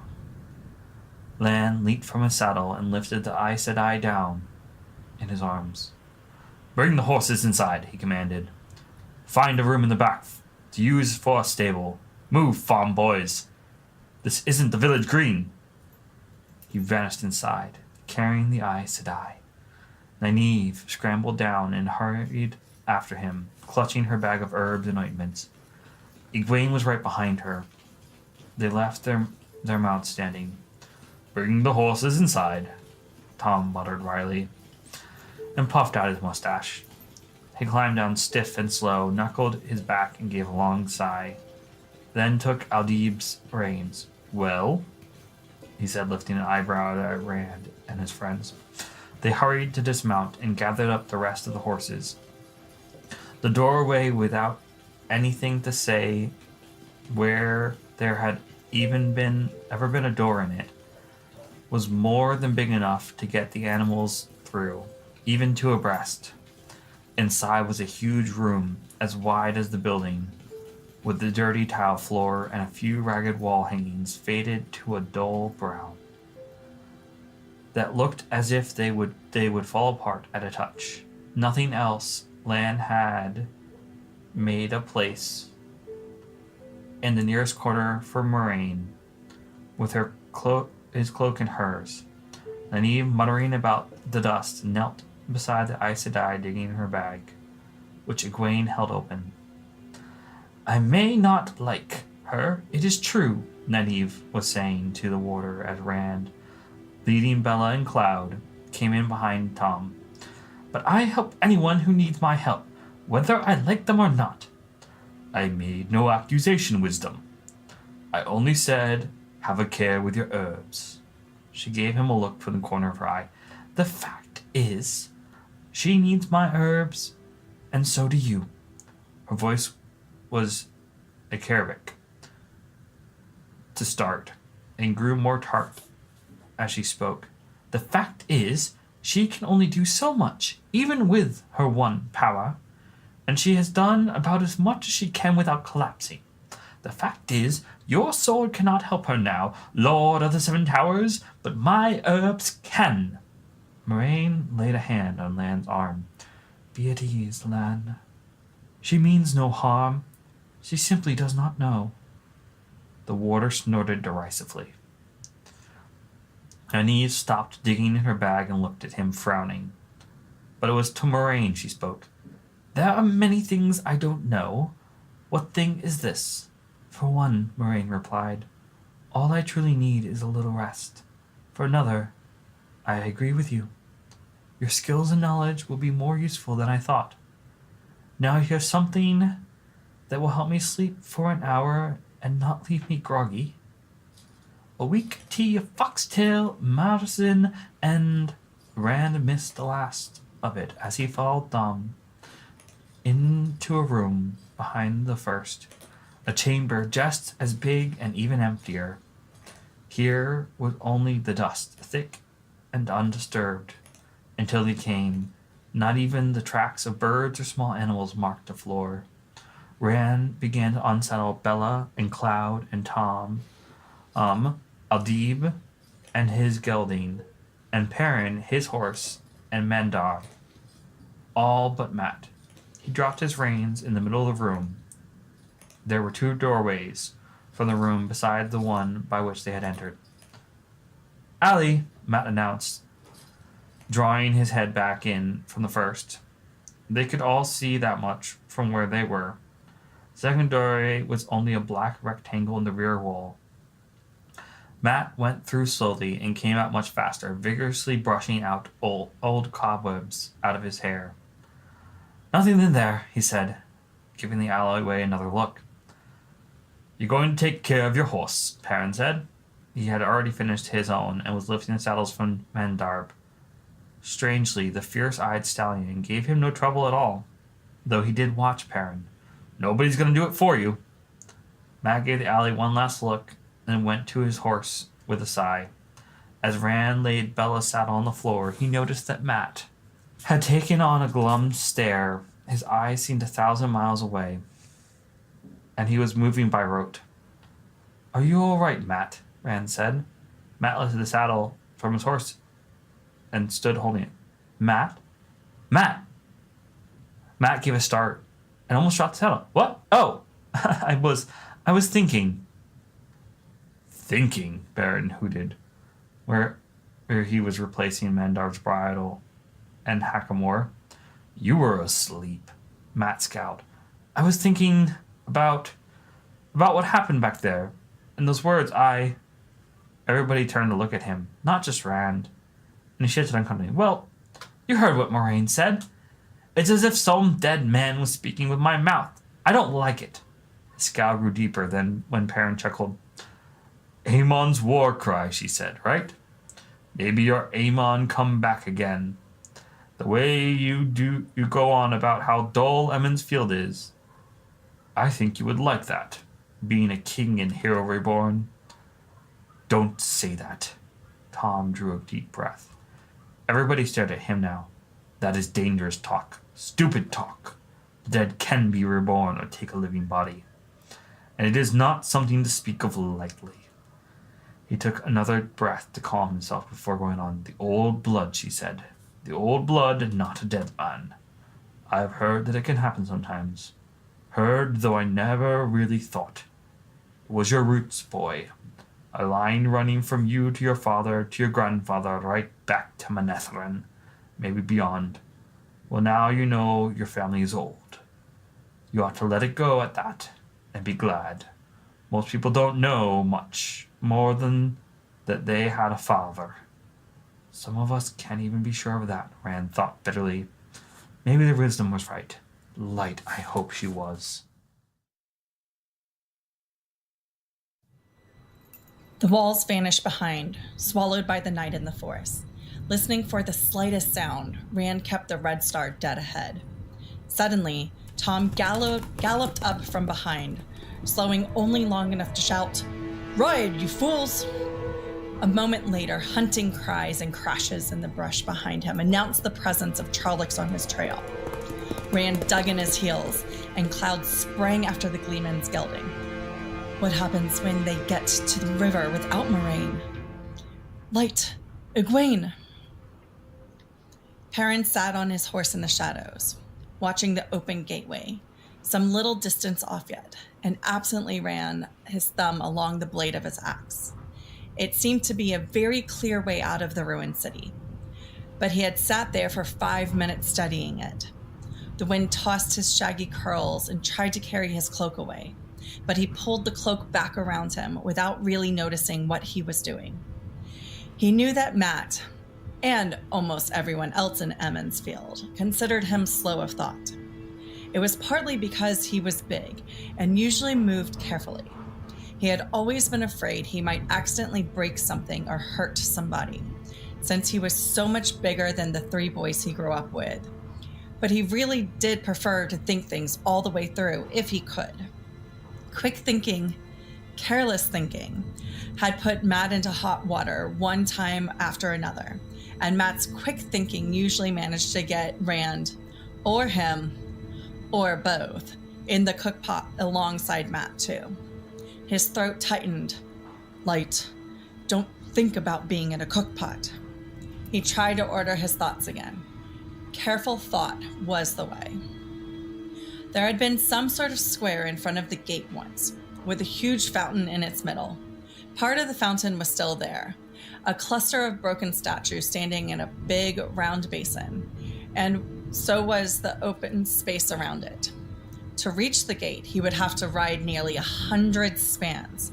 Lan leaped from his saddle and lifted the Aes Sedai down in his arms. Bring the horses inside, he commanded. Find a room in the back to use for a stable. Move, farm boys. This isn't the village green. He vanished inside, carrying the Aes Sedai. Nynaeve scrambled down and hurried after him, clutching her bag of herbs and ointments. Egwene was right behind her. They left their mounts standing. Bring the horses inside, Tom muttered wryly, and puffed out his mustache. He climbed down stiff and slow, knuckled his back, and gave a long sigh, then took Aldib's reins. Well? He said, lifting an eyebrow at Rand and his friends. They hurried to dismount and gathered up the rest of the horses. The doorway, without anything to say where there had ever been a door in it, was more than big enough to get the animals through, even two abreast. Inside was a huge room, as wide as the building, with the dirty tile floor and a few ragged wall hangings faded to a dull brown, that looked as if they would fall apart at a touch. Nothing else. Lan had made a place in the nearest corner for Moraine, with his cloak and hers. Nynaeve, muttering about the dust, knelt beside the Aes Sedai, digging her bag, which Egwene held open. I may not like her, it is true, Nynaeve was saying to the warder as Rand, leading Bella and Cloud, came in behind Tom. But I help anyone who needs my help, whether I like them or not. I made no accusation, Wisdom. I only said, have a care with your herbs. She gave him a look from the corner of her eye. The fact is, she needs my herbs, and so do you. Her voice was acerbic to start, and grew more tart as she spoke. The fact is, she can only do so much, even with her one power, and she has done about as much as she can without collapsing. The fact is, your sword cannot help her now, Lord of the Seven Towers, but my herbs can. Moraine laid a hand on Lan's arm. Be at ease, Lan. She means no harm. She simply does not know. The warder snorted derisively. Nynaeve stopped digging in her bag and looked at him, frowning. But it was to Moraine she spoke. There are many things I don't know. What thing is this? For one, Moraine replied, all I truly need is a little rest. For another, I agree with you. Your skills and knowledge will be more useful than I thought. Now you have something that will help me sleep for an hour and not leave me groggy. A weak tea of foxtail, maricin, and Rand missed the last of it as he followed Thom into a room behind the first, a chamber just as big and even emptier. Here was only the dust, thick and undisturbed, until he came. Not even the tracks of birds or small animals marked the floor. Rand began to unsettle Bella and Cloud and Tom, Aldib and his gelding, and Perrin, his horse, and Mandar, all but Matt. He dropped his reins in the middle of the room. There were two doorways from the room beside the one by which they had entered. Allie, Matt announced, drawing his head back in from the first. They could all see that much from where they were. The second doorway was only a black rectangle in the rear wall. Matt went through slowly and came out much faster, vigorously brushing out old cobwebs out of his hair. "Nothing in there," he said, giving the alleyway another look. "You're going to take care of your horse," Perrin said. He had already finished his own and was lifting the saddles from Mandarb. Strangely, the fierce-eyed stallion gave him no trouble at all, though he did watch Perrin. "Nobody's going to do it for you." Matt gave the alley one last look, then went to his horse with a sigh. As Rand laid Bella's saddle on the floor, he noticed that Matt had taken on a glum stare. His eyes seemed 1,000 miles away, and he was moving by rote. "Are you all right, Matt?" Rand said. Matt lifted the saddle from his horse and stood holding it. "Matt? Matt!" Matt gave a start and almost dropped the saddle. "What? Oh, I was thinking." "Thinking?" Baron hooted, where he was replacing Mandarb's bridle and Hackamore. "You were asleep." Matt scowled. "I was thinking about what happened back there. And those words, Everybody turned to look at him, not just Rand, and he shifted uncomfortably. "Well, you heard what Moraine said. It's as if some dead man was speaking with my mouth. I don't like it." His scowl grew deeper than when Perrin chuckled. "Amon's war cry," she said, "right? Maybe your Amon come back again. The way you go on about how dull Emmons Field is. I think you would like that, being a king in Hero Reborn." "Don't say that." Tom drew a deep breath. Everybody stared at him now. "That is dangerous talk. Stupid talk. The dead can be reborn or take a living body. And it is not something to speak of lightly." He took another breath to calm himself before going on. "The old blood," she said. "The old blood and not a dead man. I've heard that it can happen sometimes. Heard, though I never really thought. It was your roots, boy. A line running from you to your father, to your grandfather, right back to Manetheren, maybe beyond. Well, now you know your family is old. You ought to let it go at that, and be glad. Most people don't know much more than that they had a father." "Some of us can't even be sure of that," Rand thought bitterly. Maybe the wisdom was right. Light, I hope she was. The walls vanished behind, swallowed by the night in the forest. Listening for the slightest sound, Rand kept the red star dead ahead. Suddenly, Tom galloped up from behind, slowing only long enough to shout, "Ride, you fools!" A moment later, hunting cries and crashes in the brush behind him announced the presence of Trollocs on his trail. Rand dug in his heels, and Cloud sprang after the Gleeman's gelding. What happens when they get to the river without Moraine? "Light! Egwene!" Perrin sat on his horse in the shadows, watching the open gateway, some little distance off yet, and absently ran his thumb along the blade of his axe. It seemed to be a very clear way out of the ruined city, but he had sat there for 5 minutes studying it. The wind tossed his shaggy curls and tried to carry his cloak away, but he pulled the cloak back around him without really noticing what he was doing. He knew that Matt, and almost everyone else in Emmons Field, considered him slow of thought. It was partly because he was big and usually moved carefully. He had always been afraid he might accidentally break something or hurt somebody, since he was so much bigger than the 3 boys he grew up with. But he really did prefer to think things all the way through if he could. Quick thinking, careless thinking, had put Matt into hot water one time after another, and Matt's quick thinking usually managed to get Rand, or him, or both, in the cookpot alongside Matt too. His throat tightened. "Light, don't think about being in a cookpot." He tried to order his thoughts again. Careful thought was the way. There had been some sort of square in front of the gate once, with a huge fountain in its middle. Part of the fountain was still there, a cluster of broken statues standing in a big round basin, and so was the open space around it. To reach the gate, he would have to ride nearly 100 spans,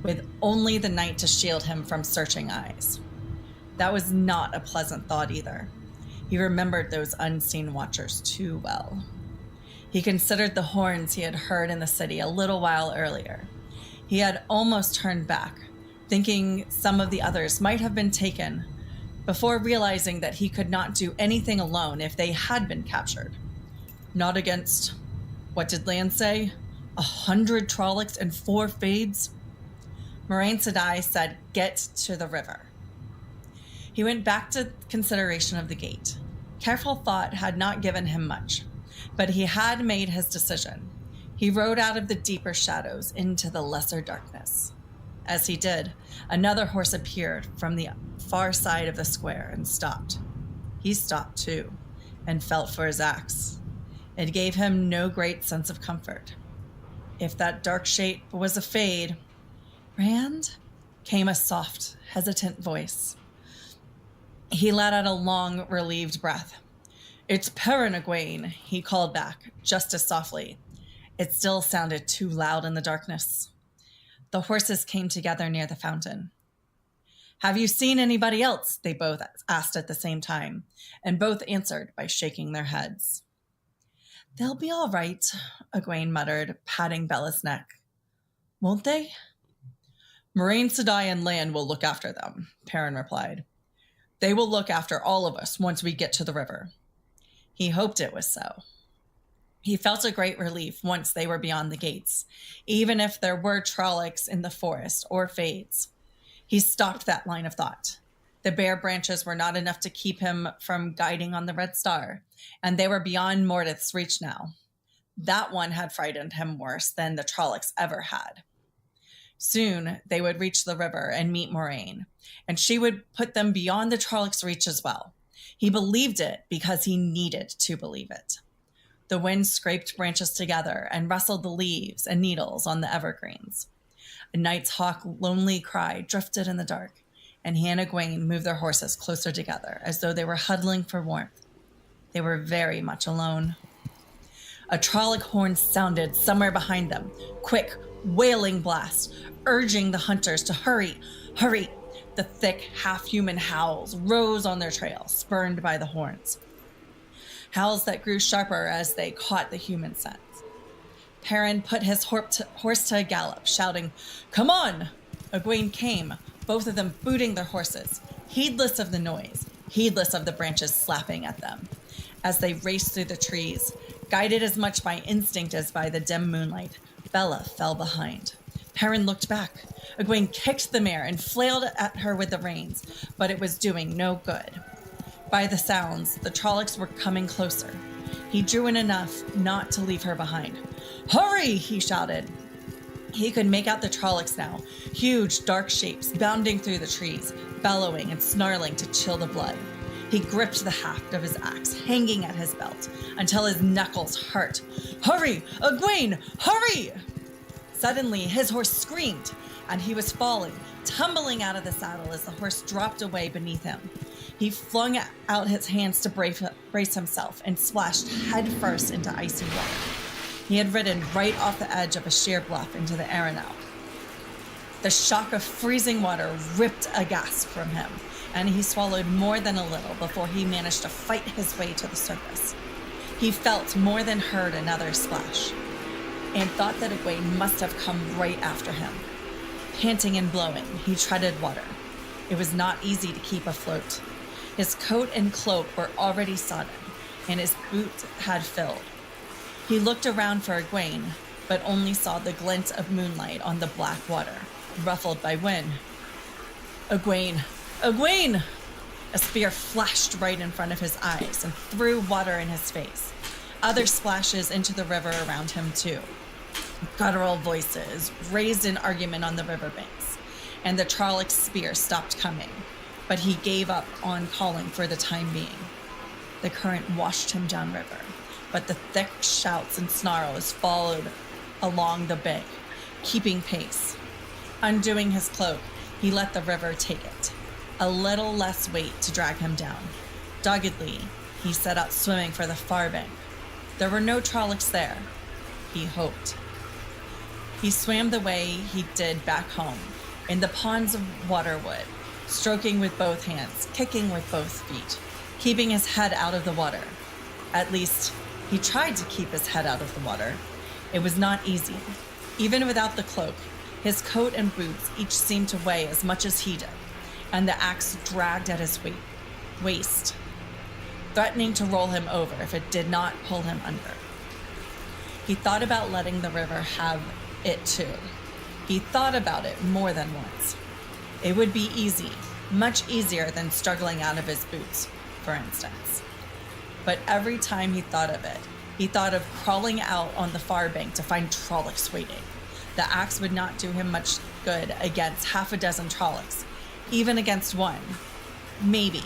with only the night to shield him from searching eyes. That was not a pleasant thought either. He remembered those unseen watchers too well. He considered the horns he had heard in the city a little while earlier. He had almost turned back, thinking some of the others might have been taken, before realizing that he could not do anything alone if they had been captured. Not against, what did Lan say? 100 Trollocs and 4 Fades? Moraine Sedai said, "Get to the river." He went back to consideration of the gate. Careful thought had not given him much, but he had made his decision. He rode out of the deeper shadows into the lesser darkness. As he did, another horse appeared from the far side of the square and stopped. He stopped too, and felt for his axe. It gave him no great sense of comfort. If that dark shape was a Fade, Rand? Came a soft, hesitant voice. He let out a long, relieved breath. "It's Perrin, Egwene," he called back, just as softly. It still sounded too loud in the darkness. The horses came together near the fountain. "Have you seen anybody else?" they both asked at the same time, and both answered by shaking their heads. "They'll be all right," Egwene muttered, patting Bella's neck. "Won't they?" "Moraine Sedai and Lan will look after them," Perrin replied. "They will look after all of us once we get to the river." He hoped it was so. He felt a great relief once they were beyond the gates, even if there were Trollocs in the forest or Fades. He stopped that line of thought. The bare branches were not enough to keep him from guiding on the Red Star, and they were beyond Mordeth's reach now. That one had frightened him worse than the Trollocs ever had. Soon they would reach the river and meet Moraine, and she would put them beyond the Trollocs' reach as well. He believed it because he needed to believe it. The wind scraped branches together and rustled the leaves and needles on the evergreens. A night's hawk lonely cry drifted in the dark, and he and Egwene moved their horses closer together as though they were huddling for warmth. They were very much alone. A Trolloc horn sounded somewhere behind them, quick, wailing blast, urging the hunters to hurry, hurry. The thick, half-human howls rose on their trail, spurned by the horns. Howls that grew sharper as they caught the human scent. Perrin put his horse to a gallop, shouting, "Come on!" Egwene came, both of them booting their horses, heedless of the noise, heedless of the branches slapping at them. As they raced through the trees, guided as much by instinct as by the dim moonlight, Bella fell behind. Perrin looked back. Egwene kicked the mare and flailed at her with the reins, but it was doing no good. By the sounds, the Trollocs were coming closer. He drew in enough not to leave her behind. "Hurry!" he shouted. He could make out the Trollocs now, huge dark shapes bounding through the trees, bellowing and snarling to chill the blood. He gripped the haft of his axe, hanging at his belt, until his knuckles hurt. "Hurry! Egwene! Hurry!" Suddenly, his horse screamed, and he was falling, tumbling out of the saddle as the horse dropped away beneath him. He flung out his hands to brace himself and splashed headfirst into icy water. He had ridden right off the edge of a sheer bluff into the Arenal. The shock of freezing water ripped a gasp from him, and he swallowed more than a little before he managed to fight his way to the surface. He felt more than heard another splash, and thought that Egwene must have come right after him. Panting and blowing, he treaded water. It was not easy to keep afloat. His coat and cloak were already sodden, and his boots had filled. He looked around for Egwene, but only saw the glint of moonlight on the black water, ruffled by wind. "Egwene! Egwene!" A spear flashed right in front of his eyes and threw water in his face. Other splashes into the river around him, too. Guttural voices raised an argument on the riverbanks, and the Trolloc spear stopped coming, but he gave up on calling for the time being. The current washed him downriver, but the thick shouts and snarls followed along the bank, keeping pace. Undoing his cloak, he let the river take it, a little less weight to drag him down. Doggedly, he set out swimming for the far bank. There were no Trollocs there, he hoped. He swam the way he did back home, in the ponds of waterwood, stroking with both hands, kicking with both feet, keeping his head out of the water. At least, he tried to keep his head out of the water. It was not easy. Even without the cloak, his coat and boots each seemed to weigh as much as he did, and the axe dragged at his waist, threatening to roll him over if it did not pull him under. He thought about letting the river have it too. He thought about it more than once. It would be easy, much easier than struggling out of his boots, for instance. But every time he thought of it, he thought of crawling out on the far bank to find Trollocs waiting. The axe would not do him much good against half a dozen Trollocs, even against one. Maybe.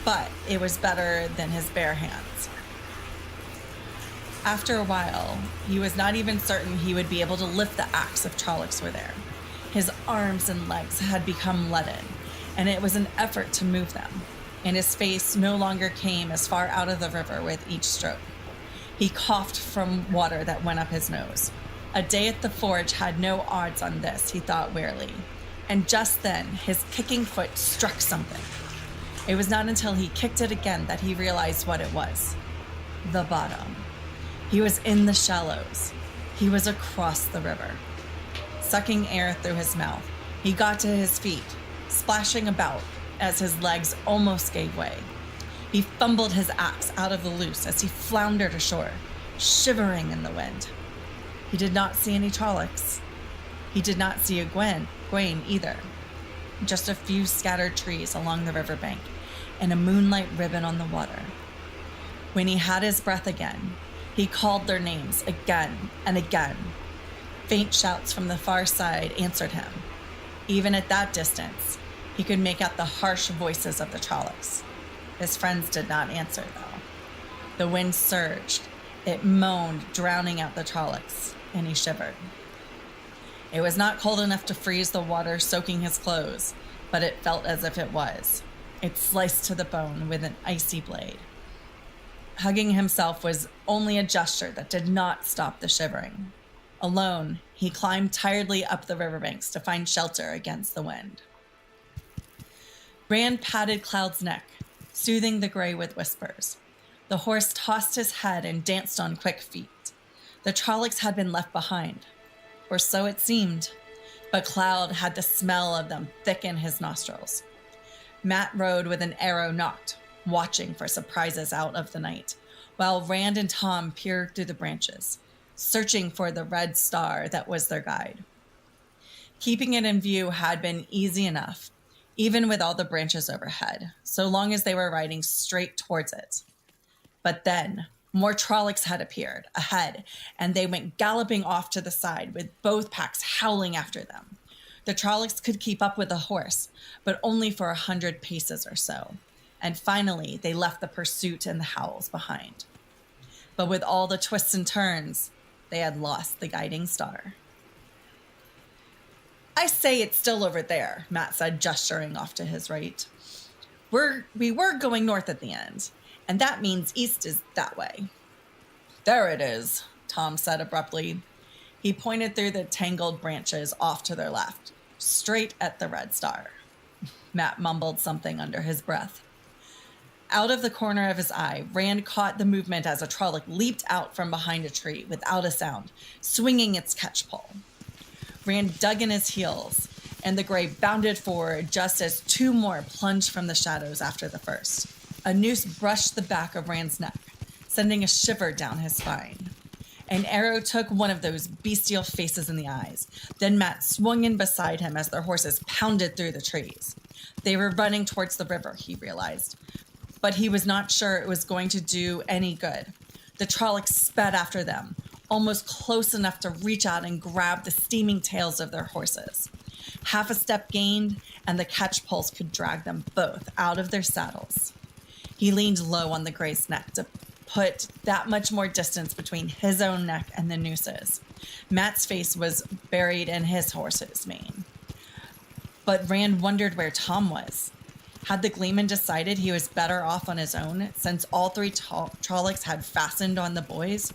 But it was better than his bare hands. After a while, he was not even certain he would be able to lift the axe if Trollocs were there. His arms and legs had become leaden, and it was an effort to move them, and his face no longer came as far out of the river with each stroke. He coughed from water that went up his nose. A day at the forge had no odds on this, he thought wearily. And just then, his kicking foot struck something. It was not until he kicked it again that he realized what it was. The bottom. He was in the shallows. He was across the river. Sucking air through his mouth, he got to his feet, splashing about as his legs almost gave way. He fumbled his axe out of the loose as he floundered ashore, shivering in the wind. He did not see any Trollocs. He did not see a Gwain either. Just a few scattered trees along the riverbank and a moonlight ribbon on the water. When he had his breath again, he called their names again and again. Faint shouts from the far side answered him. Even at that distance, he could make out the harsh voices of the Trollocs. His friends did not answer, though. The wind surged. It moaned, drowning out the Trollocs, and he shivered. It was not cold enough to freeze the water soaking his clothes, but it felt as if it was. It sliced to the bone with an icy blade. Hugging himself was only a gesture that did not stop the shivering. Alone, he climbed tiredly up the riverbanks to find shelter against the wind. Rand patted Cloud's neck, soothing the gray with whispers. The horse tossed his head and danced on quick feet. The Trollocs had been left behind, or so it seemed, but Cloud had the smell of them thick in his nostrils. Matt rode with an arrow nocked, watching for surprises out of the night, while Rand and Tom peered through the branches, searching for the red star that was their guide. Keeping it in view had been easy enough, even with all the branches overhead, so long as they were riding straight towards it. But then, more Trollocs had appeared ahead, and they went galloping off to the side with both packs howling after them. The Trollocs could keep up with the horse, but only for 100 paces or so. And finally, they left the pursuit and the howls behind. But with all the twists and turns, they had lost the guiding star. "I say it's still over there," Matt said, gesturing off to his right. We were going north at the end, and that means east is that way." "There it is," Tom said abruptly. He pointed through the tangled branches off to their left, straight at the red star. Matt mumbled something under his breath. Out of the corner of his eye, Rand caught the movement as a Trolloc leaped out from behind a tree without a sound, swinging its catchpole. Rand dug in his heels, and the gray bounded forward just as two more plunged from the shadows after the first. A noose brushed the back of Rand's neck, sending a shiver down his spine. An arrow took one of those bestial faces in the eyes. Then Matt swung in beside him as their horses pounded through the trees. They were running towards the river, he realized, but he was not sure it was going to do any good. The Trollocs sped after them, almost close enough to reach out and grab the steaming tails of their horses. Half a step gained, and the catchpoles could drag them both out of their saddles. He leaned low on the gray's neck to put that much more distance between his own neck and the nooses. Matt's face was buried in his horse's mane. But Rand wondered where Tom was. Had the Gleeman decided he was better off on his own, since all three Trollocs had fastened on the boys?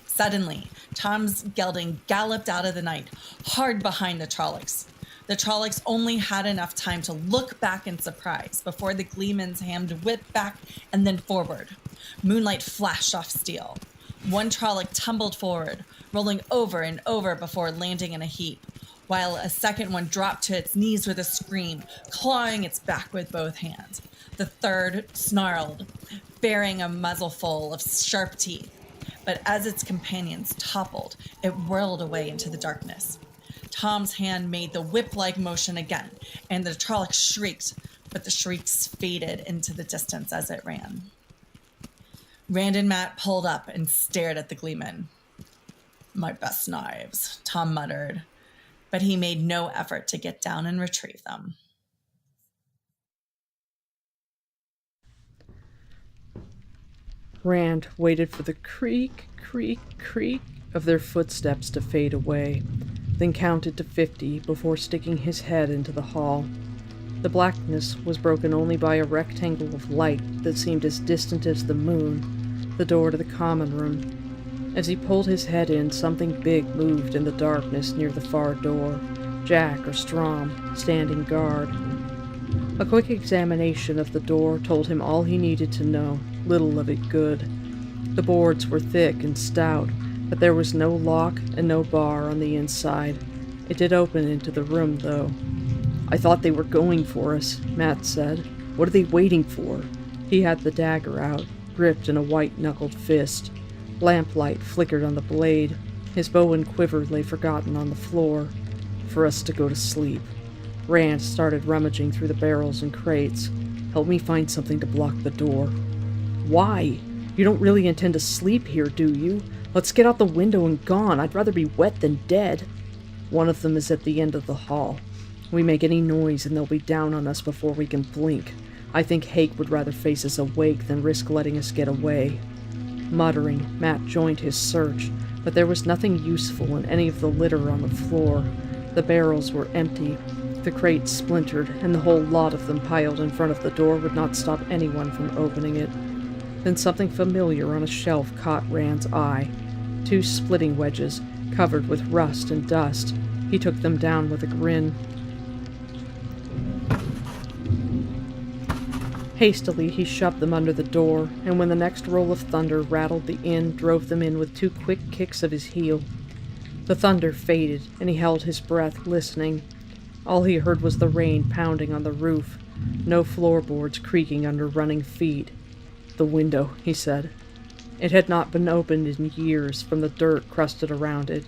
Suddenly, Tom's gelding galloped out of the night, hard behind the Trollocs. The Trollocs only had enough time to look back in surprise before the Gleeman's hand whipped back and then forward. Moonlight flashed off steel. One Trolloc tumbled forward, rolling over and over before landing in a heap, while a second one dropped to its knees with a scream, clawing its back with both hands. The third snarled, bearing a muzzleful of sharp teeth. But as its companions toppled, it whirled away into the darkness. Tom's hand made the whip-like motion again, and the Trolloc shrieked, but the shrieks faded into the distance as it ran. Rand and Matt pulled up and stared at the Gleeman. "My best knives," Tom muttered, but he made no effort to get down and retrieve them. Rand waited for the creak, creak, creak of their footsteps to fade away, then counted to 50 before sticking his head into the hall. The blackness was broken only by a rectangle of light that seemed as distant as the moon, the door to the common room. As he pulled his head in, something big moved in the darkness near the far door, Jack or Strom standing guard. A quick examination of the door told him all he needed to know, little of it good. The boards were thick and stout, but there was no lock and no bar on the inside. It did open into the room, though. "I thought they were going for us," Matt said. "What are they waiting for?" He had the dagger out, gripped in a white-knuckled fist. Lamplight flickered on the blade. His bow and quiver lay forgotten on the floor. "For us to go to sleep." Rand started rummaging through the barrels and crates. "Help me find something to block the door." "Why? You don't really intend to sleep here, do you? Let's get out the window and gone. I'd rather be wet than dead." "One of them is at the end of the hall. We make any noise and they'll be down on us before we can blink. I think Hake would rather face us awake than risk letting us get away." Muttering, Matt joined his search, but there was nothing useful in any of the litter on the floor. The barrels were empty, the crates splintered, and the whole lot of them piled in front of the door would not stop anyone from opening it. Then something familiar on a shelf caught Rand's eye. 2 splitting wedges, covered with rust and dust. He took them down with a grin. Hastily, he shoved them under the door, and when the next roll of thunder rattled the inn, drove them in with 2 quick kicks of his heel. The thunder faded, and he held his breath, listening. All he heard was the rain pounding on the roof, no floorboards creaking under running feet. "The window," he said. It had not been opened in years from the dirt crusted around it.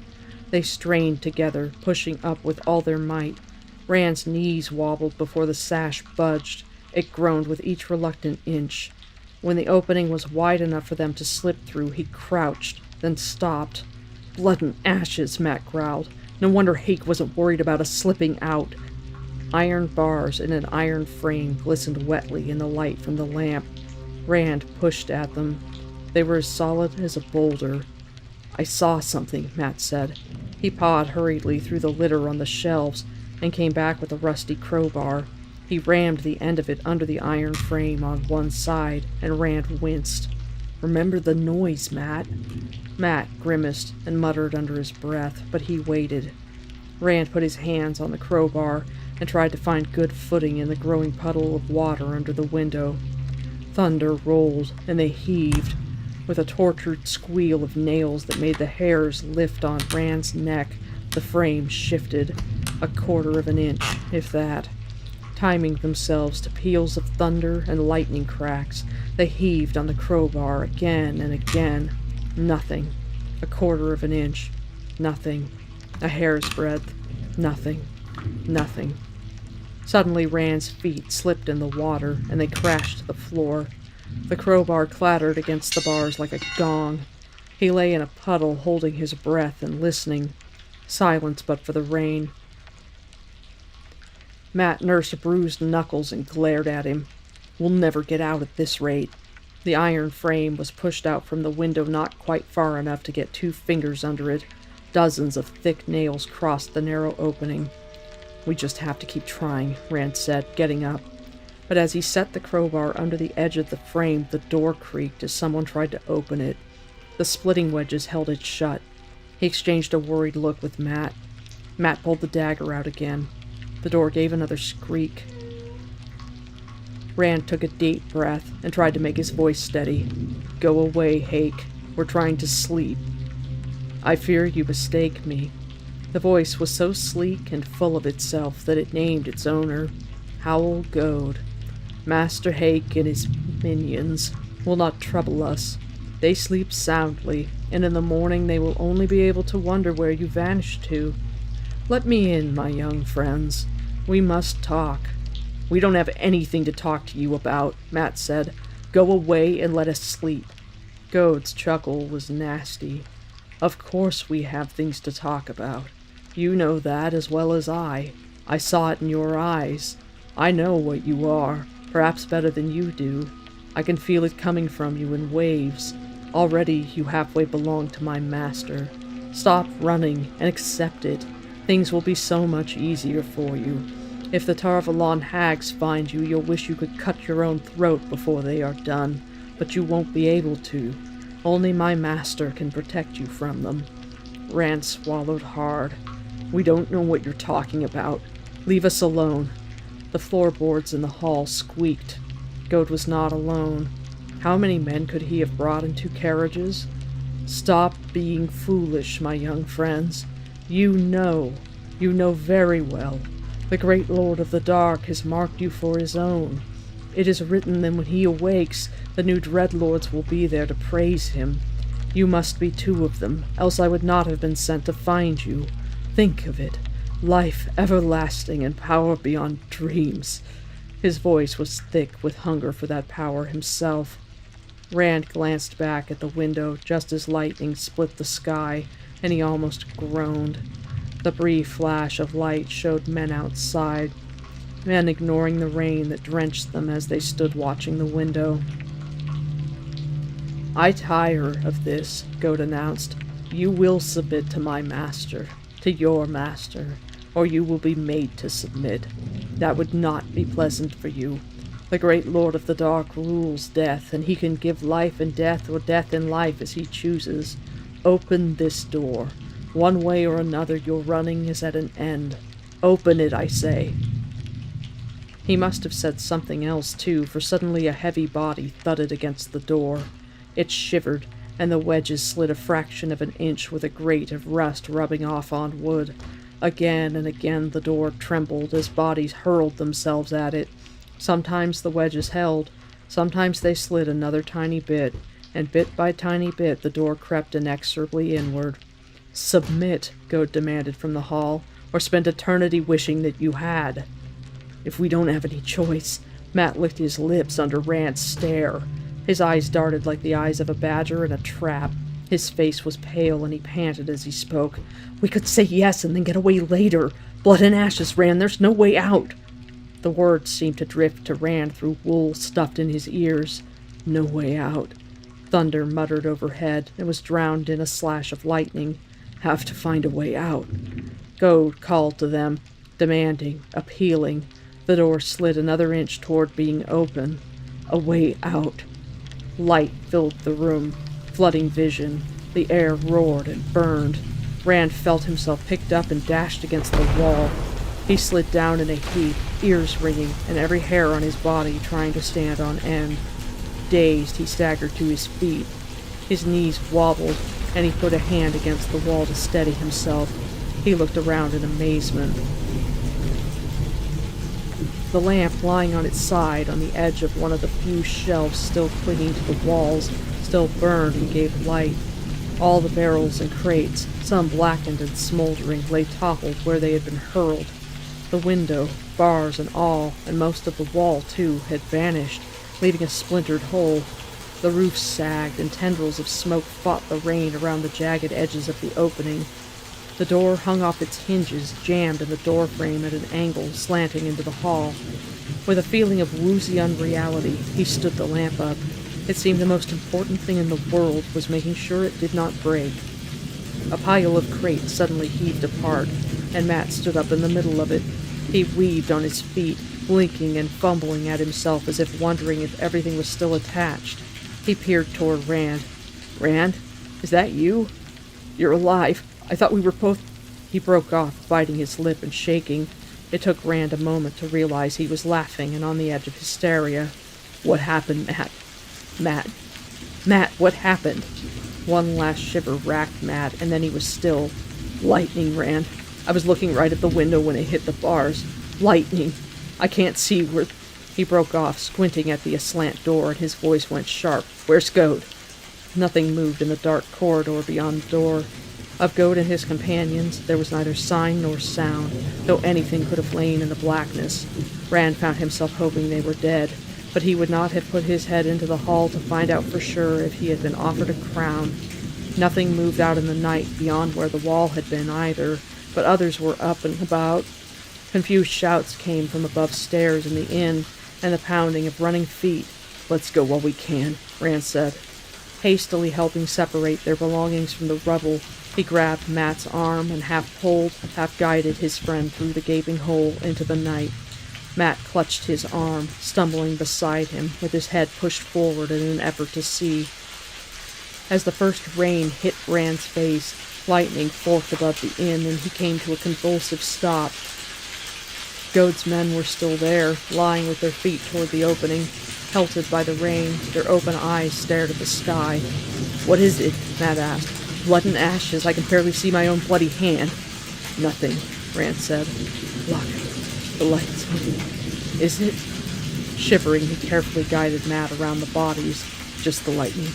They strained together, pushing up with all their might. Rand's knees wobbled before the sash budged. It groaned with each reluctant inch. When the opening was wide enough for them to slip through, he crouched, then stopped. "Blood and ashes," Matt growled. "No wonder Hake wasn't worried about us slipping out." Iron bars in an iron frame glistened wetly in the light from the lamp. Rand pushed at them. They were as solid as a boulder. "I saw something," Matt said. He pawed hurriedly through the litter on the shelves and came back with a rusty crowbar. He rammed the end of it under the iron frame on one side, and Rand winced. "Remember the noise, Matt." Matt grimaced and muttered under his breath, but he waited. Rand put his hands on the crowbar and tried to find good footing in the growing puddle of water under the window. Thunder rolled, and they heaved, with a tortured squeal of nails that made the hairs lift on Rand's neck. The frame shifted, a quarter of an inch, if that. Timing themselves to peals of thunder and lightning cracks, they heaved on the crowbar again and again. Nothing. A quarter of an inch. Nothing. A hair's breadth. Nothing. Nothing. Suddenly Rand's feet slipped in the water, and they crashed to the floor. The crowbar clattered against the bars like a gong. He lay in a puddle, holding his breath and listening. Silence but for the rain. Matt nursed bruised knuckles and glared at him. "We'll never get out at this rate." The iron frame was pushed out from the window not quite far enough to get 2 fingers under it. Dozens of thick nails crossed the narrow opening. "We just have to keep trying," Rand said, getting up. But as he set the crowbar under the edge of the frame, the door creaked as someone tried to open it. The splitting wedges held it shut. He exchanged a worried look with Matt. Matt pulled the dagger out again. The door gave another squeak. Rand took a deep breath and tried to make his voice steady. "Go away, Hake. We're trying to sleep." "I fear you mistake me." The voice was so sleek and full of itself that it named its owner, Howl Goad. "Master Hake and his minions will not trouble us. They sleep soundly, and in the morning they will only be able to wonder where you vanished to. Let me in, my young friends. We must talk." "We don't have anything to talk to you about," Matt said. "Go away and let us sleep." Goad's chuckle was nasty. "Of course we have things to talk about. You know that as well as I. I saw it in your eyes. I know what you are, perhaps better than you do. I can feel it coming from you in waves. Already you halfway belong to my master. Stop running and accept it. Things will be so much easier for you. If the Tarvalon hags find you, you'll wish you could cut your own throat before they are done, but you won't be able to. Only my master can protect you from them." Rand swallowed hard. "We don't know what you're talking about. Leave us alone." The floorboards in the hall squeaked. Goad was not alone. How many men could he have brought in 2 carriages? "Stop being foolish, my young friends. You know very well. The great Lord of the Dark has marked you for his own. It is written that when he awakes, the new Dreadlords will be there to praise him. You must be 2 of them, else I would not have been sent to find you. Think of it. Life everlasting and power beyond dreams." His voice was thick with hunger for that power himself. Rand glanced back at the window just as lightning split the sky, and he almost groaned. The brief flash of light showed men outside, men ignoring the rain that drenched them as they stood watching the window. "I tire of this," Goad announced. "You will submit to my master, to your master, or you will be made to submit. That would not be pleasant for you. The great Lord of the Dark rules death, and he can give life in death or death in life as he chooses. Open this door. One way or another your running is at an end. Open it, I say." He must have said something else, too, for suddenly a heavy body thudded against the door. It shivered, and the wedges slid a fraction of an inch with a grate of rust rubbing off on wood. Again and again the door trembled as bodies hurled themselves at it. Sometimes the wedges held, sometimes they slid another tiny bit, and bit by tiny bit the door crept inexorably inward. "Submit," Goad demanded from the hall, "or spend eternity wishing that you had." "If we don't have any choice." Matt licked his lips under Rand's stare. His eyes darted like the eyes of a badger in a trap. His face was pale and he panted as he spoke. "We could say yes and then get away later. Blood and ashes, Rand, there's no way out." The words seemed to drift to Rand through wool stuffed in his ears. No way out. Thunder muttered overhead and was drowned in a slash of lightning. Have to find a way out. Goad called to them, demanding, appealing. The door slid another inch toward being open. A way out. Light filled the room, flooding vision. The air roared and burned. Rand felt himself picked up and dashed against the wall. He slid down in a heap, ears ringing, and every hair on his body trying to stand on end. Dazed, he staggered to his feet. His knees wobbled, and he put a hand against the wall to steady himself. He looked around in amazement. The lamp lying on its side on the edge of one of the few shelves still clinging to the walls still burned and gave light. All the barrels and crates, some blackened and smoldering, lay toppled where they had been hurled. The window, bars and all, and most of the wall, too, had vanished, leaving a splintered hole. The roof sagged, and tendrils of smoke fought the rain around the jagged edges of the opening. The door hung off its hinges, jammed in the doorframe at an angle, slanting into the hall. With a feeling of woozy unreality, he stood the lamp up. It seemed the most important thing in the world was making sure it did not break. A pile of crates suddenly heaved apart, and Matt stood up in the middle of it. He weaved on his feet, blinking and fumbling at himself as if wondering if everything was still attached. He peered toward Rand. "Rand, is that you?" You're alive. I thought we were both... He broke off, biting his lip and shaking. It took Rand a moment to realize he was laughing and on the edge of hysteria. What happened, Matt? Matt, what happened? One last shiver racked Matt, and then he was still. Lightning, Rand. I was looking right at the window when it hit the bars. Lightning. I can't see where... He broke off, squinting at the aslant door, and his voice went sharp. Where's Goad? Nothing moved in the dark corridor beyond the door. Of Goad and his companions, there was neither sign nor sound, though anything could have lain in the blackness. Rand found himself hoping they were dead, but he would not have put his head into the hall to find out for sure if he had been offered a crown. Nothing moved out in the night beyond where the wall had been either, but others were up and about. Confused shouts came from above stairs in the inn, and the pounding of running feet. Let's go while we can, Rand said. Hastily helping separate their belongings from the rubble, he grabbed Matt's arm and half pulled, half guided his friend through the gaping hole into the night. Matt clutched his arm, stumbling beside him, with his head pushed forward in an effort to see. As the first rain hit Rand's face, lightning forked above the inn, and he came to a convulsive stop. Goad's men were still there, lying with their feet toward the opening. Pelted by the rain, their open eyes stared at the sky. What is it? Matt asked. Blood and ashes. I can barely see my own bloody hand. Nothing, Rand said. Look, the light's moving. Is it? Shivering, he carefully guided Matt around the bodies. Just the lightning.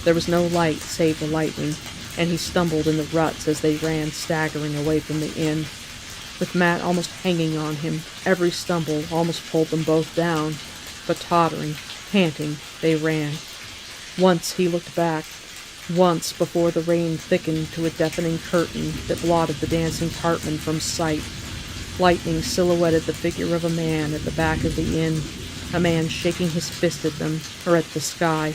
There was no light save the lightning, and he stumbled in the ruts as they ran staggering away from the inn. With Matt almost hanging on him, every stumble almost pulled them both down, but tottering, panting, they ran. Once he looked back, once before the rain thickened to a deafening curtain that blotted the dancing cartman from sight. Lightning silhouetted the figure of a man at the back of the inn, a man shaking his fist at them, or at the sky.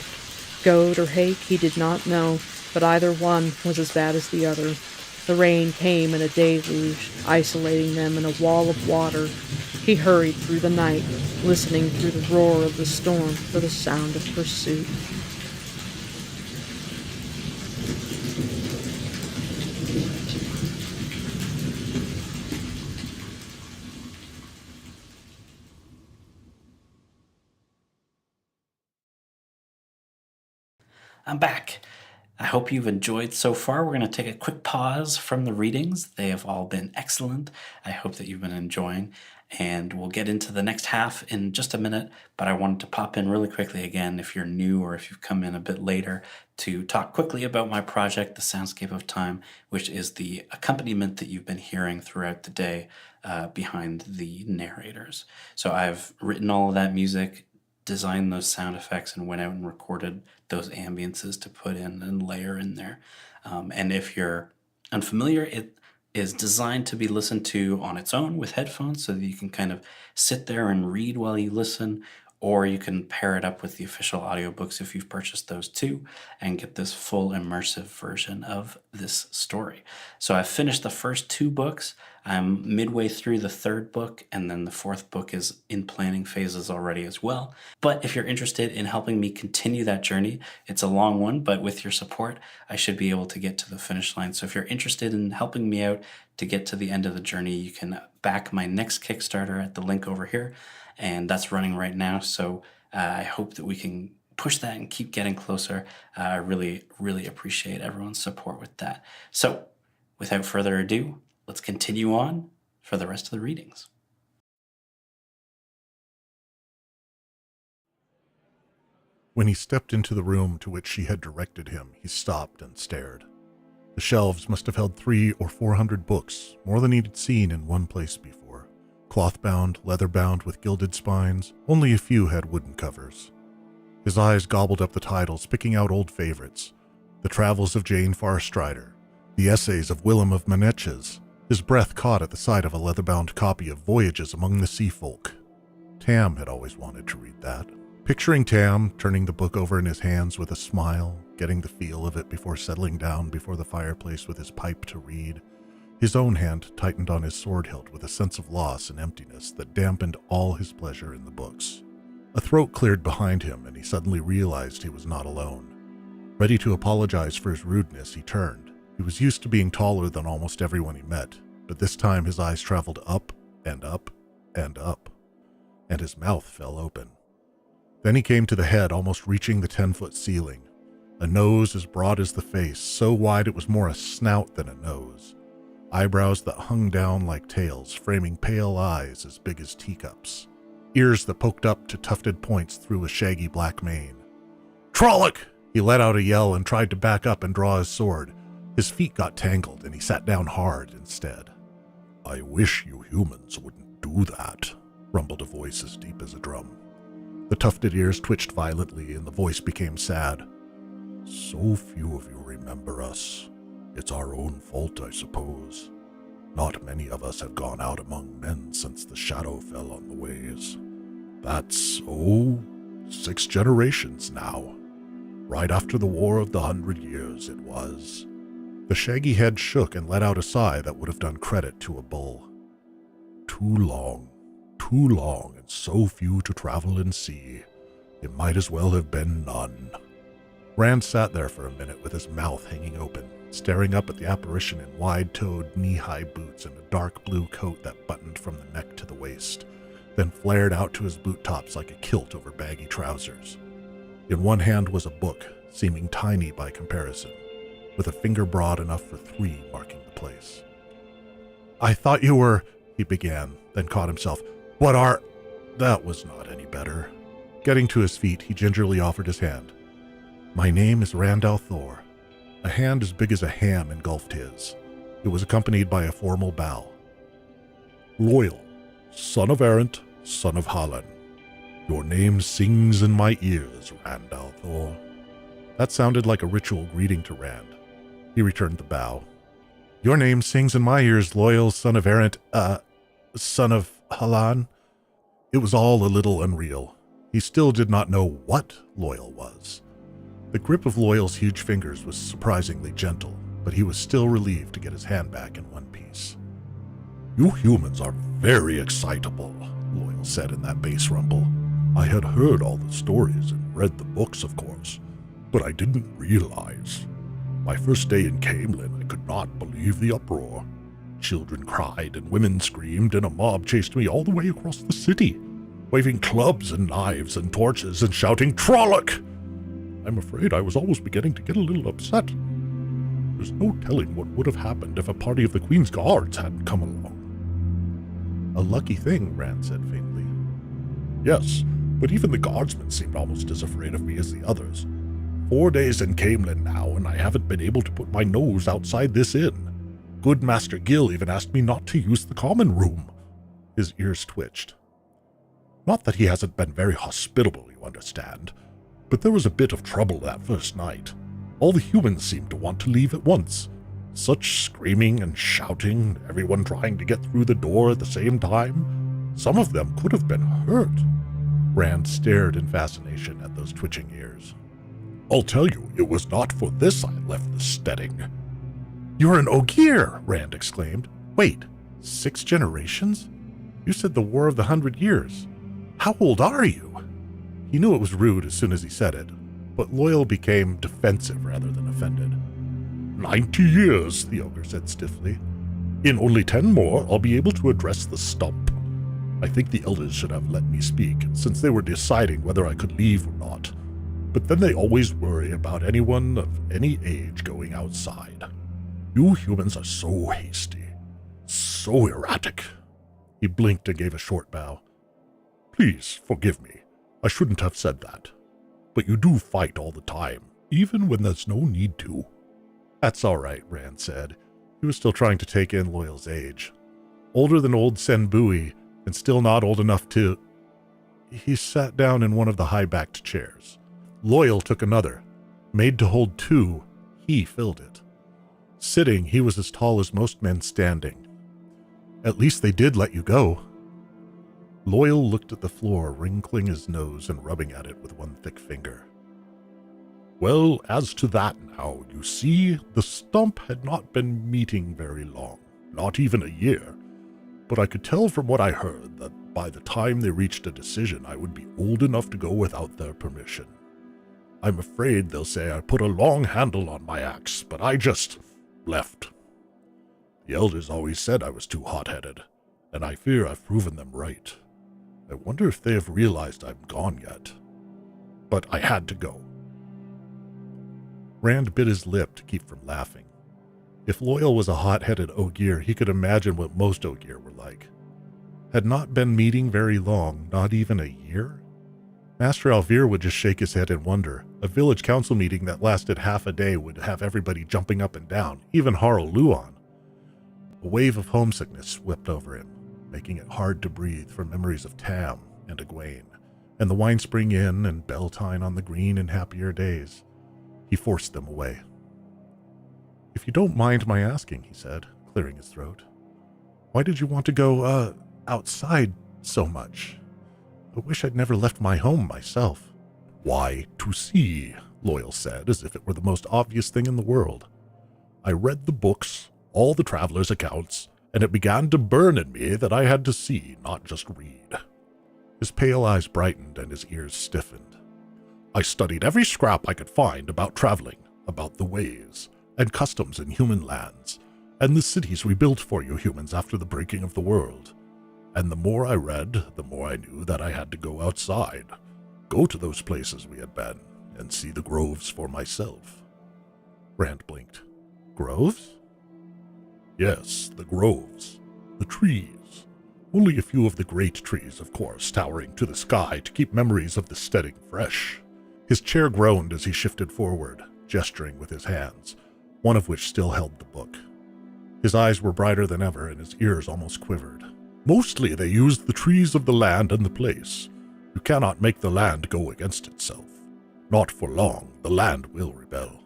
Goad or Hake, he did not know, but either one was as bad as the other. The rain came in a deluge, isolating them in a wall of water. He hurried through the night, listening through the roar of the storm for the sound of pursuit. I'm back. I hope you've enjoyed so far. We're going to take a quick pause from the readings. They have all been excellent. I hope that you've been enjoying. And we'll get into the next half in just a minute. But I wanted to pop in really quickly again, if you're new or if you've come in a bit later, to talk quickly about my project, The Soundscape of Time, which is the accompaniment that you've been hearing throughout the day behind the narrators. So I've written all of that music, designed those sound effects, and went out and recorded those ambiences to put in and layer in there. And if you're unfamiliar, it is designed to be listened to on its own with headphones so that you can kind of sit there and read while you listen, or you can pair it up with the official audiobooks if you've purchased those too, and get this full immersive version of this story. So I've finished the first 2 books. I'm midway through the 3rd book, and then the 4th book is in planning phases already as well. But if you're interested in helping me continue that journey, it's a long one, but with your support, I should be able to get to the finish line. So if you're interested in helping me out to get to the end of the journey, you can back my next Kickstarter at the link over here, and that's running right now. So I hope that we can push that and keep getting closer. I really, really appreciate everyone's support with that. So without further ado, let's continue on for the rest of the readings. When he stepped into the room to which she had directed him, he stopped and stared. The shelves must have held 300 or 400 books, more than he'd seen in one place before. Cloth-bound, leather-bound with gilded spines, only a few had wooden covers. His eyes gobbled up the titles, picking out old favorites. The Travels of Jane Farstrider, the Essays of Willem of Manetjes. His breath caught at the sight of a leather-bound copy of Voyages Among the Sea Folk. Tam had always wanted to read that. Picturing Tam turning the book over in his hands with a smile, getting the feel of it before settling down before the fireplace with his pipe to read, his own hand tightened on his sword hilt with a sense of loss and emptiness that dampened all his pleasure in the books. A throat cleared behind him, and he suddenly realized he was not alone. Ready to apologize for his rudeness, he turned. He He was used to being taller than almost everyone he met, but this time his eyes traveled up and up and up, and his mouth fell open. Then he came to the head, almost reaching the 10-foot ceiling. A nose as broad as the face, so wide it was more a snout than a nose. Eyebrows that hung down like tails, framing pale eyes as big as teacups. Ears that poked up to tufted points through a shaggy black mane. "Trolloc!" He let out a yell and tried to back up and draw his sword. His feet got tangled and he sat down hard instead. "I wish you humans wouldn't do that," rumbled a voice as deep as a drum. The tufted ears twitched violently and the voice became sad. "So few of you remember us. It's our own fault, I suppose. Not many of us have gone out among men since the shadow fell on the ways. That's, 6 generations now. Right after the War of the 100 Years it was." The shaggy head shook and let out a sigh that would have done credit to a bull. Too long, and so few to travel and see. It might as well have been none." Rand sat there for a minute with his mouth hanging open, staring up at the apparition in wide-toed, knee-high boots and a dark blue coat that buttoned from the neck to the waist, then flared out to his boot tops like a kilt over baggy trousers. In one hand was a book, seeming tiny by comparison, with a finger broad enough for 3 marking the place. "I thought you were," he began, then caught himself. "What are—" That was not any better. Getting to his feet, he gingerly offered his hand. "My name is Randall Thor." A hand as big as a ham engulfed his. It was accompanied by a formal bow. "Loyal, son of Errant, son of Hallan. Your name sings in my ears, Randall Thor." That sounded like a ritual greeting to Rand. He returned the bow. "Your name sings in my ears, loyal son of Errant, son of Hallan." It was all a little unreal. He still did not know what Loyal was. The grip of Loyal's huge fingers was surprisingly gentle, but he was still relieved to get his hand back in one piece. "You humans are very excitable," Loyal said in that bass rumble. "I had heard all the stories and read the books, of course, but I didn't realize. My first day in Camelin, I could not believe the uproar. Children cried and women screamed, and a mob chased me all the way across the city, waving clubs and knives and torches and shouting, 'Trolloc!' I'm afraid I was almost beginning to get a little upset. There's no telling what would have happened if a party of the Queen's Guards hadn't come along." "A lucky thing," Rand said faintly. "Yes, but even the guardsmen seemed almost as afraid of me as the others. 4 days in Camelin now, and I haven't been able to put my nose outside this inn. Good Master Gill even asked me not to use the common room." His ears twitched. "Not that he hasn't been very hospitable, you understand, but there was a bit of trouble that first night. All the humans seemed to want to leave at once. Such screaming and shouting, everyone trying to get through the door at the same time. Some of them could have been hurt." Rand stared in fascination at those twitching ears. "I'll tell you, it was not for this I left the steading." "You're an Ogier!" Rand exclaimed. "Wait, 6 generations? You said the War of the 100 Years. How old are you?" He knew it was rude as soon as he said it, but Loyal became defensive rather than offended. 90 years, the ogre said stiffly. "In only 10 more, I'll be able to address the stump. I think the elders should have let me speak, since they were deciding whether I could leave or not. But then they always worry about anyone of any age going outside. You humans are so hasty, so erratic." He blinked and gave a short bow. "Please forgive me. I shouldn't have said that. But you do fight all the time, even when there's no need to." "That's all right," Rand said. He was still trying to take in Loyal's age. Older than old Senbui, and still not old enough to... He sat down in one of the high-backed chairs. Loyal took another. Made to hold 2, he filled it. Sitting, he was as tall as most men standing. "At least they did let you go." Loyal looked at the floor, wrinkling his nose and rubbing at it with one thick finger. "Well, as to that now, you see, the stump had not been meeting very long, not even a year. But I could tell from what I heard that by the time they reached a decision, I would be old enough to go without their permission. I'm afraid they'll say I put a long handle on my axe, but I just... left. The elders always said I was too hot-headed, and I fear I've proven them right. I wonder if they have realized I'm gone yet. But I had to go. Rand bit his lip to keep from laughing. If Loyal was a hot-headed Ogier, he could imagine what most Ogier were like. Had not been meeting very long, not even a year? Master Alvir would just shake his head in wonder. A village council meeting that lasted half a day would have everybody jumping up and down, even Harl Luon. A wave of homesickness swept over him, making it hard to breathe from memories of Tam and Egwene, and the Winespring Inn and Beltine on the green in happier days. He forced them away. "If you don't mind my asking," he said, clearing his throat, "why did you want to go, outside so much? I wish I'd never left my home myself." "Why, to see," Loyal said, as if it were the most obvious thing in the world. "I read the books, all the travelers' accounts, and it began to burn in me that I had to see, not just read." His pale eyes brightened and his ears stiffened. "I studied every scrap I could find about traveling, about the ways and customs in human lands, and the cities we built for you humans after the breaking of the world. And the more I read, the more I knew that I had to go outside, go to those places we had been, and see the groves for myself." Rand blinked. "Groves?" "Yes, the groves. The trees. Only a few of the great trees, of course, towering to the sky to keep memories of the steading fresh." His chair groaned as he shifted forward, gesturing with his hands, one of which still held the book. His eyes were brighter than ever, and his ears almost quivered. "Mostly they used the trees of the land and the place. You cannot make the land go against itself. Not for long, the land will rebel.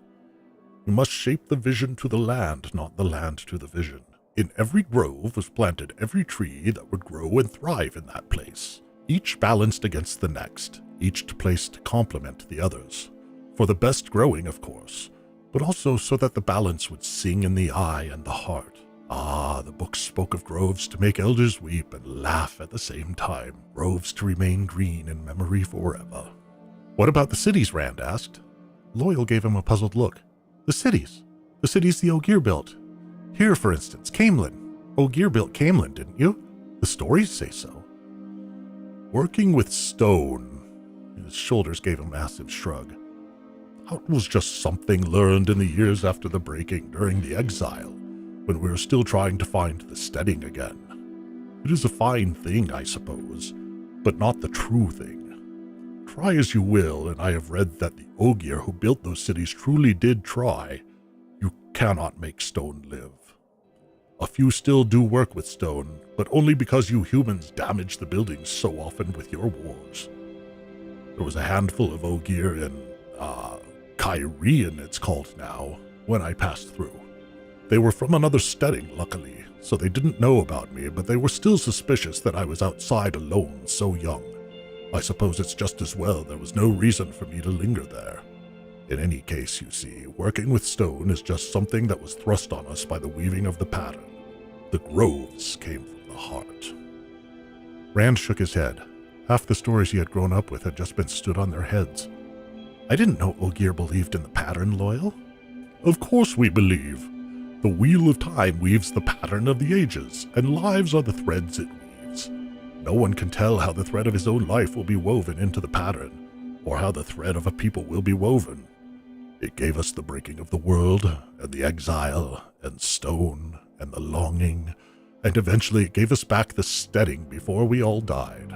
You must shape the vision to the land, not the land to the vision. In every grove was planted every tree that would grow and thrive in that place, each balanced against the next, each placed to complement the others. For the best growing, of course, but also so that the balance would sing in the eye and the heart. Ah, the books spoke of groves to make elders weep and laugh at the same time, groves to remain green in memory forever." "What about the cities?" Rand asked. Loyal gave him a puzzled look. "The cities. The cities the Ogier built. Here, for instance, Camelin. Ogier built Camelin, didn't you? The stories say so." "Working with stone." His shoulders gave a massive shrug. "That was just something learned in the years after the breaking during the exile, when we were still trying to find the steading again. It is a fine thing, I suppose, but not the true thing. Try as you will, and I have read that the Ogier who built those cities truly did try. You cannot make stone live. A few still do work with stone, but only because you humans damage the buildings so often with your wars. There was a handful of Ogier in, Kyrian it's called now, when I passed through. They were from another steading, luckily, so they didn't know about me, but they were still suspicious that I was outside alone so young. I suppose it's just as well there was no reason for me to linger there. In any case, you see, working with stone is just something that was thrust on us by the weaving of the pattern. The groves came from the heart." Rand shook his head. Half the stories he had grown up with had just been stood on their heads. "I didn't know Ogier believed in the pattern, Loyal." "Of course we believe. The wheel of time weaves the pattern of the ages, and lives are the threads it weaves. No one can tell how the thread of his own life will be woven into the pattern, or how the thread of a people will be woven. It gave us the breaking of the world, and the exile, and stone, and the longing, and eventually it gave us back the steading before we all died.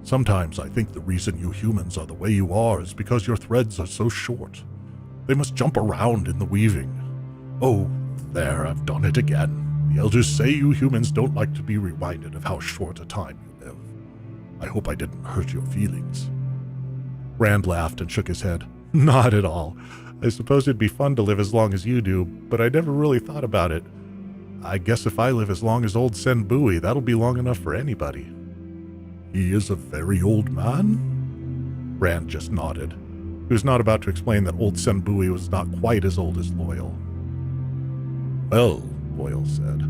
Sometimes I think the reason you humans are the way you are is because your threads are so short. They must jump around in the weaving. Oh, there, I've done it again. The elders say you humans don't like to be reminded of how short a time you live. I hope I didn't hurt your feelings." Rand laughed and shook his head. "Not at all. I suppose it'd be fun to live as long as you do, but I never really thought about it. I guess if I live as long as old Sen Bui, that'll be long enough for anybody." "He is a very old man?" Rand just nodded. He was not about to explain that old Sen Bui was not quite as old as Loyal. "Well," Loyal said,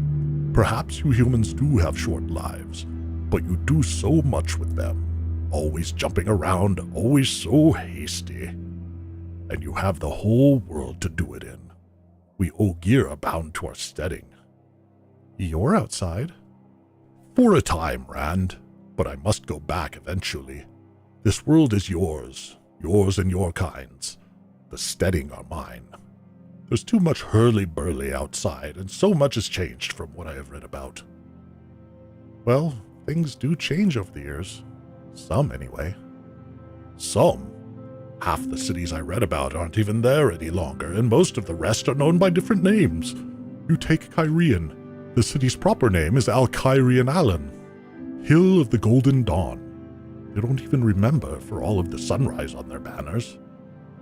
"perhaps you humans do have short lives, but you do so much with them. Always jumping around, always so hasty. And you have the whole world to do it in. We Ogier are bound to our steading. You're outside? For a time, Rand, but I must go back eventually. This world is yours and your kind's. The steading are mine. There's too much hurly-burly outside, and so much has changed from what I have read about. Well, things do change over the years. Some, anyway. Some. Half the cities I read about aren't even there any longer, and most of the rest are known by different names. You take Kyrian. The city's proper name is Al-Kyrian Allen, Hill of the Golden Dawn. They don't even remember for all of the sunrise on their banners.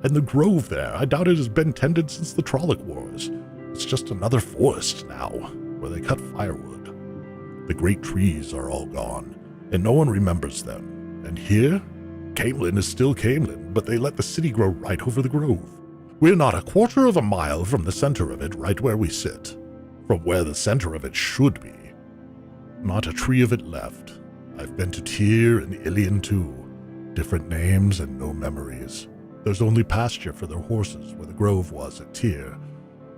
And the grove there, I doubt it has been tended since the Trolloc Wars. It's just another forest now, where they cut firewood. The great trees are all gone, and no one remembers them. And here, Camelin is still Camelin, but they let the city grow right over the grove. We're not a quarter of a mile from the center of it, right where we sit. From where the center of it should be. Not a tree of it left. I've been to Tyr and Ilion too. Different names and no memories. There's only pasture for their horses where the grove was at Tyr.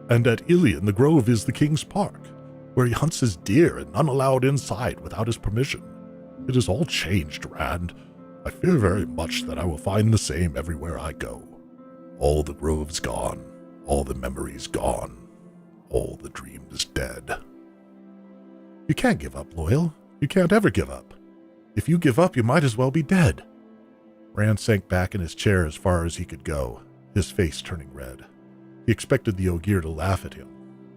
And at Ilion, the grove is the king's park, where he hunts his deer and none allowed inside without his permission. It has all changed, Rand. I fear very much that I will find the same everywhere I go. All the groves gone, all the memories gone, all the dreams dead. You can't give up, Loyal. You can't ever give up. If you give up, you might as well be dead. Rand sank back in his chair as far as he could go, his face turning red. He expected the Ogier to laugh at him,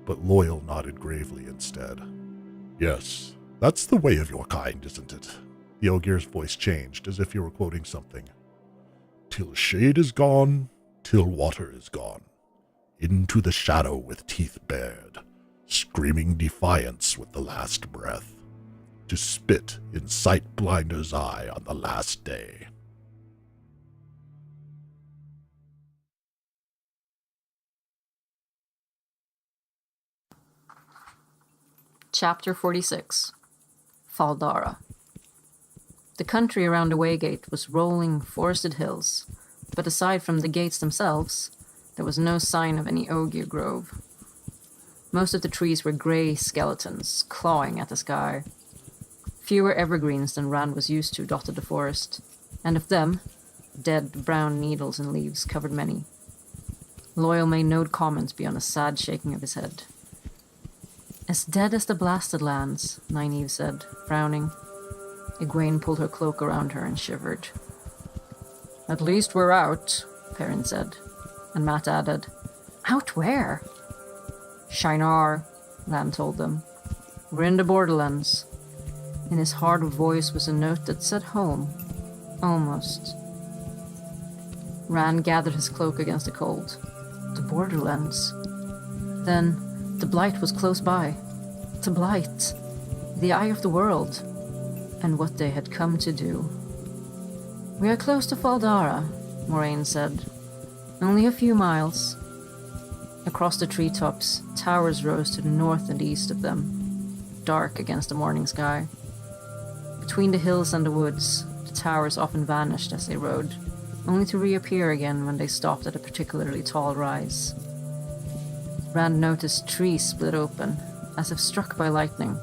but Loyal nodded gravely instead. Yes, that's the way of your kind, isn't it? The Ogier's voice changed, as if he were quoting something. Till shade is gone, till water is gone. Into the shadow with teeth bared, screaming defiance with the last breath. To spit in sight blinder's eye on the last day. Chapter 46 Faldara. The country around the Waygate was rolling, forested hills, but aside from the gates themselves, there was no sign of any Ogier grove. Most of the trees were grey skeletons, clawing at the sky. Fewer evergreens than Rand was used to dotted the forest, and of them, dead brown needles and leaves covered many. Loyal made no comment beyond a sad shaking of his head. As dead as the blasted lands, Nynaeve said, frowning. Egwene pulled her cloak around her and shivered. At least we're out, Perrin said, and Matt added, Out where? Shinar, Lan told them. We're in the Borderlands. In his hard voice was a note that said home. Almost. Rand gathered his cloak against the cold. The Borderlands. Then, the Blight was close by. The Blight. The eye of the world. And what they had come to do. We are close to Faldara, Moraine said. Only a few miles. Across the treetops, towers rose to the north and east of them, dark against the morning sky. Between the hills and the woods, the towers often vanished as they rode, only to reappear again when they stopped at a particularly tall rise. Rand noticed trees split open, as if struck by lightning.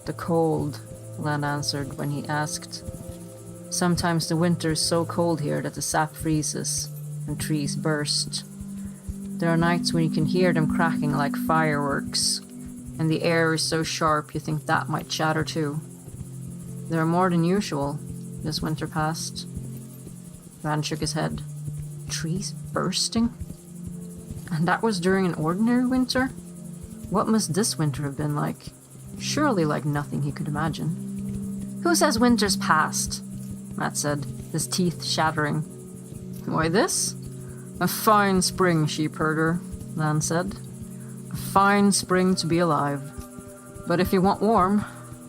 The cold, Lan answered when he asked. Sometimes the winter is so cold here that the sap freezes, and trees burst. There are nights when you can hear them cracking like fireworks, and the air is so sharp you think that might shatter too. There are more than usual, this winter past. Rand shook his head. Trees bursting? And that was during an ordinary winter? What must this winter have been like? Surely like nothing he could imagine. Who says winter's past? Matt said, his teeth shattering. Why this? A fine spring, sheepherder, Lan said. A fine spring to be alive. But if you want warm,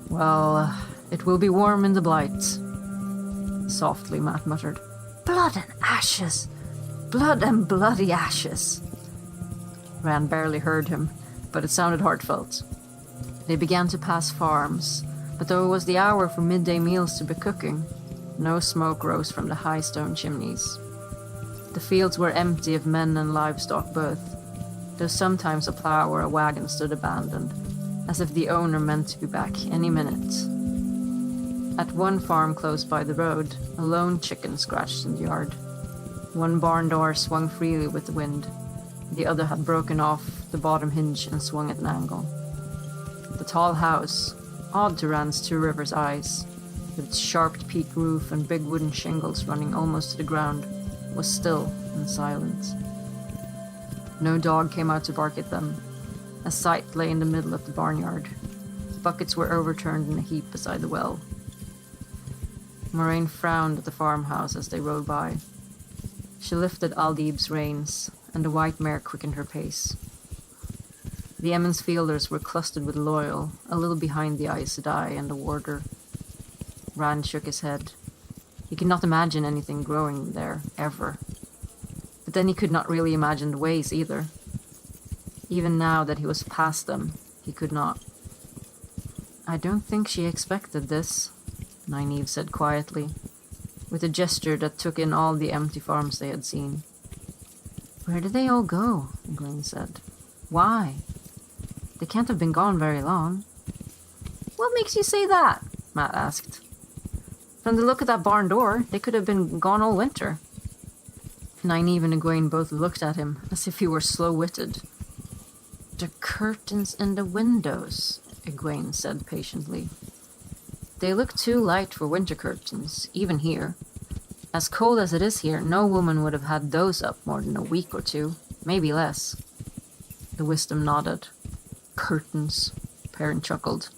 well, it will be warm in the Blight. Softly, Matt muttered. Blood and ashes! Blood and bloody ashes! Rand barely heard him, but it sounded heartfelt. They began to pass farms, but though it was the hour for midday meals to be cooking, no smoke rose from the high stone chimneys. The fields were empty of men and livestock both. though sometimes a plow or a wagon stood abandoned, as if the owner meant to be back any minute. At one farm close by the road, a lone chicken scratched in the yard. One barn door swung freely with the wind. The other had broken off the bottom hinge and swung at an angle. The tall house, odd to Rand's Two Rivers eyes, with its sharp peaked roof and big wooden shingles running almost to the ground, was still and silent. No dog came out to bark at them. A scythe lay in the middle of the barnyard. Buckets were overturned in a heap beside the well. Moraine frowned at the farmhouse as they rode by. She lifted Aldib's reins, and the white mare quickened her pace. The Emmons fielders were clustered with Loyal, a little behind the Aes Sedai and the warder. Rand shook his head. He could not imagine anything growing there, ever. But then he could not really imagine the ways either. Even now that he was past them, he could not. "I don't think she expected this," Nynaeve said quietly, with a gesture that took in all the empty farms they had seen. "Where did they all go?" Egwene said. "Why? They can't have been gone very long." "What makes you say that?" Matt asked. "From the look of that barn door, they could have been gone all winter." Nynaeve and Egwene both looked at him as if he were slow-witted. "The curtains in the windows," Egwene said patiently. "They look too light for winter curtains, even here. As cold as it is here, no woman would have had those up more than a week or two, maybe less." The wisdom nodded. "Curtains," Perrin chuckled.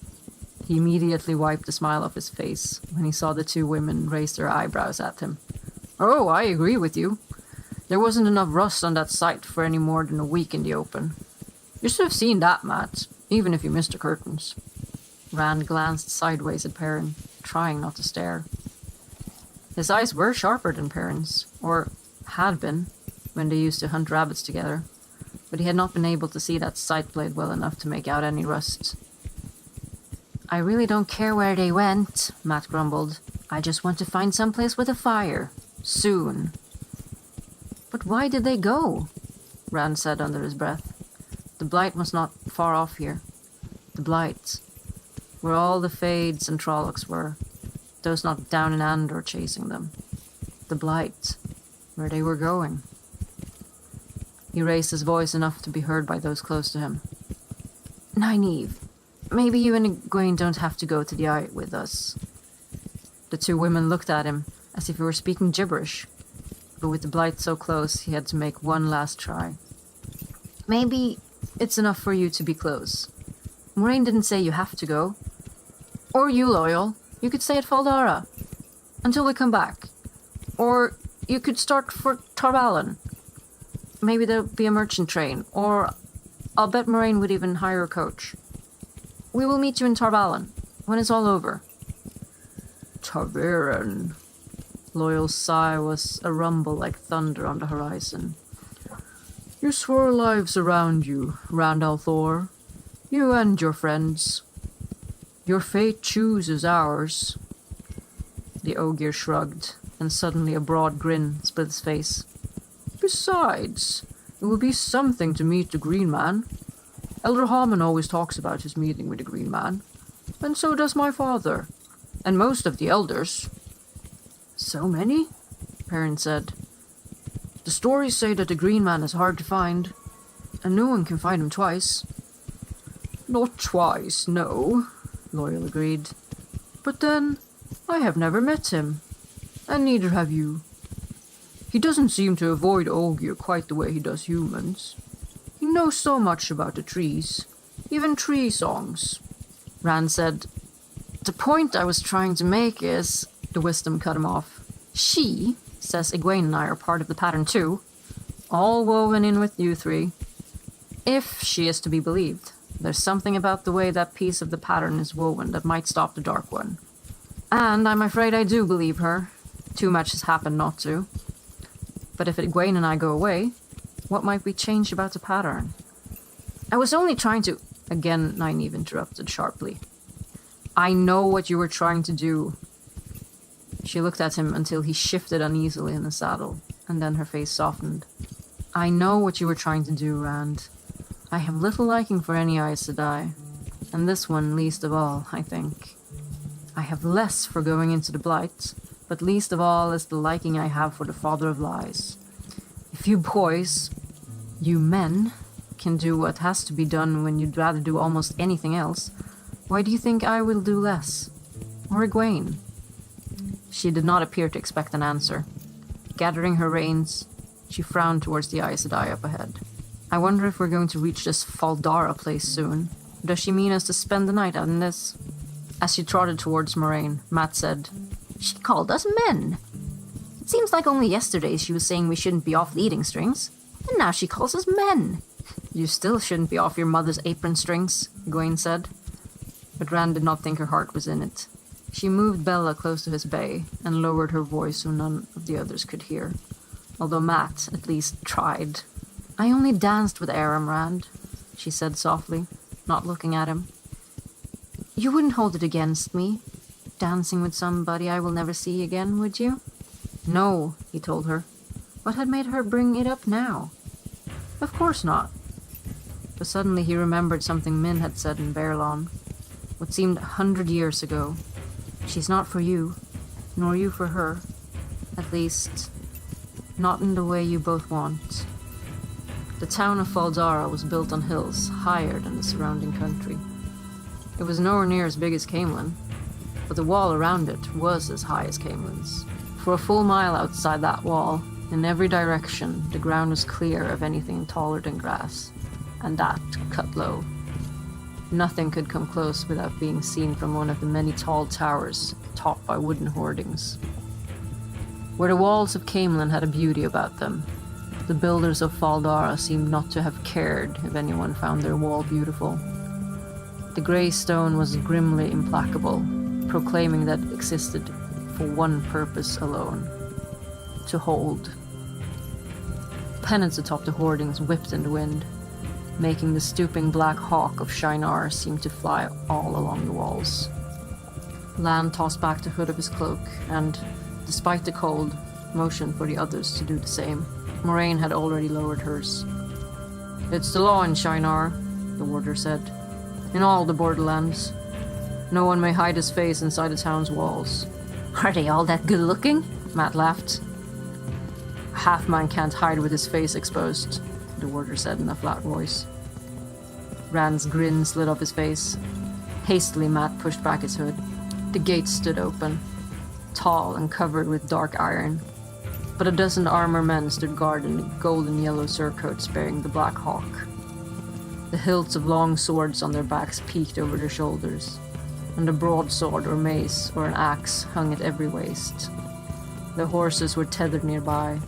He immediately wiped the smile off his face when he saw the two women raise their eyebrows at him. "Oh, I agree with you. There wasn't enough rust on that site for any more than a week in the open. You should have seen that, Matt, even if you missed the curtains." Rand glanced sideways at Perrin, trying not to stare. His eyes were sharper than Perrin's, or had been, when they used to hunt rabbits together, but he had not been able to see that sight blade well enough to make out any rust. "I really don't care where they went," Matt grumbled. "I just want to find someplace with a fire. Soon." "But why did they go?" Rand said under his breath. The Blight was not far off here. The Blight, where all the Fades and Trollocs were, those not down in Andor chasing them. The Blight, where they were going. He raised his voice enough to be heard by those close to him. "Nynaeve, maybe you and Egwene don't have to go to the Eye with us." The two women looked at him as if he were speaking gibberish, but with the Blight so close, he had to make one last try. "Maybe it's enough for you to be close. Moraine didn't say you have to go. Or you, Loyal. You could stay at Faldara until we come back. Or you could start for Tarvalon. Maybe there'll be a merchant train, or I'll bet Moraine would even hire a coach. We will meet you in Tarvalon when it's all over." "Tarvaron." Loyal's sigh was a rumble like thunder on the horizon. "You swore lives around you, Rand al'Thor. You and your friends. Your fate chooses ours." The Ogier shrugged, and suddenly a broad grin split his face. "Besides, it will be something to meet the Green Man. Elder Harmon always talks about his meeting with the Green Man, and so does my father, and most of the elders." "So many?" Perrin said. "The stories say that the Green Man is hard to find, and no one can find him twice." "Not twice, no," Loyal agreed. "But then, I have never met him, and neither have you. He doesn't seem to avoid Ogier quite the way he does humans. He knows so much about the trees, even tree songs." Rand said, "The point I was trying to make is..." The wisdom cut him off. "She says Egwene and I are part of the pattern too, all woven in with you three. If she is to be believed, there's something about the way that piece of the pattern is woven that might stop the Dark One. And I'm afraid I do believe her. Too much has happened not to. But if Egwene and I go away, what might be changed about the pattern?" "I was only trying to..." Again, Nynaeve interrupted sharply. "I know what you were trying to do." She looked at him until he shifted uneasily in the saddle, and then her face softened. "I know what you were trying to do, Rand. I have little liking for any Aes Sedai, and this one least of all, I think. I have less for going into the Blight, but least of all is the liking I have for the Father of Lies. If you boys, you men, can do what has to be done when you'd rather do almost anything else, why do you think I will do less? Or Egwene? She did not appear to expect an answer. Gathering her reins, she frowned towards the Aes Sedai up ahead. I wonder if we're going to reach this Faldara place soon. Does she mean us to spend the night out in this? As she trotted towards Moraine, Matt said, "She called us men. It seems like only yesterday she was saying we shouldn't be off leading strings, and now she calls us men." "You still shouldn't be off your mother's apron strings," Egwene said. But Rand did not think her heart was in it. She moved Bella close to his bay and lowered her voice so none of the others could hear, although Matt at least tried. "I only danced with Aram, Rand," she said softly, not looking at him. "You wouldn't hold it against me, dancing with somebody I will never see again, would you?" "No," he told her. What had made her bring it up now? Of course not. But suddenly he remembered something Min had said in Baerlon, what seemed 100 years ago. She's not for you, nor you for her. At least, not in the way you both want. The town of Faldara was built on hills higher than the surrounding country. It was nowhere near as big as Camelin, but the wall around it was as high as Camelin's. For a full mile outside that wall, in every direction, the ground was clear of anything taller than grass, and that cut low. Nothing could come close without being seen from one of the many tall towers topped by wooden hoardings. Where the walls of Camelin had a beauty about them, the builders of Faldara seemed not to have cared if anyone found their wall beautiful. The grey stone was grimly implacable, proclaiming that it existed for one purpose alone: to hold. Pennants atop the hoardings whipped in the wind, making the stooping black hawk of Shinar seem to fly all along the walls. Lan tossed back the hood of his cloak and, despite the cold, motioned for the others to do the same. Moraine had already lowered hers. "It's the law in Shinar," the warder said. "In all the borderlands. No one may hide his face inside the town's walls." "Are they all that good looking?" Matt laughed. "A half-man can't hide with his face exposed," the warder said in a flat voice. Rand's grin slid off his face. Hastily, Matt pushed back his hood. The gate stood open, tall and covered with dark iron, but a dozen armored men stood guard in the golden-yellow surcoats bearing the Black Hawk. The hilts of long swords on their backs peeked over their shoulders, and a broadsword or mace or an axe hung at every waist. The horses were tethered nearby,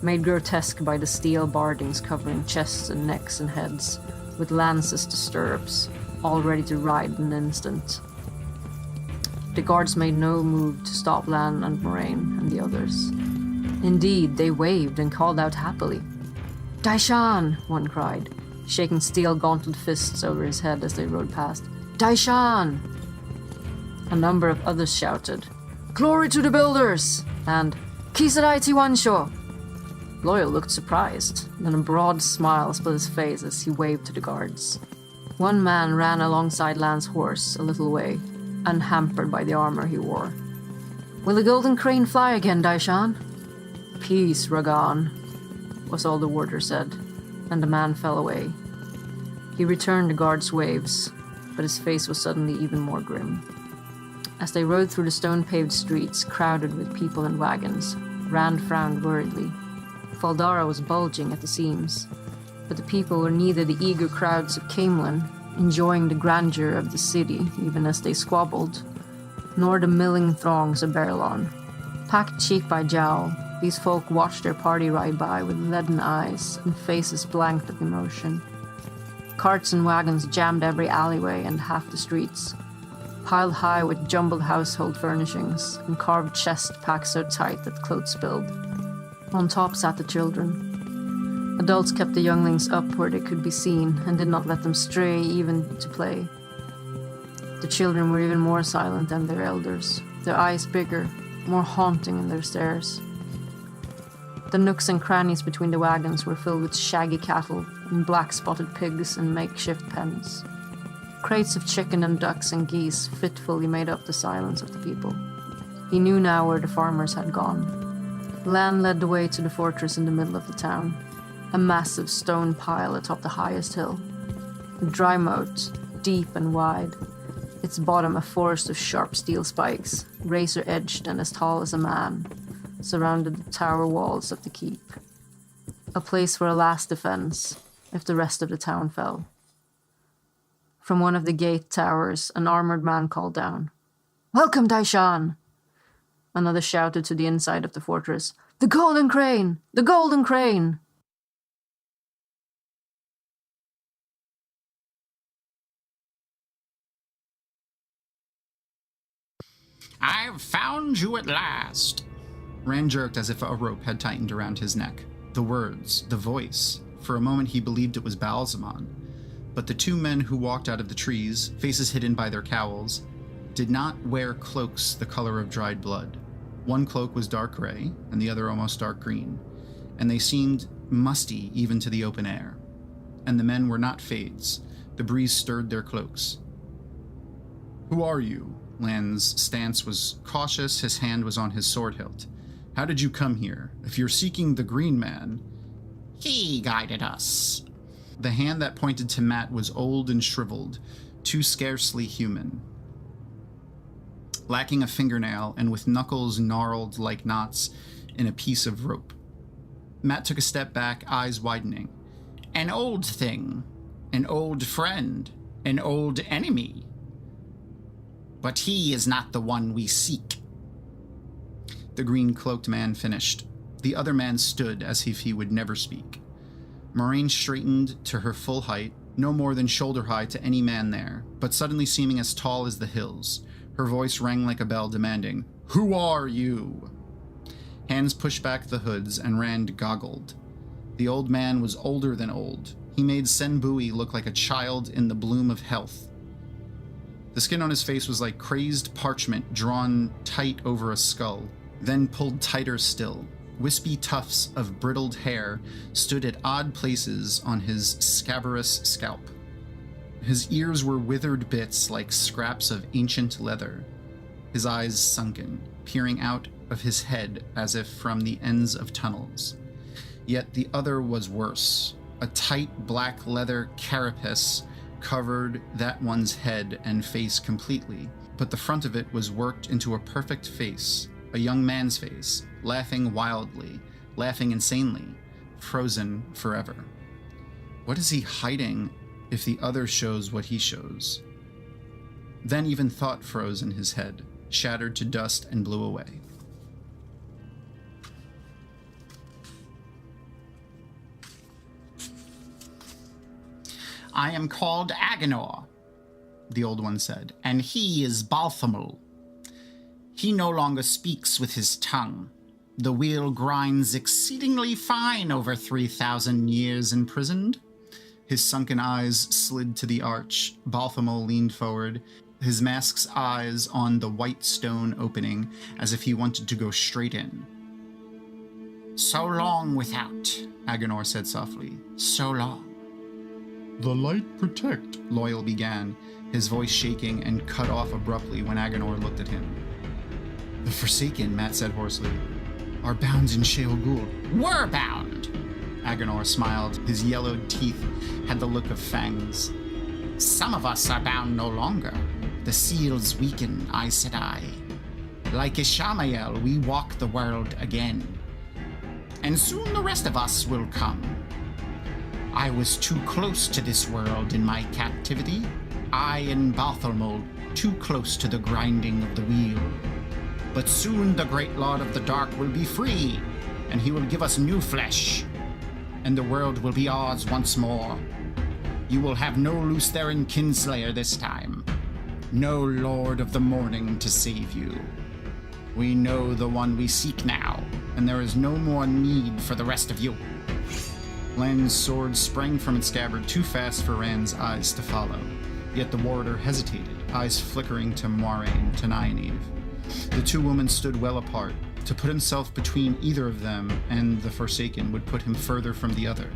made grotesque by the steel bardings covering chests and necks and heads, with lances to stirrups, all ready to ride in an instant. The guards made no move to stop Lan and Moraine and the others. Indeed, they waved and called out happily. "Daishan!" one cried, shaking steel-gauntled fists over his head as they rode past. "Daishan!" A number of others shouted, "Glory to the builders!" and "Kisarai Tiwansho!" Loyal looked surprised, then a broad smile split his face as he waved to the guards. One man ran alongside Lan's horse a little way, unhampered by the armor he wore. "Will the golden crane fly again, Daishan?" "Peace, Ragan," was all the warder said, and the man fell away. He returned the guard's waves, but his face was suddenly even more grim. As they rode through the stone-paved streets crowded with people and wagons, Rand frowned worriedly. Faldara was bulging at the seams, but the people were neither the eager crowds of Camelin, enjoying the grandeur of the city even as they squabbled, nor the milling throngs of Baerlon. Packed cheek by jowl, these folk watched their party ride by with leaden eyes and faces blanked of emotion. Carts and wagons jammed every alleyway and half the streets, piled high with jumbled household furnishings and carved chests packed so tight that clothes spilled. On top sat the children. Adults kept the younglings up where they could be seen and did not let them stray even to play. The children were even more silent than their elders, their eyes bigger, more haunting in their stares. The nooks and crannies between the wagons were filled with shaggy cattle and black-spotted pigs in makeshift pens. Crates of chicken and ducks and geese fitfully made up the silence of the people. He knew now where the farmers had gone. Land led the way to the fortress in the middle of the town, a massive stone pile atop the highest hill. A dry moat, deep and wide, its bottom a forest of sharp steel spikes, razor-edged and as tall as a man, surrounded the tower walls of the keep. A place for a last defense, if the rest of the town fell. From one of the gate towers, an armored man called down, "Welcome, Daishan!" Another shouted to the inside of the fortress, "The Golden Crane! The Golden Crane!" "I've found you at last." Rand jerked as if a rope had tightened around his neck. The words, the voice. For a moment he believed it was Balsamon. But the two men who walked out of the trees, faces hidden by their cowls, did not wear cloaks the color of dried blood. One cloak was dark gray, and the other almost dark green, and they seemed musty even to the open air. And the men were not fades. The breeze stirred their cloaks. "Who are you?" Land's stance was cautious, his hand was on his sword hilt. "How did you come here? If you're seeking the Green Man..." "He guided us." The hand that pointed to Matt was old and shriveled, too scarcely human. Lacking a fingernail and with knuckles gnarled like knots in a piece of rope. Matt took a step back, eyes widening. "An old thing, an old friend, an old enemy. But he is not the one we seek." The green-cloaked man finished. The other man stood as if he would never speak. Moraine straightened to her full height, no more than shoulder-high to any man there, but suddenly seeming as tall as the hills. Her voice rang like a bell, demanding, "Who are you?" Hands pushed back the hoods, and Rand goggled. The old man was older than old. He made Senbui look like a child in the bloom of health. The skin on his face was like crazed parchment drawn tight over a skull, then pulled tighter still. Wispy tufts of brittled hair stood at odd places on his scabrous scalp. His ears were withered bits like scraps of ancient leather. His eyes sunken, peering out of his head as if from the ends of tunnels. Yet the other was worse. A tight black leather carapace covered that one's head and face completely, but the front of it was worked into a perfect face, a young man's face, laughing wildly, laughing insanely, frozen forever. What is he hiding if the other shows what he shows? Then even thought froze in his head, shattered to dust and blew away. "I am called Agenor," the old one said, "and he is Balthamul. He no longer speaks with his tongue. The wheel grinds exceedingly fine over 3,000 years imprisoned." His sunken eyes slid to the arch. Balthamul leaned forward, his mask's eyes on the white stone opening, as if he wanted to go straight in. "So long without," Agenor said softly. "So long." "The light protect," Loyal began, his voice shaking and cut off abruptly when Agenor looked at him. "The Forsaken," Matt said hoarsely, "are bound in Sheol Gul." "Were bound," Agenor smiled. His yellowed teeth had the look of fangs. "Some of us are bound no longer. The seals weaken, Aes Sedai. Like Ishamael, we walk the world again. And soon the rest of us will come. I was too close to this world in my captivity. I and Balthamul too close to the grinding of the wheel. But soon the great Lord of the Dark will be free, and he will give us new flesh, and the world will be ours once more. You will have no Lutheran kinslayer this time, no Lord of the Morning to save you. We know the one we seek now, and there is no more need for the rest of you." Lan's sword sprang from its scabbard too fast for Rand's eyes to follow, yet the warrior hesitated, eyes flickering to Moiraine, to Nynaeve. The two women stood well apart. To put himself between either of them and the Forsaken would put him further from the other.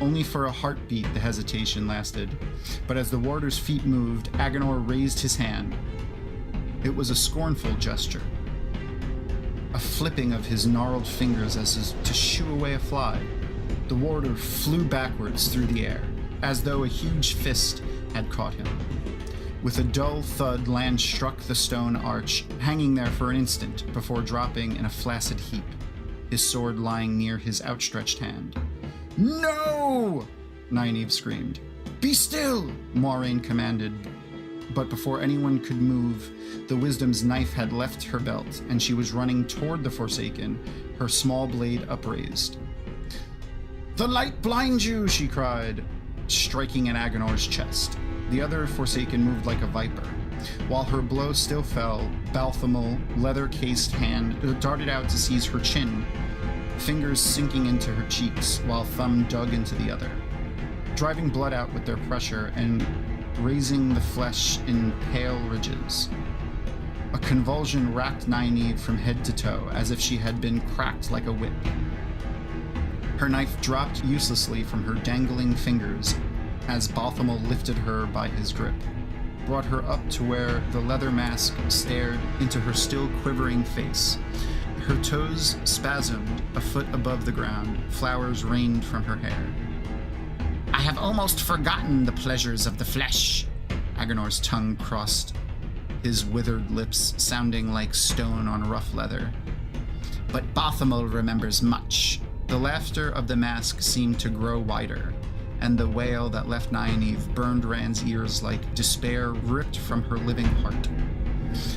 Only for a heartbeat the hesitation lasted, but as the warder's feet moved, Agenor raised his hand. It was a scornful gesture, a flipping of his gnarled fingers as if to shoo away a fly. The warder flew backwards through the air, as though a huge fist had caught him. With a dull thud, Land struck the stone arch, hanging there for an instant before dropping in a flaccid heap, his sword lying near his outstretched hand. "No!" Nynaeve screamed. "Be still!" Moiraine commanded. But before anyone could move, the Wisdom's knife had left her belt, and she was running toward the Forsaken, her small blade upraised. "The light blinds you!" she cried, striking at Agenor's chest. The other Forsaken moved like a viper. While her blow still fell, Balthamel, leather-cased hand, darted out to seize her chin, fingers sinking into her cheeks while thumb dug into the other, driving blood out with their pressure and raising the flesh in pale ridges. A convulsion racked Nynaeve from head to toe, as if she had been cracked like a whip. Her knife dropped uselessly from her dangling fingers as Balthamel lifted her by his grip, brought her up to where the leather mask stared into her still quivering face. Her toes spasmed a foot above the ground, flowers rained from her hair. "I have almost forgotten the pleasures of the flesh." Agenor's tongue crossed his withered lips, sounding like stone on rough leather. "But Balthamel remembers much." The laughter of the mask seemed to grow wider, and the wail that left Nynaeve burned Rand's ears like despair ripped from her living heart.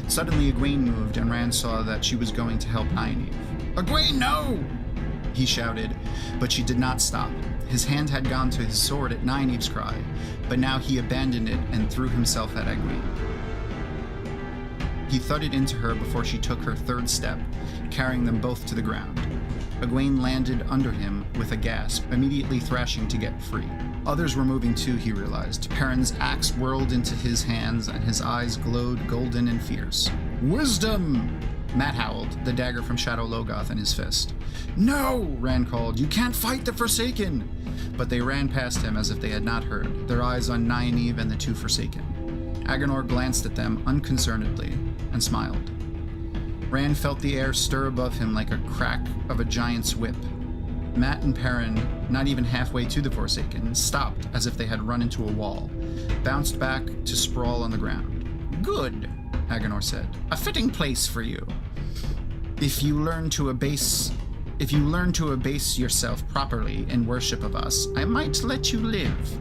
Suddenly Egwene moved, and Rand saw that she was going to help Nynaeve. "Egwene, no!" he shouted, but she did not stop. His hand had gone to his sword at Nynaeve's cry, but now he abandoned it and threw himself at Egwene. He thudded into her before she took her third step, carrying them both to the ground. Egwene landed under him with a gasp, immediately thrashing to get free. Others were moving too, he realized. Perrin's axe whirled into his hands, and his eyes glowed golden and fierce. "Wisdom!" Matt howled, the dagger from Shadow Logoth in his fist. "No!" Rand called. "You can't fight the Forsaken!" But they ran past him as if they had not heard, their eyes on Nynaeve and the two Forsaken. Agenor glanced at them unconcernedly and smiled. Rand felt the air stir above him like a crack of a giant's whip. Matt and Perrin, not even halfway to the Forsaken, stopped as if they had run into a wall, bounced back to sprawl on the ground. "Good," Agenor said. "A fitting place for you. If you learn to abase yourself properly in worship of us, I might let you live."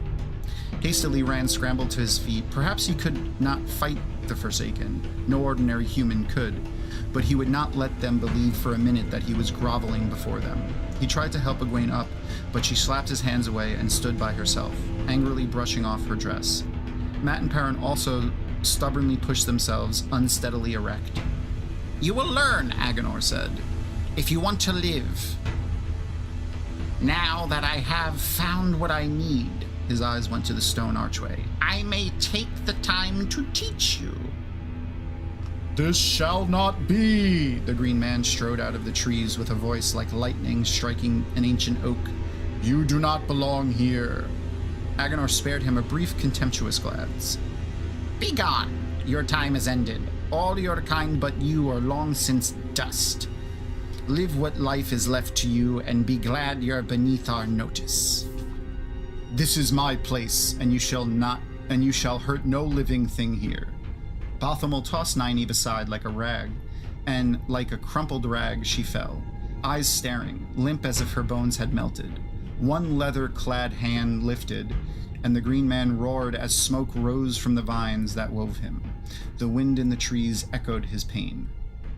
Hastily, Rand scrambled to his feet. Perhaps he could not fight the Forsaken. No ordinary human could. But he would not let them believe for a minute that he was groveling before them. He tried to help Egwene up, but she slapped his hands away and stood by herself, angrily brushing off her dress. Matt and Perrin also stubbornly pushed themselves unsteadily erect. "You will learn," Agenor said, "if you want to live. Now that I have found what I need," his eyes went to the stone archway, "I may take the time to teach you." "This shall not be!" The green man strode out of the trees with a voice like lightning striking an ancient oak. "You do not belong here." Agenor spared him a brief contemptuous glance. "Begone! Your time is ended. All your kind but you are long since dust. Live what life is left to you, and be glad you're beneath our notice. This is my place, and you shall hurt no living thing here." Balthamel tossed Nynaeve aside like a rag, and like a crumpled rag she fell, eyes staring, limp as if her bones had melted. One leather-clad hand lifted, and the green man roared as smoke rose from the vines that wove him. The wind in the trees echoed his pain.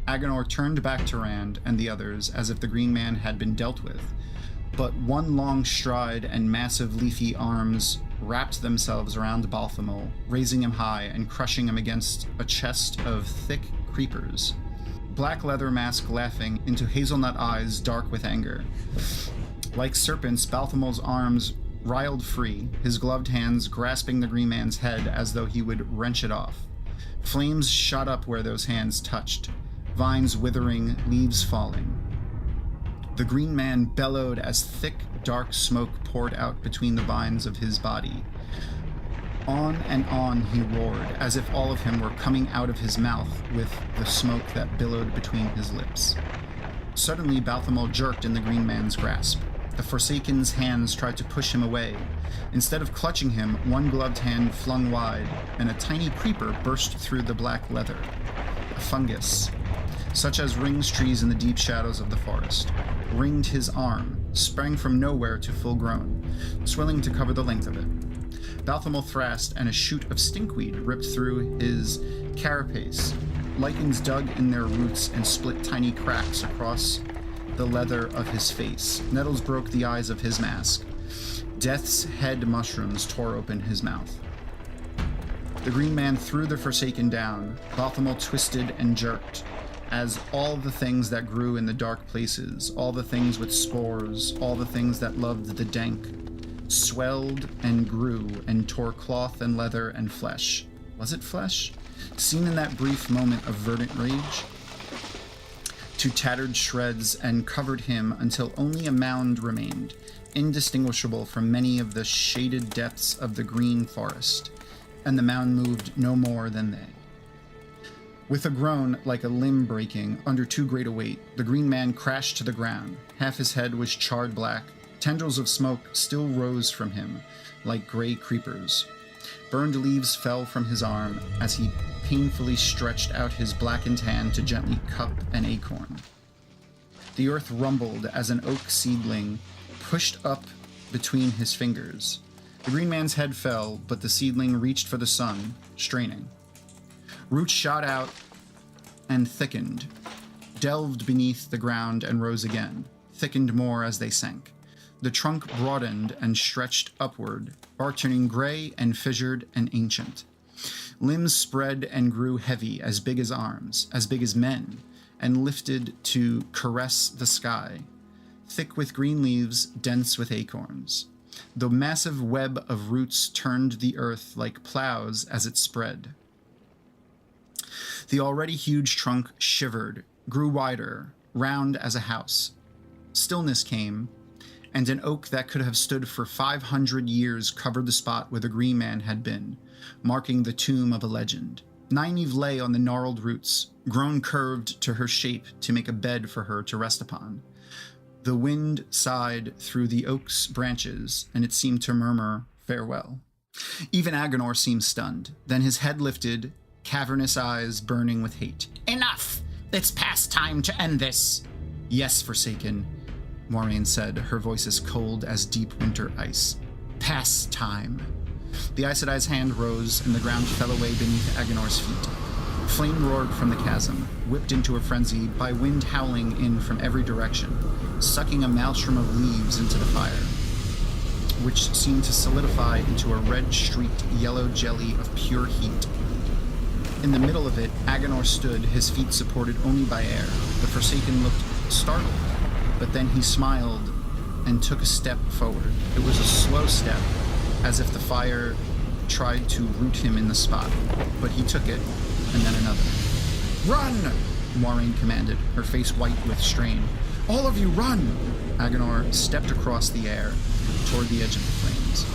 Agenor turned back to Rand and the others as if the green man had been dealt with, but one long stride and massive leafy arms wrapped themselves around Balthamel, raising him high and crushing him against a chest of thick creepers. Black leather mask laughing into hazelnut eyes dark with anger. Like serpents, Balthamel's arms writhed free, his gloved hands grasping the green man's head as though he would wrench it off. Flames shot up where those hands touched, vines withering, leaves falling. The green man bellowed as thick, dark smoke poured out between the vines of his body. On and on he roared, as if all of him were coming out of his mouth with the smoke that billowed between his lips. Suddenly, Balthamol jerked in the green man's grasp. The Forsaken's hands tried to push him away. Instead of clutching him, one gloved hand flung wide, and a tiny creeper burst through the black leather. A fungus, such as rings trees in the deep shadows of the forest, ringed his arm, sprang from nowhere to full grown, swelling to cover the length of it. Balthamol thrashed, and a shoot of stinkweed ripped through his carapace. Lichens dug in their roots and split tiny cracks across the leather of his face. Nettles broke the eyes of his mask. Death's head mushrooms tore open his mouth. The green man threw the Forsaken down. Balthamol twisted and jerked, as all the things that grew in the dark places, all the things with spores, all the things that loved the dank, swelled and grew and tore cloth and leather and flesh. Was it flesh? Seen in that brief moment of verdant rage, to tattered shreds, and covered him until only a mound remained, indistinguishable from many of the shaded depths of the green forest, and the mound moved no more than they. With a groan like a limb breaking under too great a weight, the green man crashed to the ground. Half his head was charred black. Tendrils of smoke still rose from him like gray creepers. Burned leaves fell from his arm as he painfully stretched out his blackened hand to gently cup an acorn. The earth rumbled as an oak seedling pushed up between his fingers. The green man's head fell, but the seedling reached for the sun, straining. Roots shot out and thickened, delved beneath the ground and rose again, thickened more as they sank. The trunk broadened and stretched upward, turning gray and fissured and ancient. Limbs spread and grew heavy, as big as arms, as big as men, and lifted to caress the sky, thick with green leaves, dense with acorns. The massive web of roots turned the earth like plows as it spread. The already huge trunk shivered, grew wider, round as a house. Stillness came, and an oak that could have stood for 500 years covered the spot where the green man had been, marking the tomb of a legend. Nynaeve lay on the gnarled roots, grown curved to her shape to make a bed for her to rest upon. The wind sighed through the oak's branches, and it seemed to murmur farewell. Even Agenor seemed stunned. Then his head lifted, cavernous eyes burning with hate. Enough! It's past time to end this! Yes, Forsaken, Moiraine said, her voice as cold as deep winter ice. Past time. The Aes Sedai's hand rose, and the ground fell away beneath Agenor's feet. Flame roared from the chasm, whipped into a frenzy by wind howling in from every direction, sucking a maelstrom of leaves into the fire, which seemed to solidify into a red-streaked yellow jelly of pure heat. In the middle of it, Agenor stood, his feet supported only by air. The Forsaken looked startled, but then he smiled and took a step forward. It was a slow step, as if the fire tried to root him in the spot, but he took it, and then another. "Run!" Moiraine commanded, her face white with strain. "All of you, run!" Agenor stepped across the air toward the edge of the flames.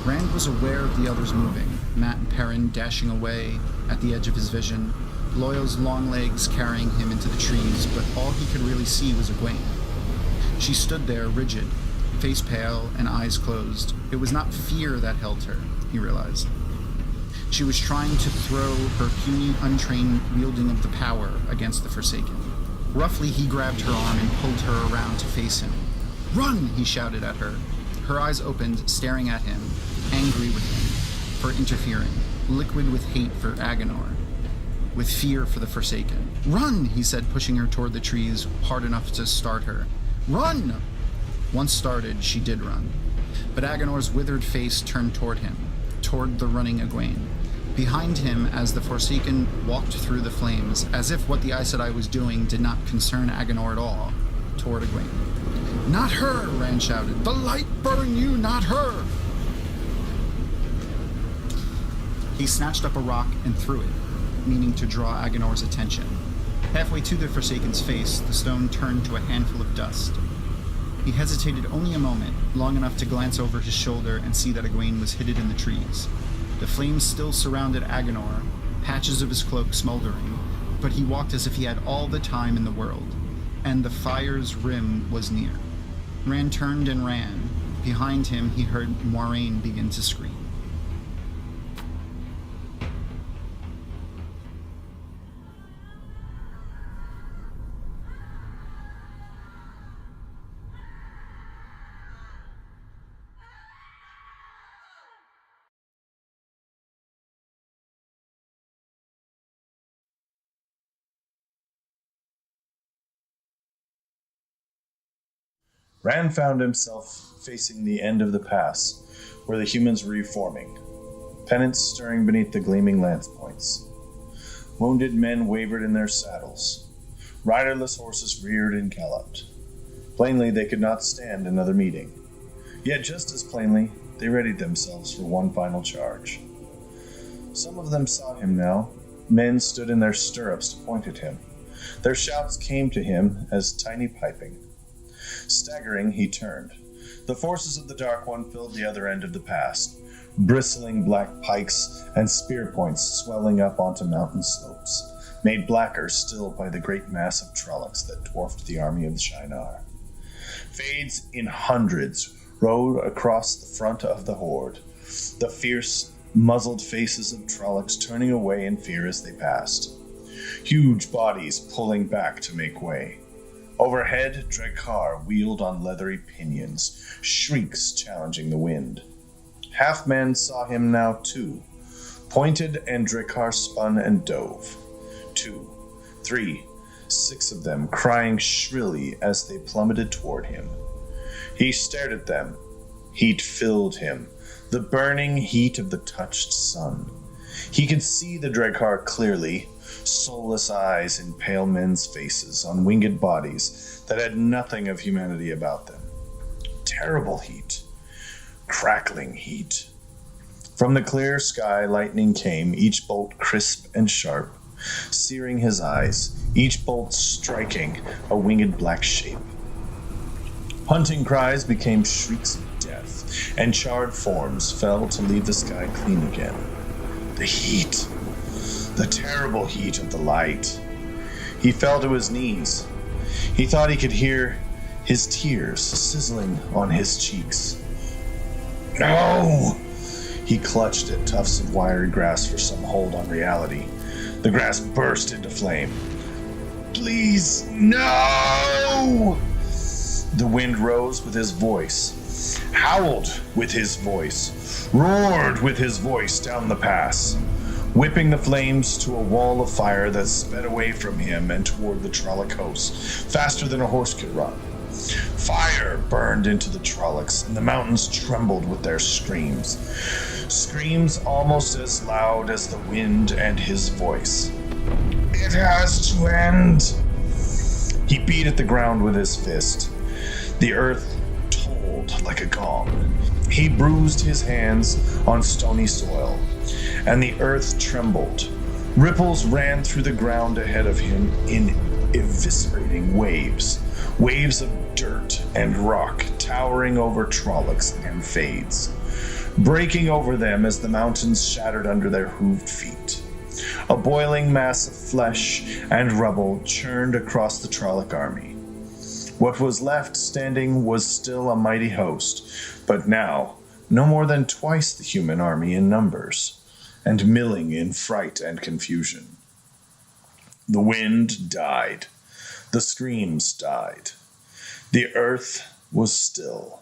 Rand was aware of the others moving, Mat and Perrin dashing away at the edge of his vision, Loyal's long legs carrying him into the trees, but all he could really see was Egwene. She stood there, rigid, face pale and eyes closed. It was not fear that held her, he realized. She was trying to throw her puny, untrained wielding of the power against the Forsaken. Roughly, he grabbed her arm and pulled her around to face him. "Run!" he shouted at her. Her eyes opened, staring at him, angry with him for interfering, liquid with hate for Agenor, with fear for the Forsaken. "Run!" he said, pushing her toward the trees hard enough to start her. "Run!" Once started, she did run. But Agenor's withered face turned toward him, toward the running Egwene. Behind him, as the Forsaken walked through the flames, as if what the Aes Sedai was doing did not concern Agenor at all, toward Egwene. "Not her!" Rand shouted. "The light burn you, not her!" He snatched up a rock and threw it, meaning to draw Agenor's attention. Halfway to the Forsaken's face, the stone turned to a handful of dust. He hesitated only a moment, long enough to glance over his shoulder and see that Egwene was hidden in the trees. The flames still surrounded Agenor, patches of his cloak smoldering, but he walked as if he had all the time in the world, and the fire's rim was near. Rand turned and ran. Behind him, he heard Moiraine begin to scream. Rand found himself facing the end of the pass, where the humans were reforming, pennants stirring beneath the gleaming lance points. Wounded men wavered in their saddles. Riderless horses reared and galloped. Plainly, they could not stand another meeting. Yet just as plainly, they readied themselves for one final charge. Some of them saw him now. Men stood in their stirrups to point at him. Their shouts came to him as tiny piping. Staggering, he turned. The forces of the Dark One filled the other end of the pass, bristling black pikes and spear points swelling up onto mountain slopes, made blacker still by the great mass of Trollocs that dwarfed the army of the Shinar. Fades in hundreds rode across the front of the horde, the fierce, muzzled faces of Trollocs turning away in fear as they passed, huge bodies pulling back to make way. Overhead, Drakkar wheeled on leathery pinions, shrieks challenging the wind. Half-men saw him now too, pointed, and Drakkar spun and dove. 2, 3, 6 of them crying shrilly as they plummeted toward him. He stared at them. Heat filled him, the burning heat of the touched sun. He could see the Drakkar clearly, soulless eyes in pale men's faces on winged bodies that had nothing of humanity about them. Terrible heat. Crackling heat. From the clear sky lightning came, each bolt crisp and sharp, searing his eyes, each bolt striking a winged black shape. Hunting cries became shrieks of death, and charred forms fell to leave the sky clean again. The heat. The terrible heat of the light. He fell to his knees. He thought he could hear his tears sizzling on his cheeks. No! He clutched at tufts of wiry grass for some hold on reality. The grass burst into flame. Please, no! The wind rose with his voice, howled with his voice, roared with his voice down the pass, whipping the flames to a wall of fire that sped away from him and toward the Trolloc host, faster than a horse could run. Fire burned into the Trollocs, and the mountains trembled with their screams. Screams almost as loud as the wind and his voice. It has to end! He beat at the ground with his fist. The earth tolled like a gong. He bruised his hands on stony soil, and the earth trembled. Ripples ran through the ground ahead of him in eviscerating waves. Waves of dirt and rock towering over Trollocs and Fades, breaking over them as the mountains shattered under their hooved feet. A boiling mass of flesh and rubble churned across the Trolloc army. What was left standing was still a mighty host, but now no more than twice the human army in numbers, and milling in fright and confusion. The wind died. The screams died. The earth was still.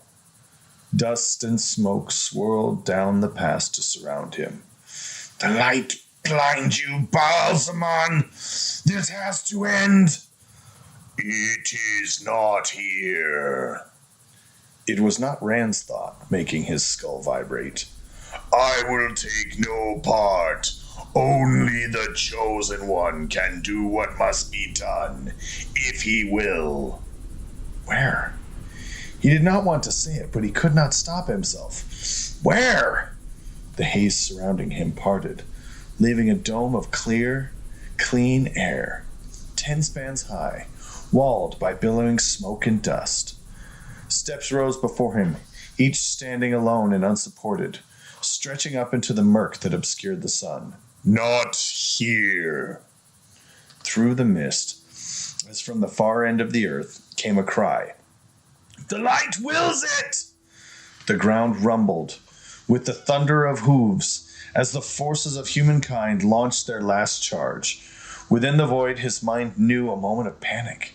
Dust and smoke swirled down the pass to surround him. The light blind you, Baalzamon! This has to end! It is not here. It was not Rand's thought making his skull vibrate. I will take no part. Only the Chosen One can do what must be done, if he will. Where? He did not want to say it, but he could not stop himself. Where? The haze surrounding him parted, leaving a dome of clear, clean air, 10 spans high, walled by billowing smoke and dust. Steps rose before him, each standing alone and unsupported, stretching up into the murk that obscured the sun. Not here! Through the mist, as from the far end of the earth, came a cry. The light wills it! The ground rumbled with the thunder of hooves as the forces of humankind launched their last charge. Within the void, his mind knew a moment of panic.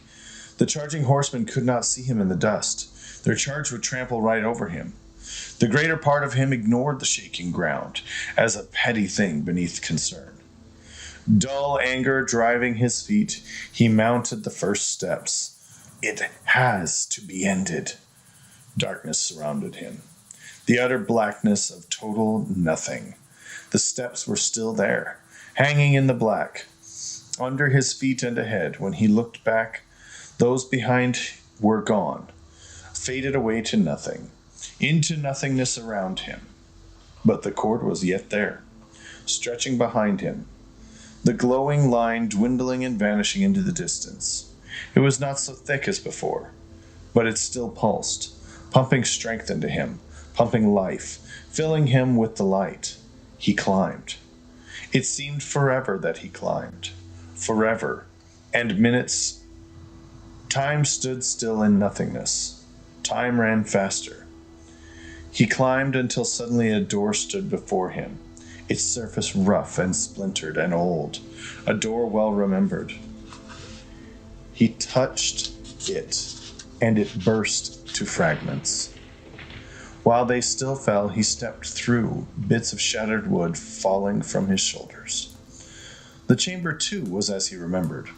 The charging horsemen could not see him in the dust. Their charge would trample right over him. The greater part of him ignored the shaking ground as a petty thing beneath concern. Dull anger driving his feet, he mounted the first steps. It has to be ended. Darkness surrounded him. The utter blackness of total nothing. The steps were still there, hanging in the black. Under his feet and ahead, when he looked back, those behind were gone, faded away to nothing, into nothingness around him. But the cord was yet there, stretching behind him, the glowing line dwindling and vanishing into the distance. It was not so thick as before, but it still pulsed, pumping strength into him, pumping life, filling him with the light. He climbed. It seemed forever that he climbed. Forever. And minutes. Time stood still in nothingness. Time ran faster. He climbed until suddenly a door stood before him, its surface rough and splintered and old, a door well remembered. He touched it, and it burst to fragments. While they still fell, he stepped through, bits of shattered wood falling from his shoulders. The chamber, too, was as he remembered.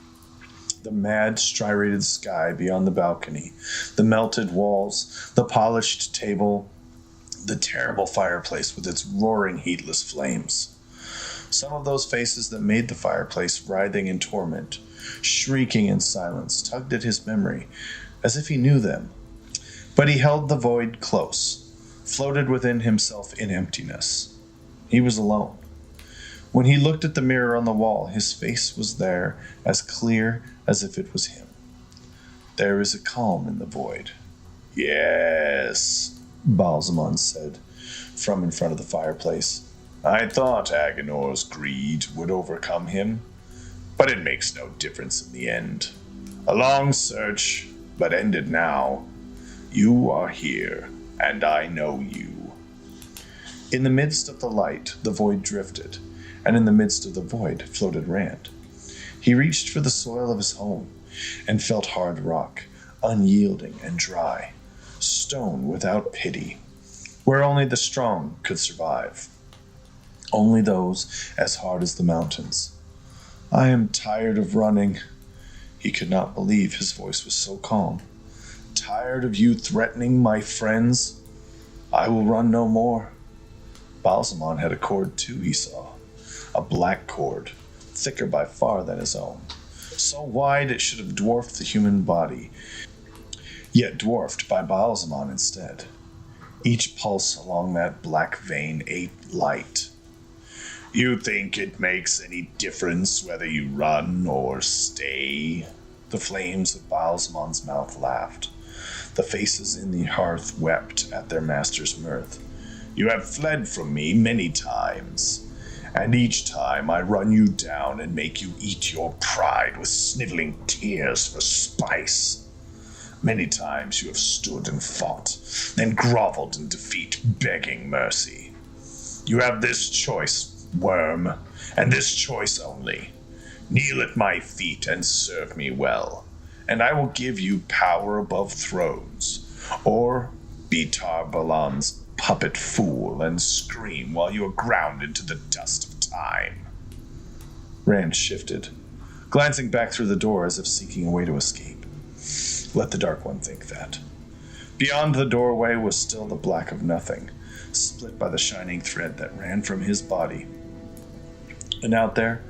The mad, striated sky beyond the balcony, the melted walls, the polished table, the terrible fireplace with its roaring, heatless flames. Some of those faces that made the fireplace writhing in torment, shrieking in silence, tugged at his memory, as if he knew them. But he held the void close, floated within himself in emptiness. He was alone. When he looked at the mirror on the wall, his face was there, as clear as if it was him. There is a calm in the void. Yes, Balsamon said, from in front of the fireplace. I thought Agonor's greed would overcome him, but it makes no difference in the end. A long search, but ended now. You are here, and I know you. In the midst of the light, the void drifted, and in the midst of the void floated Rand. He reached for the soil of his home, and felt hard rock, unyielding and dry, stone without pity, where only the strong could survive. Only those as hard as the mountains. I am tired of running. He could not believe his voice was so calm. Tired of you threatening my friends? I will run no more. Balsamon had a cord too, he saw. A black cord, thicker by far than his own. So wide it should have dwarfed the human body, yet dwarfed by Balsamon instead. Each pulse along that black vein ate light. You think it makes any difference whether you run or stay? The flames of Balsamon's mouth laughed. The faces in the hearth wept at their master's mirth. You have fled from me many times, and each time I run you down and make you eat your pride with sniveling tears for spice. Many times you have stood and fought, then groveled in defeat, begging mercy. You have this choice, worm, and this choice only. Kneel at my feet and serve me well, and I will give you power above thrones, or be Tar-Balan's puppet fool and scream while you are ground into the dust of time. Rand shifted, glancing back through the door as if seeking a way to escape. Let the Dark One think that. Beyond the doorway was still the black of nothing, split by the shining thread that ran from his body. And out there,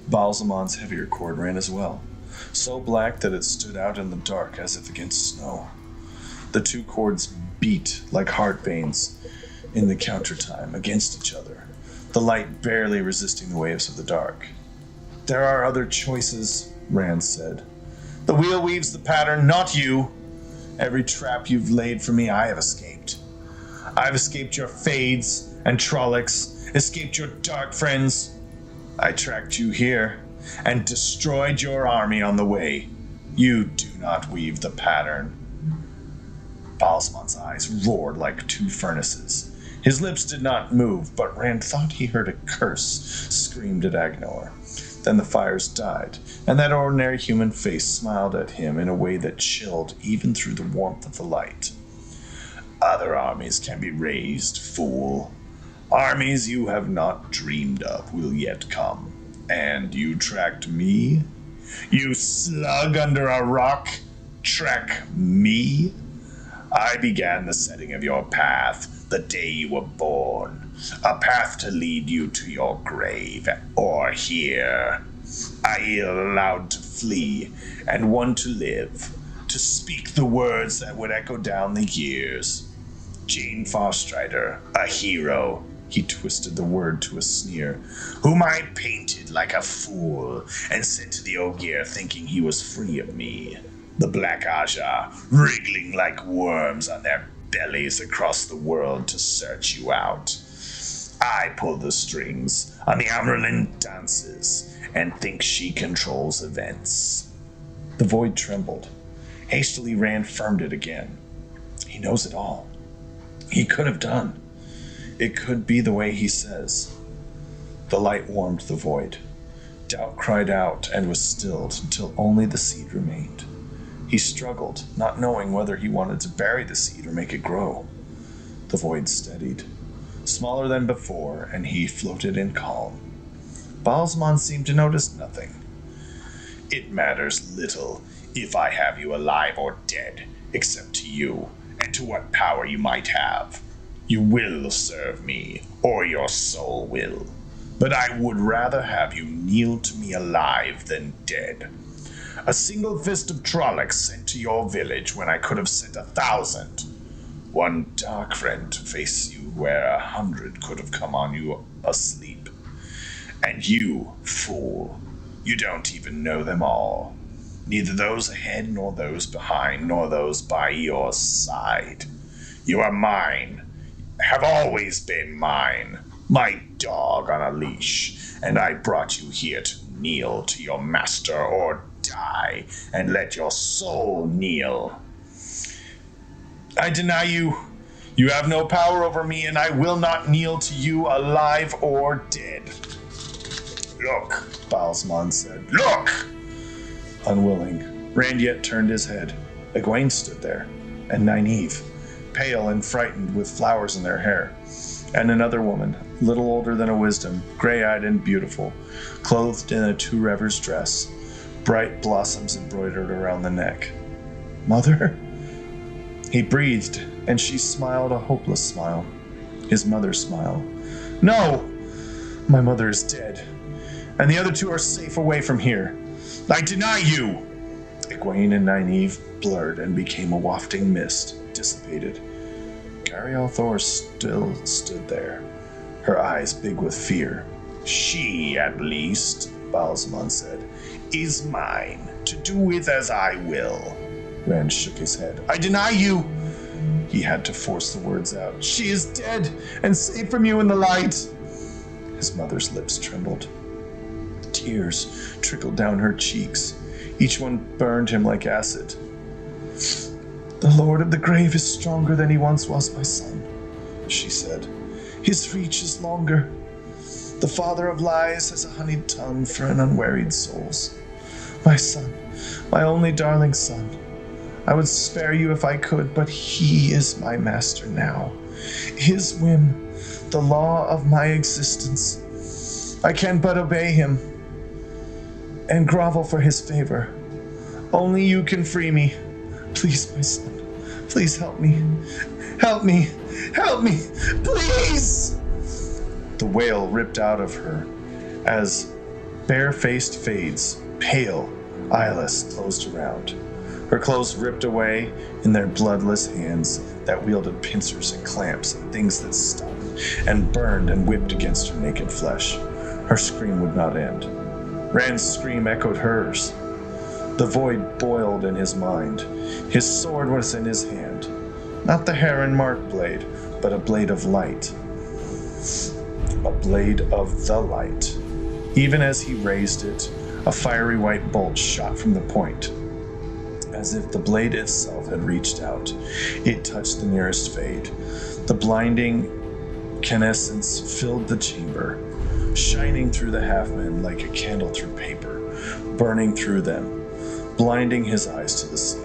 Balsamon's heavier cord ran as well, so black that it stood out in the dark as if against snow. The two cords beat like heart veins in the countertime against each other, the light barely resisting the waves of the dark. There are other choices, Rand said. The wheel weaves the pattern, not you. Every trap you've laid for me, I have escaped. I've escaped your Fades and Trollocs, escaped your dark friends. I tracked you here and destroyed your army on the way. You do not weave the pattern. Balsmon's eyes roared like two furnaces. His lips did not move, but Rand thought he heard a curse screamed at Agnor. Then the fires died, and that ordinary human face smiled at him in a way that chilled even through the warmth of the light. Other armies can be raised, fool. Armies you have not dreamed of will yet come. And you tracked me? You slug under a rock? Track me? I began the setting of your path the day you were born. A path to lead you to your grave, or here. I allowed to flee, and one to live, to speak the words that would echo down the years. Jane Farstrider, a hero, he twisted the word to a sneer, whom I painted like a fool and sent to the Ogier thinking he was free of me. The Black Aja, wriggling like worms on their bellies across the world to search you out. I pull the strings on the Amarylline dances and think she controls events. The void trembled. Hastily Rand firmed it again. He knows it all. He could have done. It could be the way he says. The light warmed the void. Doubt cried out and was stilled until only the seed remained. He struggled, not knowing whether he wanted to bury the seed or make it grow. The void steadied, smaller than before, and he floated in calm. Balsmon seemed to notice nothing. It matters little if I have you alive or dead, except to you, and to what power you might have. You will serve me, or your soul will. But I would rather have you kneel to me alive than dead. A single fist of Trollocs sent to your village when I could have sent 1,000. One dark friend to face you where 100 could have come on you asleep. And you, fool, you don't even know them all. Neither those ahead, nor those behind, nor those by your side. You are mine, have always been mine, my dog on a leash, and I brought you here to kneel to your master or die, and let your soul kneel. I deny you. You have no power over me, and I will not kneel to you alive or dead. Look, Balsmon said. Look! Unwilling, Rand yet turned his head. Egwene stood there, and Nynaeve, pale and frightened with flowers in their hair, and another woman, little older than a wisdom, gray-eyed and beautiful, clothed in a two revers dress, bright blossoms embroidered around the neck. Mother? He breathed, and she smiled a hopeless smile. His mother smiled. No! My mother is dead, and the other two are safe away from here. I deny you! Egwene and Nynaeve blurred and became a wafting mist, dissipated. Cariel Thor still stood there, her eyes big with fear. She, at least, Balsmon said, is mine, to do with as I will. Rand shook his head. I deny you! He had to force the words out. She is dead, and safe from you in the light. His mother's lips trembled. Tears trickled down her cheeks. Each one burned him like acid. The Lord of the Grave is stronger than he once was, my son, she said. His reach is longer. The Father of Lies has a honeyed tongue for an unwearied souls. My son, my only darling son, I would spare you if I could, but he is my master now. His whim, the law of my existence. I can but obey him and grovel for his favor. Only you can free me. Please, my son, please help me. Help me, help me, please! The wail ripped out of her as bare-faced Fades, pale, eyeless, closed around. Her clothes ripped away in their bloodless hands that wielded pincers and clamps and things that stung and burned and whipped against her naked flesh. Her scream would not end. Rand's scream echoed hers. The void boiled in his mind. His sword was in his hand. Not the heron mark blade, but a blade of light. A blade of the light. Even as he raised it, a fiery white bolt shot from the point. As if the blade itself had reached out, it touched the nearest fade. The blinding incandescence filled the chamber, shining through the half-men like a candle through paper, burning through them, blinding his eyes to the scene.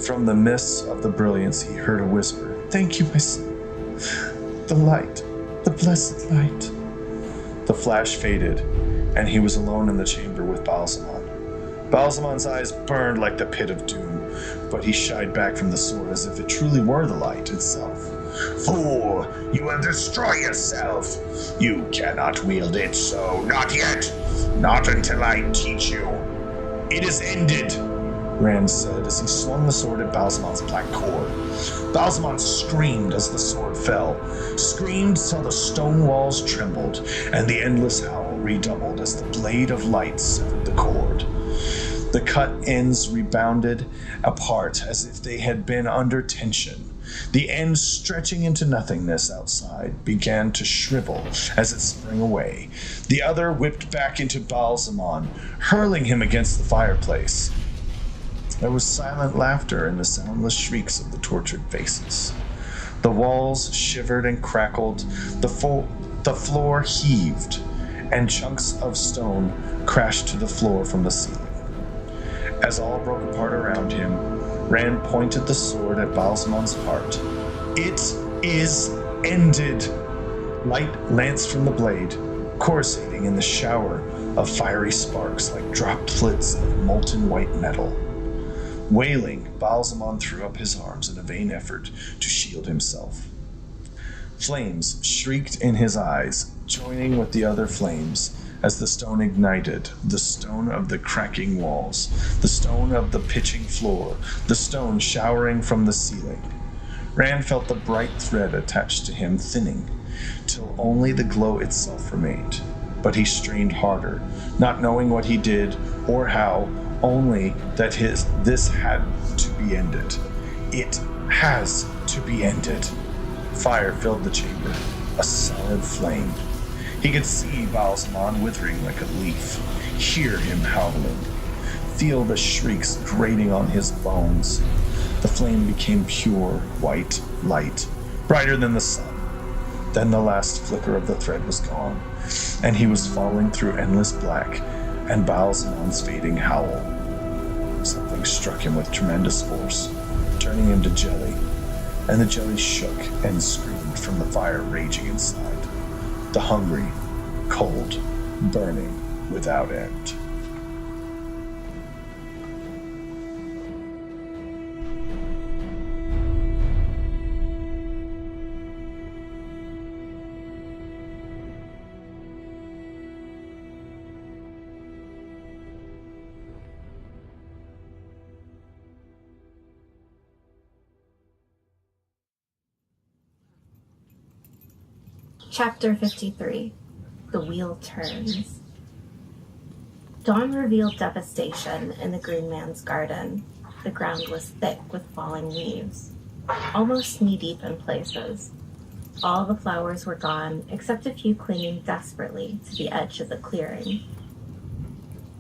From the mists of the brilliance he heard a whisper, "Thank you, my son. The light, the blessed light." The flash faded, and he was alone in the chamber with Balsamon. Balsamon's eyes burned like the pit of doom, but he shied back from the sword as if it truly were the light itself. "Fool, you will destroy yourself. You cannot wield it, so not yet. Not until I teach you. It is ended," Rand said as he swung the sword at Balsamon's black cord. Balsamon screamed as the sword fell, screamed till the stone walls trembled, and the endless howl redoubled as the blade of light severed the cord. The cut ends rebounded apart as if they had been under tension. The end, stretching into nothingness outside, began to shrivel as it sprang away. The other whipped back into Balsamon, hurling him against the fireplace. There was silent laughter in the soundless shrieks of the tortured faces. The walls shivered and crackled, the floor heaved, and chunks of stone crashed to the floor from the ceiling. As all broke apart around him, Rand pointed the sword at Balsamon's heart. "It is ended!" Light lanced from the blade, coruscating in the shower of fiery sparks like droplets of molten white metal. Wailing, Balsamon threw up his arms in a vain effort to shield himself. Flames shrieked in his eyes, joining with the other flames as the stone ignited, the stone of the cracking walls, the stone of the pitching floor, the stone showering from the ceiling. Rand felt the bright thread attached to him thinning, till only the glow itself remained. But he strained harder, not knowing what he did or how, only that this had to be ended. It has to be ended. Fire filled the chamber, a solid flame. He could see Balsamon withering like a leaf, hear him howling, feel the shrieks grating on his bones. The flame became pure, white light, brighter than the sun. Then the last flicker of the thread was gone, and he was falling through endless black and Balsamon's fading howl. Something struck him with tremendous force, turning him to jelly, and the jelly shook and screamed from the fire raging inside. The hungry, cold, burning without end. Chapter 53. The Wheel Turns. Dawn revealed devastation in the Green Man's garden. The ground was thick with falling leaves, almost knee-deep in places. All the flowers were gone, except a few clinging desperately to the edge of the clearing.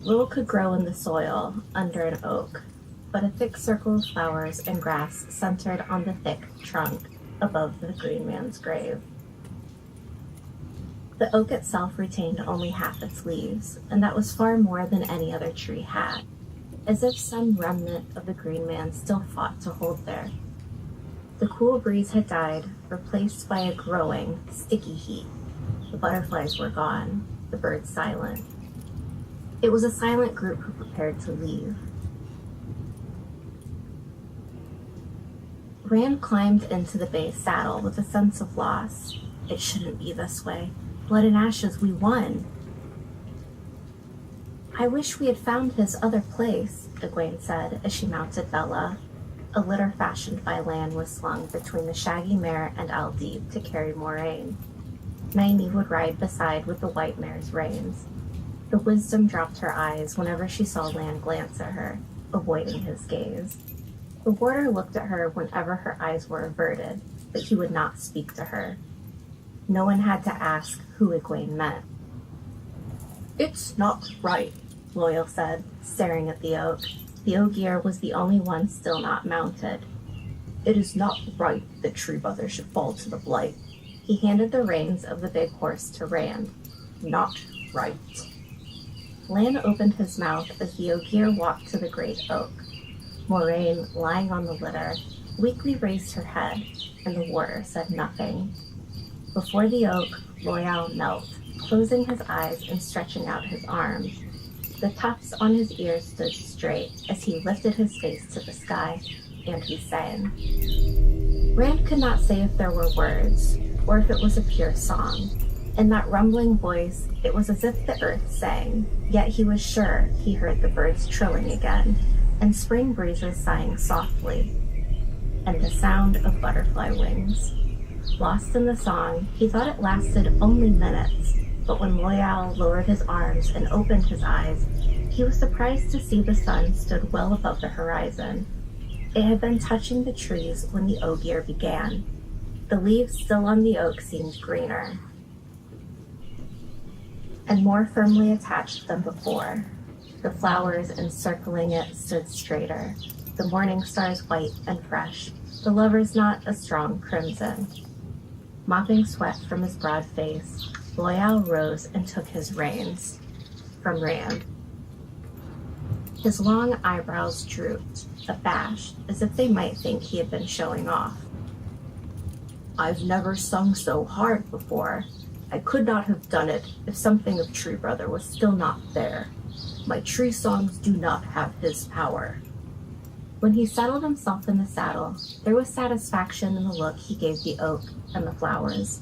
Little could grow in the soil under an oak, but a thick circle of flowers and grass centered on the thick trunk above the Green Man's grave. The oak itself retained only half its leaves, and that was far more than any other tree had, as if some remnant of the Green Man still fought to hold there. The cool breeze had died, replaced by a growing, sticky heat. The butterflies were gone, the birds silent. It was a silent group who prepared to leave. Rand climbed into the bay's saddle with a sense of loss. It shouldn't be this way. Blood and ashes, we won. I wish we had found his other place, Egwene said as she mounted Bella. A litter fashioned by Lan was slung between the shaggy mare and Aldib to carry Moraine. Nynaeve would ride beside with the white mare's reins. The wisdom dropped her eyes whenever she saw Lan glance at her, avoiding his gaze. The warder looked at her whenever her eyes were averted, but he would not speak to her. No one had to ask who Egwene meant. "It's not right," Loyal said, staring at the oak. The Ogier was the only one still not mounted. "It is not right that Tree Brother should fall to the blight." He handed the reins of the big horse to Rand. "Not right." Lan opened his mouth as the Ogier walked to the great oak. Moraine, lying on the litter, weakly raised her head, and the warder said nothing. Before the oak, Loyal knelt, closing his eyes and stretching out his arms. The tufts on his ears stood straight as he lifted his face to the sky, and he sang. Rand could not say if there were words, or if it was a pure song. In that rumbling voice, it was as if the earth sang, yet he was sure he heard the birds trilling again, and spring breezes sighing softly, and the sound of butterfly wings. Lost in the song, he thought it lasted only minutes, but when Loyal lowered his arms and opened his eyes, he was surprised to see the sun stood well above the horizon. It had been touching the trees when the Ogier began. The leaves still on the oak seemed greener, and more firmly attached than before. The flowers encircling it stood straighter, the morning stars white and fresh, the lover's knot a strong crimson. Mopping sweat from his broad face, Loyal rose and took his reins from Rand. His long eyebrows drooped, abashed, as if they might think he had been showing off. "I've never sung so hard before. I could not have done it if something of Tree Brother was still not there. My tree songs do not have his power." When he settled himself in the saddle, there was satisfaction in the look he gave the oak and the flowers.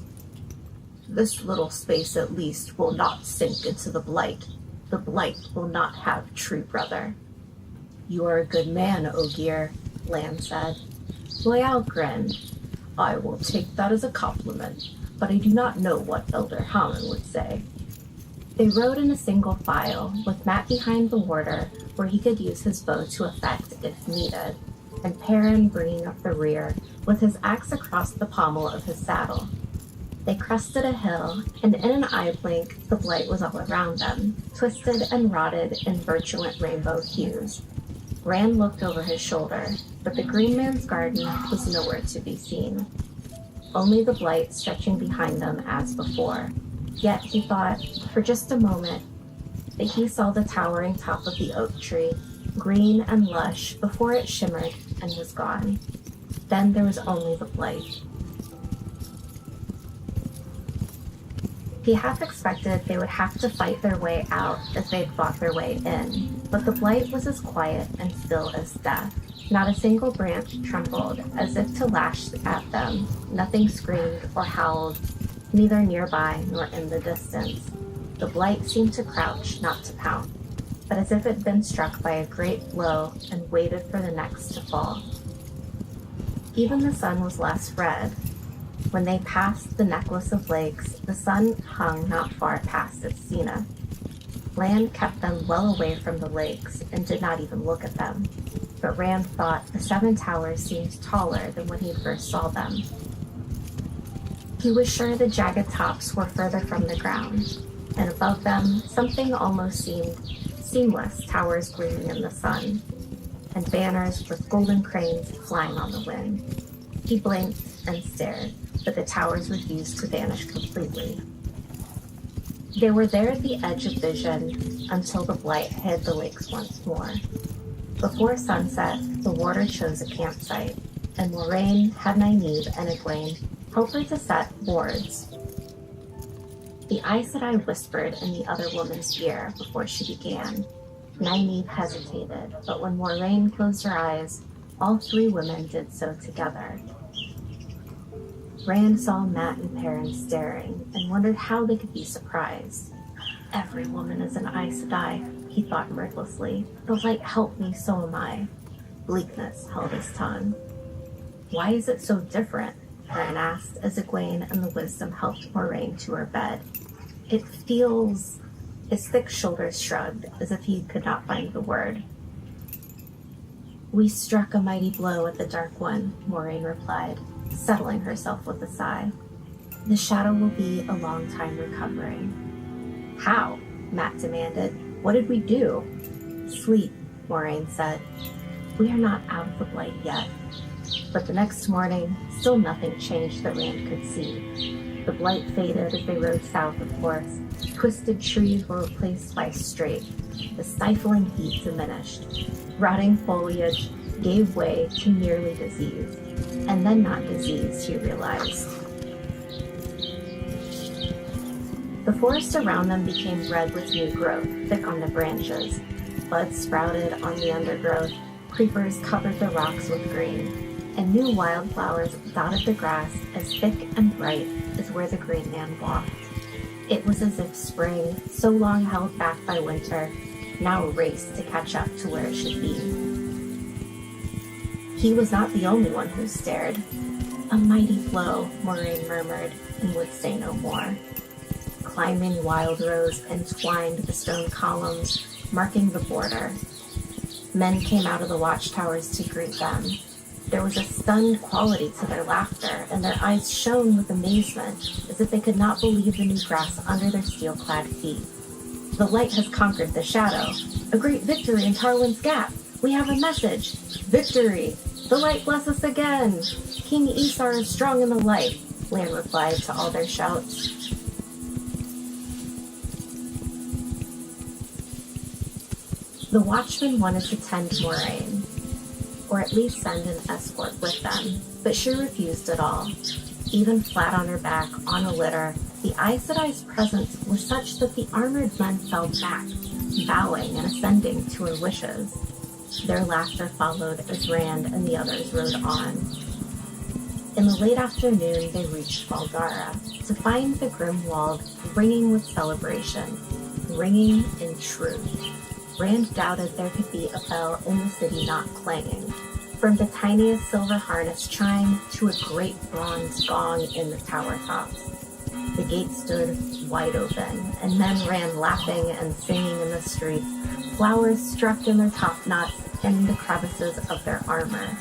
"This little space at least will not sink into the blight. The blight will not have Tree Brother." "You are a good man, Ogier," Lan said. Loyal grinned. "I will take that as a compliment, but I do not know what Elder Hammond would say." They rode in a single file, with Matt behind the warder, where he could use his bow to effect if needed, and Perrin bringing up the rear, with his axe across the pommel of his saddle. They crested a hill, and in an eye blink, the blight was all around them, twisted and rotted in virulent rainbow hues. Rand looked over his shoulder, but the Green Man's garden was nowhere to be seen. Only the blight stretching behind them as before. Yet he thought, for just a moment, that he saw the towering top of the oak tree, green and lush, before it shimmered and was gone. Then there was only the blight. He half expected they would have to fight their way out as they'd fought their way in, but the blight was as quiet and still as death. Not a single branch trembled, as if to lash at them. Nothing screamed or howled, neither nearby nor in the distance. The blight seemed to crouch, not to pounce, but as if it had been struck by a great blow and waited for the next to fall. Even the sun was less red. When they passed the necklace of lakes, the sun hung not far past its zenith. Land kept them well away from the lakes and did not even look at them, but Rand thought the seven towers seemed taller than when he first saw them. He was sure the jagged tops were further from the ground, and above them something almost seemed seamless towers gleaming in the sun, and banners with golden cranes flying on the wind. He blinked and stared, but the towers refused to vanish completely. They were there at the edge of vision until the blight hid the lakes once more. Before sunset, the warder chose a campsite, and Moraine had Nynaeve and Egwene help her to set boards. The Aes Sedai whispered in the other woman's ear before she began. Nynaeve hesitated, but when Moraine closed her eyes, all three women did so together. Rand saw Matt and Perrin staring and wondered how they could be surprised. Every woman is an Aes Sedai, he thought mirthlessly. The light helped me, so am I. Bleakness held his tongue. Why is it so different? Perrin asked as Egwene and the wisdom helped Moraine to her bed. It feels His thick shoulders shrugged, as if he could not find the word. We struck a mighty blow at the Dark One, Moraine replied, settling herself with a sigh. The shadow will be a long time recovering. How? Matt demanded. What did we do? Sleep, Moraine said. We are not out of the blight yet. But the next morning, still nothing changed that Rand could see. The blight faded as they rode south, of course. Twisted trees were replaced by straight. The stifling heat diminished. Rotting foliage gave way to merely disease. And then not disease, he realized. The forest around them became red with new growth, thick on the branches. Buds sprouted on the undergrowth. Creepers covered the rocks with green. And new wildflowers dotted the grass as thick and bright as where the Green Man walked. It was as if spring, so long held back by winter, now raced to catch up to where it should be. He was not the only one who stared. A mighty flow, Moraine murmured, and would say no more. Climbing wild rose entwined the stone columns, marking the border. Men came out of the watchtowers to greet them. There was a stunned quality to their laughter, and their eyes shone with amazement, as if they could not believe the new grass under their steel-clad feet. The light has conquered the shadow. A great victory in Tarwin's Gap. We have a message. Victory! The light bless us again! King Isar is strong in the light, Lan replied to all their shouts. The watchmen wanted to tend Moraine, or at least send an escort with them, but she refused it all. Even flat on her back, on a litter, the Aes Sedai's presence was such that the armored men fell back, bowing and ascending to her wishes. Their laughter followed as Rand and the others rode on. In the late afternoon, they reached Valdara, to find the grim wall ringing with celebration, ringing in truth. Rand doubted there could be a bell in the city not clanging, from the tiniest silver harness chime to a great bronze gong in the tower tops. The gate stood wide open, and men ran laughing and singing in the streets, flowers struck in their top knots and in the crevices of their armor.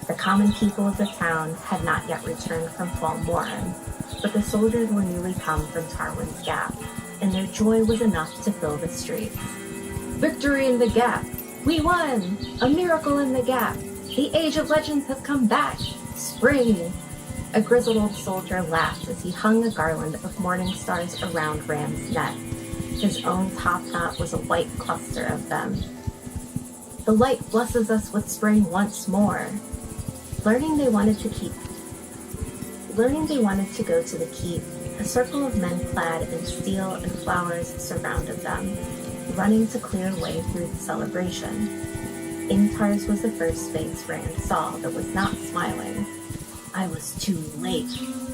The common people of the town had not yet returned from Fall Morin, but the soldiers were newly come from Tarwin's Gap, and their joy was enough to fill the streets. Victory in the Gap! We won! A miracle in the Gap! The Age of Legends has come back! Spring! A grizzled old soldier laughed as he hung a garland of morning stars around Rand's neck. His own top knot was a white cluster of them. The light blesses us with spring once more. Learning they wanted to go to the keep, a circle of men clad in steel and flowers surrounded them, running to clear a way through the celebration. Ingtar's was the first face Rand saw that was not smiling. I was too late,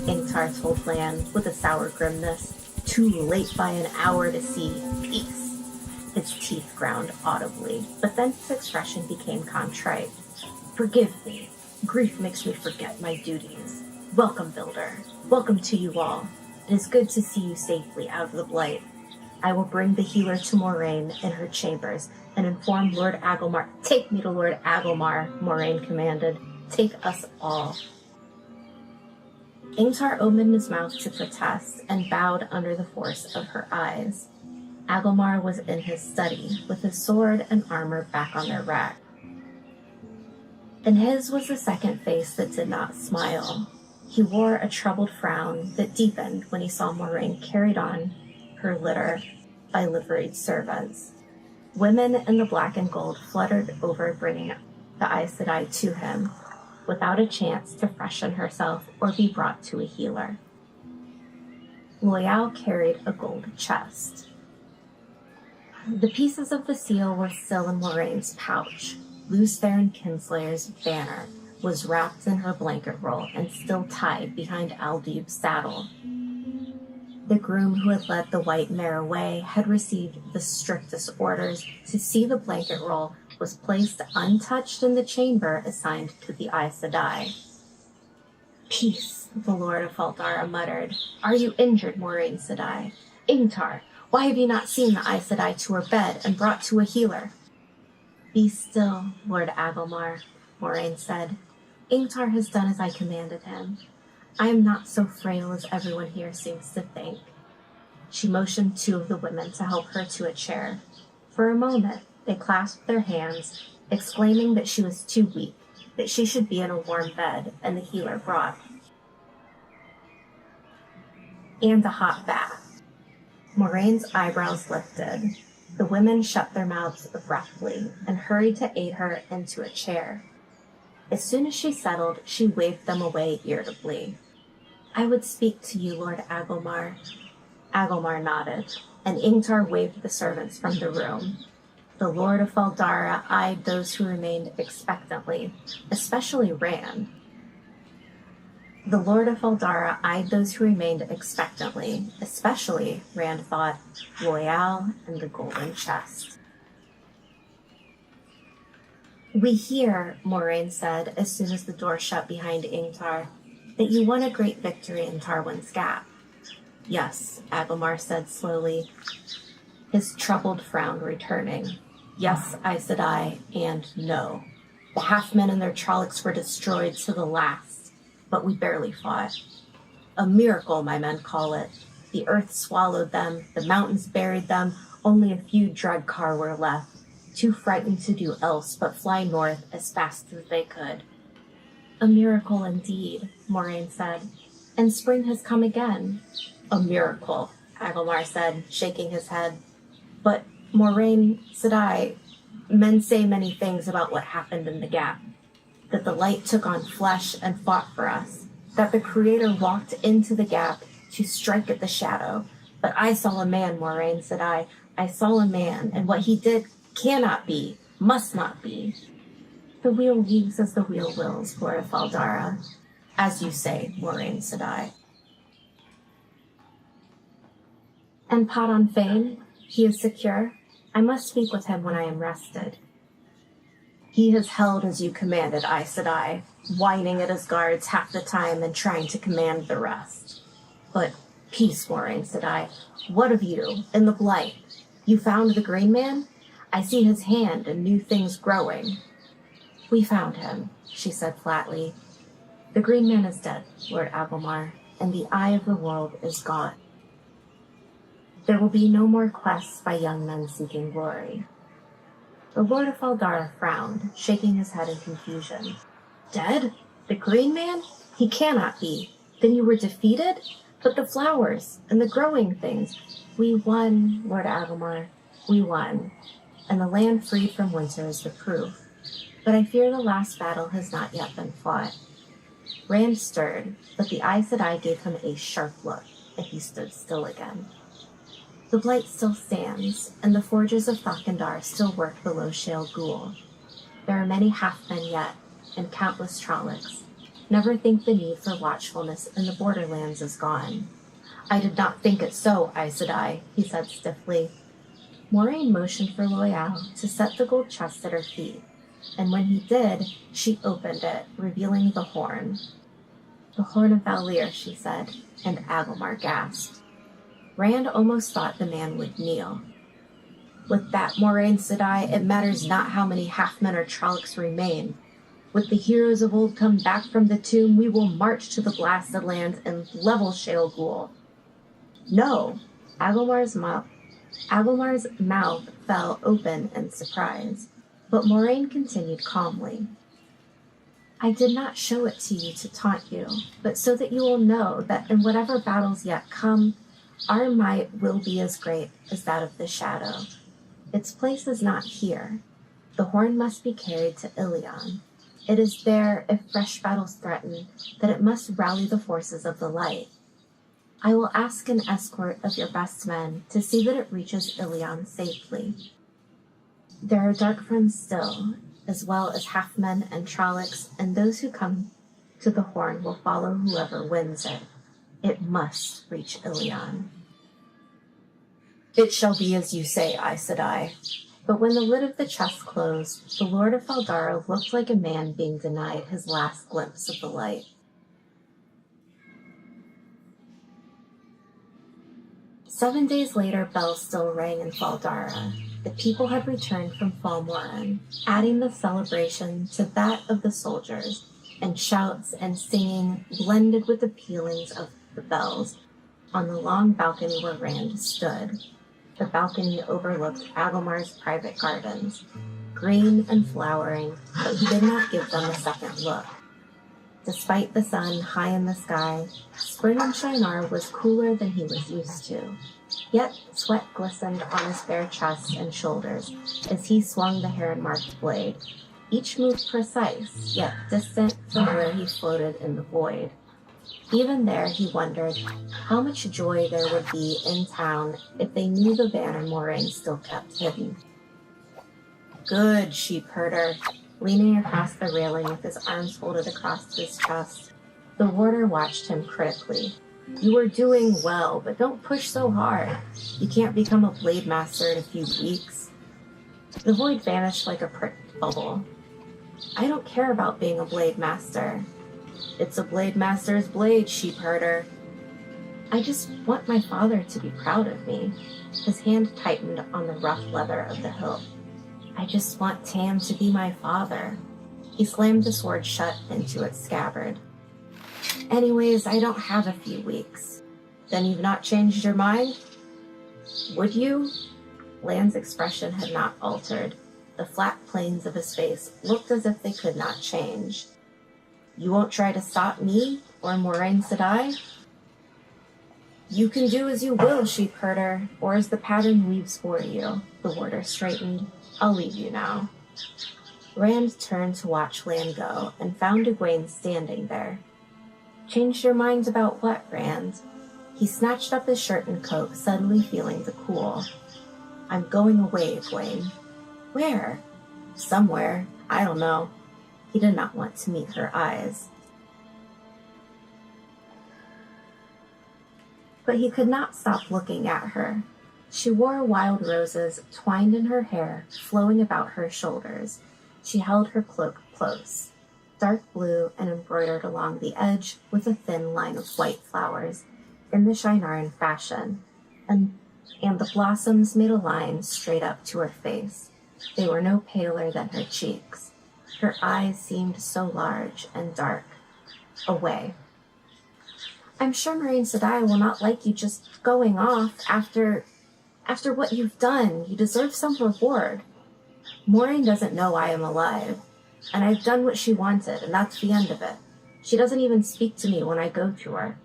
Ingtar told Lan with a sour grimness. Too late by an hour to see peace. His teeth ground audibly, but then his expression became contrite. Forgive me. Grief makes me forget my duties. Welcome, Builder. Welcome to you all. It is good to see you safely out of the blight. I will bring the healer to Moraine in her chambers and inform Lord Agilmar. Take me to Lord Agilmar, Moraine commanded. Take us all. Ingtar opened his mouth to protest and bowed under the force of her eyes. Agilmar was in his study, with his sword and armor back on their rack. And his was the second face that did not smile. He wore a troubled frown that deepened when he saw Moraine carried on her litter by liveried servants. Women in the black and gold fluttered over, bringing the Aes Sedai to him, without a chance to freshen herself or be brought to a healer. Loyal carried a gold chest. The pieces of the seal were still in Moraine's pouch. Luce Theron Kinslayer's banner was wrapped in her blanket roll and still tied behind Aldub's saddle. The groom who had led the white mare away had received the strictest orders to see the blanket roll was placed untouched in the chamber assigned to the Aes Sedai. Peace, the Lord of Valdara muttered. Are you injured, Moraine Sedai? Ingtar, Why have you not seen the Aes Sedai to her bed and brought to a healer? Be still, Lord Agilmar, Moraine said. Ingtar has done as I commanded him. I am not so frail as everyone here seems to think. She motioned 2 of the women to help her to a chair. For a moment, they clasped their hands, exclaiming that she was too weak, that she should be in a warm bed, and the healer brought. And a hot bath. Moraine's eyebrows lifted. The women shut their mouths abruptly and hurried to aid her into a chair. As soon as she settled, she waved them away irritably. I would speak to you, Lord Agilmar. Agilmar nodded, and Ingtar waved the servants from the room. The Lord of Faldara eyed those who remained expectantly, especially Rand. The Lord of Faldara eyed those who remained expectantly, especially, Rand thought, Loyal and the golden chest. We hear, Moraine said as soon as the door shut behind Ingtar, that you won a great victory in Tarwin's Gap. Yes, Agilmar said slowly, his troubled frown returning. Yes, Aes Sedai, and no. The half-men and their Trollocs were destroyed to the last, but we barely fought. A miracle, my men call it. The earth swallowed them, the mountains buried them, only a few Dreadkar were left, too frightened to do else but fly north as fast as they could. A miracle indeed, Moraine said, and spring has come again. A miracle, Agilmar said, shaking his head. But, Moraine, said I, men say many things about what happened in the Gap. That the light took on flesh and fought for us. That the Creator walked into the Gap to strike at the shadow. But I saw a man, Moraine, said I. I saw a man, and what he did cannot be, must not be. The wheel weaves as the wheel wills, Lord of Faldara. As you say, Moraine, said I. And Padon Fane, he is secure. I must speak with him when I am rested. He has held as you commanded, Aes Sedai, whining at his guards half the time and trying to command the rest. But peace, Moraine, said I. What of you, in the Blight? You found the Green Man? I see his hand and new things growing. We found him, she said flatly. The Green Man is dead, Lord Agilmar, and the eye of the world is gone. There will be no more quests by young men seeking glory. The Lord of Faldara frowned, shaking his head in confusion. Dead? The Green Man? He cannot be. Then you were defeated? But the flowers and the growing things. We won, Lord Agilmar. We won. And the land freed from winter is the proof. But I fear the last battle has not yet been fought. Rand stirred, but the Aes Sedai gave him a sharp look, and he stood still again. The Blight still stands, and the forges of Thakandar still work below Shale Ghul. There are many half-men yet, and countless Trollocs. Never think the need for watchfulness in the borderlands is gone. I did not think it so, Aes Sedai, he said stiffly. Moraine motioned for Loyal to set the gold chest at her feet, and when he did, she opened it, revealing the horn. The Horn of Valir, she said, and Agilmar gasped. Rand almost thought the man would kneel. With that, Moraine, said I, it matters not how many half-men or Trollocs remain. With the heroes of old come back from the tomb, we will march to the blasted lands and level Shale Ghul. No, Agilmar's mouth fell open in surprise, but Moraine continued calmly. I did not show it to you to taunt you, but so that you will know that in whatever battles yet come, our might will be as great as that of the shadow. Its place is not here. The horn must be carried to Ilion. It is there, if fresh battles threaten, that it must rally the forces of the light. I will ask an escort of your best men to see that it reaches Ilion safely. There are dark friends still, as well as half-men and Trollocs, and those who come to the horn will follow whoever wins it. It must reach Ilion. It shall be as you say, Aes Sedai. But when the lid of the chest closed, the Lord of Faldara looked like a man being denied his last glimpse of the light. 7 days later, bells still rang in Faldara. The people had returned from Falmoran, adding the celebration to that of the soldiers, and shouts and singing blended with the pealings of the bells on the long balcony where Rand stood. The balcony overlooked Agelmar's private gardens, green and flowering, but he did not give them a second look. Despite the sun high in the sky, spring in Shinar was cooler than he was used to. Yet sweat glistened on his bare chest and shoulders as he swung the heron-marked blade, each move precise, yet distant from where he floated in the void. Even there, he wondered how much joy there would be in town if they knew the banner Moraine still kept hidden. Good, sheep herder. Leaning across the railing with his arms folded across his chest, the warder watched him critically. You are doing well, but don't push so hard. You can't become a blade master in a few weeks. The void vanished like a pricked bubble. I don't care about being a blade master. It's a blade master's blade, sheep herder. I just want my father to be proud of me. His hand tightened on the rough leather of the hilt. I just want Tam to be my father. He slammed the sword shut into its scabbard. Anyways, I don't have a few weeks. Then you've not changed your mind? Would you? Land's expression had not altered. The flat planes of his face looked as if they could not change. You won't try to stop me or Moraine Sedai? You can do as you will, sheep herder, or as the pattern weaves for you. The warder straightened. I'll leave you now. Rand turned to watch Land go and found Egwene standing there. Changed your mind about what, Rand? He snatched up his shirt and coat, suddenly feeling the cool. I'm going away, Egwene. Where? Somewhere. I don't know. He did not want to meet her eyes. But he could not stop looking at her. She wore wild roses twined in her hair, flowing about her shoulders. She held her cloak close, dark blue and embroidered along the edge with a thin line of white flowers, in the Shinaran fashion, and the blossoms made a line straight up to her face. They were no paler than her cheeks. Her eyes seemed so large and dark. Away. I'm sure Moraine Sedai will not like you just going off after what you've done. You deserve some reward. Moraine doesn't know I am alive, and I've done what she wanted, and that's the end of it. She doesn't even speak to me when I go to her.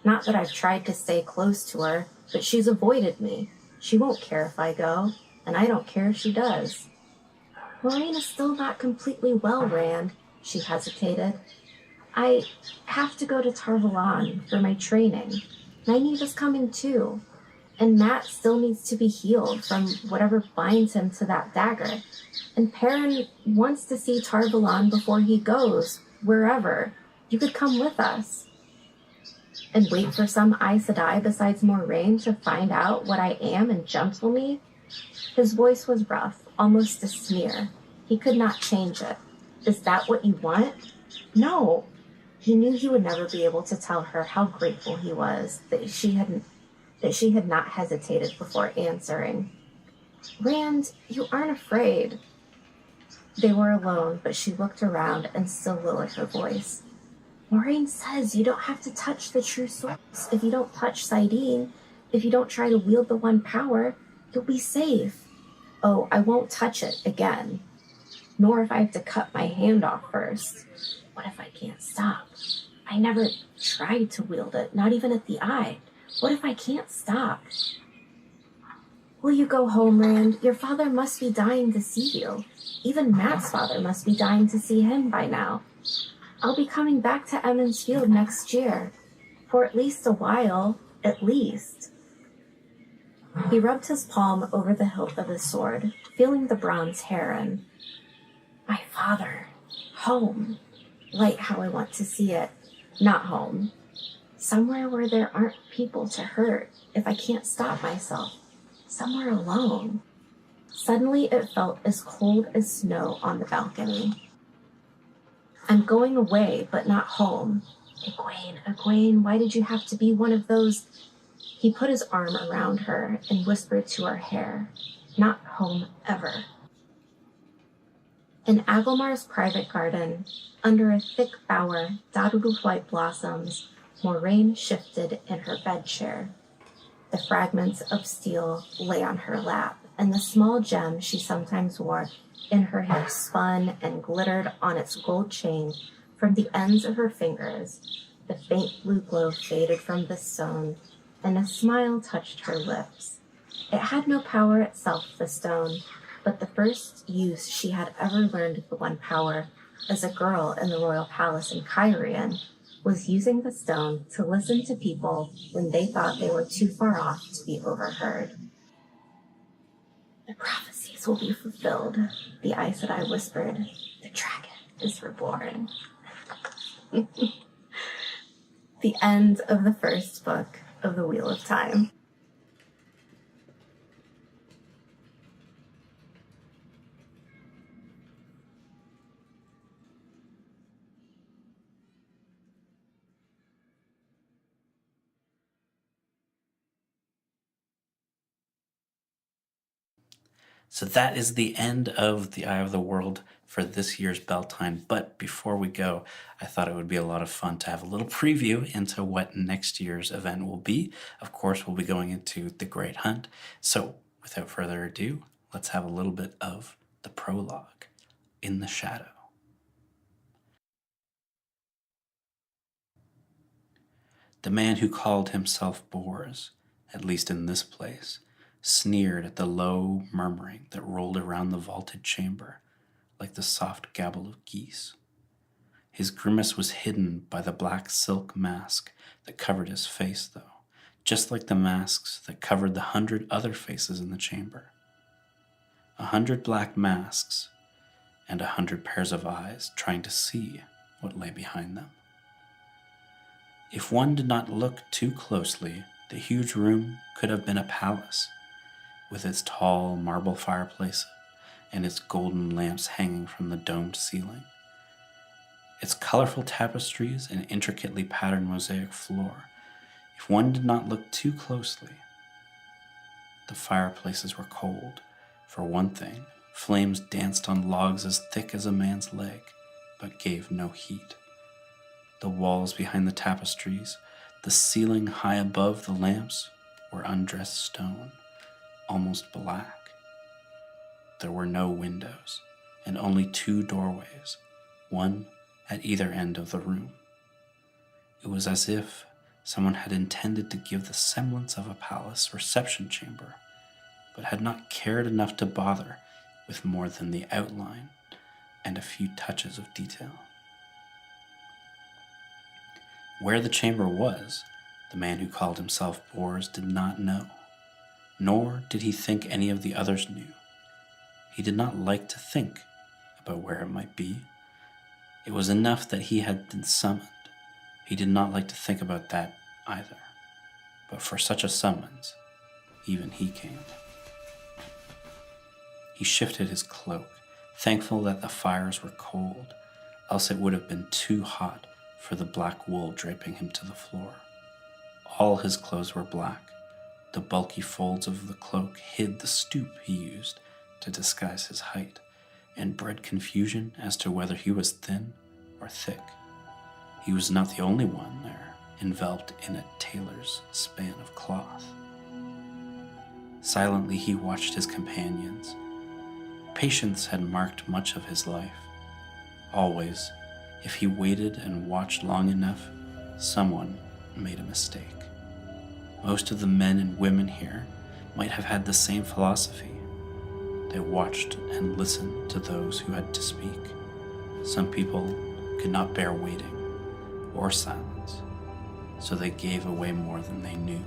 Not that I've tried to stay close to her, but she's avoided me. She won't care if I go, and I don't care if she does. Moraine is still not completely well, Rand. She hesitated. I have to go to Tarvalon for my training. Nynaeve is coming too. And Matt still needs to be healed from whatever binds him to that dagger. And Perrin wants to see Tarvalon before he goes, wherever. You could come with us. And wait for some Aes Sedai besides Moraine to find out what I am and gentle me? His voice was rough, almost a sneer. He could not change it. Is that what you want? No. He knew he would never be able to tell her how grateful he was that she had not hesitated before answering. Rand, you aren't afraid. They were alone, but she looked around and still lowered her voice. Moraine says you don't have to touch the true source. If you don't touch Saidin, if you don't try to wield the one power, you'll be safe. Oh, I won't touch it again. Nor if I have to cut my hand off first. What if I can't stop? I never tried to wield it, not even at the eye. What if I can't stop? Will you go home, Rand? Your father must be dying to see you. Even Matt's father must be dying to see him by now. I'll be coming back to Emmons Field next year. For at least a while. At least. He rubbed his palm over the hilt of his sword, feeling the bronze heron. My father. Home. Light how I want to see it. Not home. Somewhere where there aren't people to hurt if I can't stop myself. Somewhere alone. Suddenly it felt as cold as snow on the balcony. I'm going away, but not home. Egwene, why did you have to be one of those... He put his arm around her and whispered to her hair, "Not home ever." In Agilmar's private garden, under a thick bower dotted with white blossoms, Moraine shifted in her bed chair. The fragments of steel lay on her lap, and the small gem she sometimes wore in her hair spun and glittered on its gold chain from the ends of her fingers. The faint blue glow faded from the stone, and a smile touched her lips. It had no power itself, the stone, but the first use she had ever learned of the one power, as a girl in the royal palace in Cairhien, was using the stone to listen to people when they thought they were too far off to be overheard. "The prophecies will be fulfilled," the Aes Sedai whispered. "The dragon is reborn." The end of the first book of The Wheel of Time. So that is the end of The Eye of the World for this year's Beltane. But before we go, I thought it would be a lot of fun to have a little preview into what next year's event will be. Of course, we'll be going into The Great Hunt. So without further ado, let's have a little bit of the prologue, In the Shadow. The man who called himself Bors, at least in this place, sneered at the low murmuring that rolled around the vaulted chamber like the soft gabble of geese. His grimace was hidden by the black silk mask that covered his face, though, just like the masks that covered the 100 other faces in the chamber. 100 black masks and 100 pairs of eyes trying to see what lay behind them. If one did not look too closely, the huge room could have been a palace, with its tall marble fireplace and its golden lamps hanging from the domed ceiling, its colorful tapestries and intricately patterned mosaic floor. If one did not look too closely, the fireplaces were cold. For one thing, flames danced on logs as thick as a man's leg, but gave no heat. The walls behind the tapestries, the ceiling high above the lamps, were undressed stone, almost black. There were no windows, and only 2 doorways, one at either end of the room. It was as if someone had intended to give the semblance of a palace reception chamber, but had not cared enough to bother with more than the outline and a few touches of detail. Where the chamber was, the man who called himself Bors did not know, nor did he think any of the others knew. He did not like to think about where it might be. It was enough that he had been summoned. He did not like to think about that either. But for such a summons, even he came. He shifted his cloak, thankful that the fires were cold, else it would have been too hot for the black wool draping him to the floor. All his clothes were black. The bulky folds of the cloak hid the stoop he used to disguise his height, and bred confusion as to whether he was thin or thick. He was not the only one there, enveloped in a tailor's span of cloth. Silently he watched his companions. Patience had marked much of his life. Always, if he waited and watched long enough, someone made a mistake. Most of the men and women here might have had the same philosophy. They watched and listened to those who had to speak. Some people could not bear waiting or silence, so they gave away more than they knew.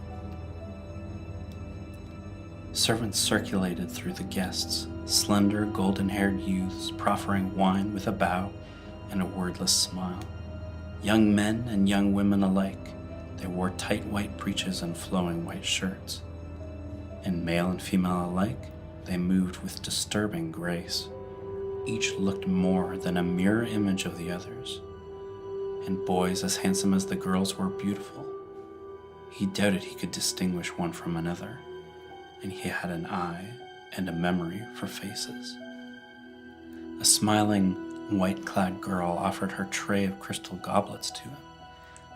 Servants circulated through the guests, slender, golden-haired youths proffering wine with a bow and a wordless smile. Young men and young women alike, they wore tight white breeches and flowing white shirts. And male and female alike, they moved with disturbing grace. Each looked more than a mirror image of the others. And boys as handsome as the girls were beautiful. He doubted he could distinguish one from another, and he had an eye and a memory for faces. A smiling, white-clad girl offered her tray of crystal goblets to him.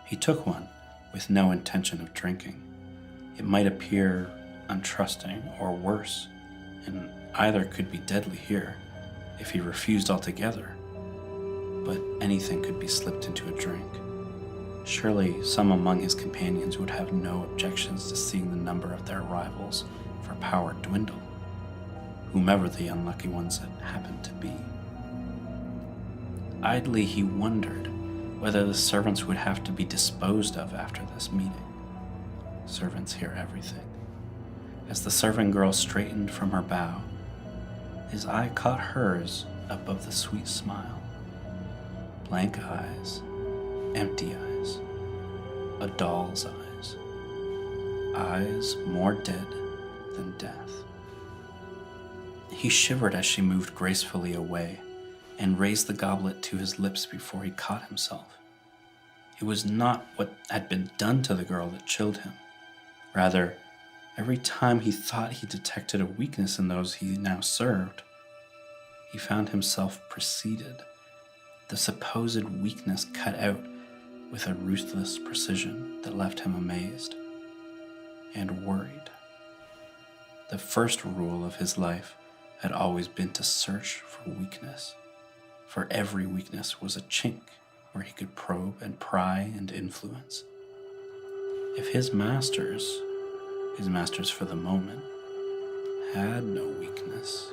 He took one with no intention of drinking. It might appear untrusting or worse, and either could be deadly here if he refused altogether, but anything could be slipped into a drink. Surely some among his companions would have no objections to seeing the number of their rivals for power dwindle, whomever the unlucky ones had happened to be. Idly he wondered whether the servants would have to be disposed of after this meeting. Servants hear everything. As the servant girl straightened from her bow, his eye caught hers above the sweet smile. Blank eyes, empty eyes, a doll's eyes. Eyes more dead than death. He shivered as she moved gracefully away and raised the goblet to his lips before he caught himself. It was not what had been done to the girl that chilled him. Rather, every time he thought he detected a weakness in those he now served, he found himself preceded, the supposed weakness cut out with a ruthless precision that left him amazed and worried. The first rule of his life had always been to search for weakness, for every weakness was a chink where he could probe and pry and influence. If his masters for the moment, had no weakness,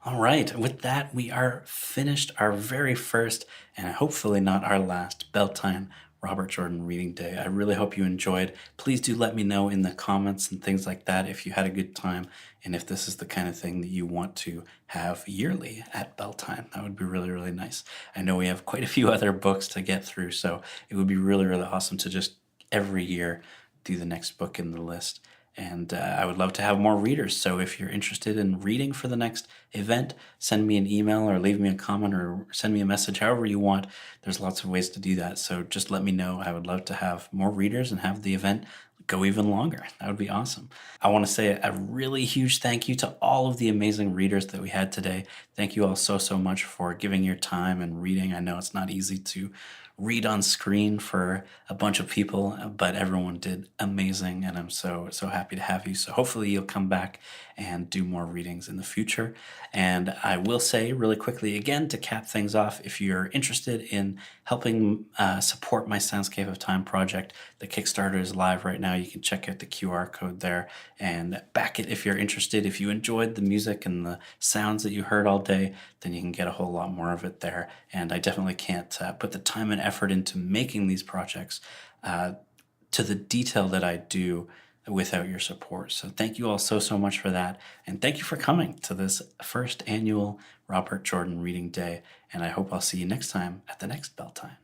all right, with that, we are finished our very first, and hopefully not our last, Beltane Robert Jordan reading day. I really hope you enjoyed. Please do let me know in the comments and things like that if you had a good time, and if this is the kind of thing that you want to have yearly at Beltane. That would be really, really nice. I know we have quite a few other books to get through, so it would be really, really awesome to just every year do the next book in the list. And I would love to have more readers. So if you're interested in reading for the next event, send me an email or leave me a comment or send me a message, however you want. There's lots of ways to do that. So just let me know. I would love to have more readers and have the event go even longer. That would be awesome. I want to say a really huge thank you to all of the amazing readers that we had today. Thank you all so, so much for giving your time and reading. I know it's not easy to read on screen for a bunch of people, but everyone did amazing, and I'm so happy to have you. So hopefully you'll come back and do more readings in the future. And I will say really quickly again to cap things off, if you're interested in helping support my Soundscape of Time project, the Kickstarter is live right now. You can check out the QR code there and back it if you're interested. If you enjoyed the music and the sounds that you heard all day, then you can get a whole lot more of it there. And I definitely can't put the time and effort into making these projects to the detail that I do without your support. So thank you all so, so much for that. And thank you for coming to this first annual Robert Jordan Reading Day. And I hope I'll see you next time at the next Beltane.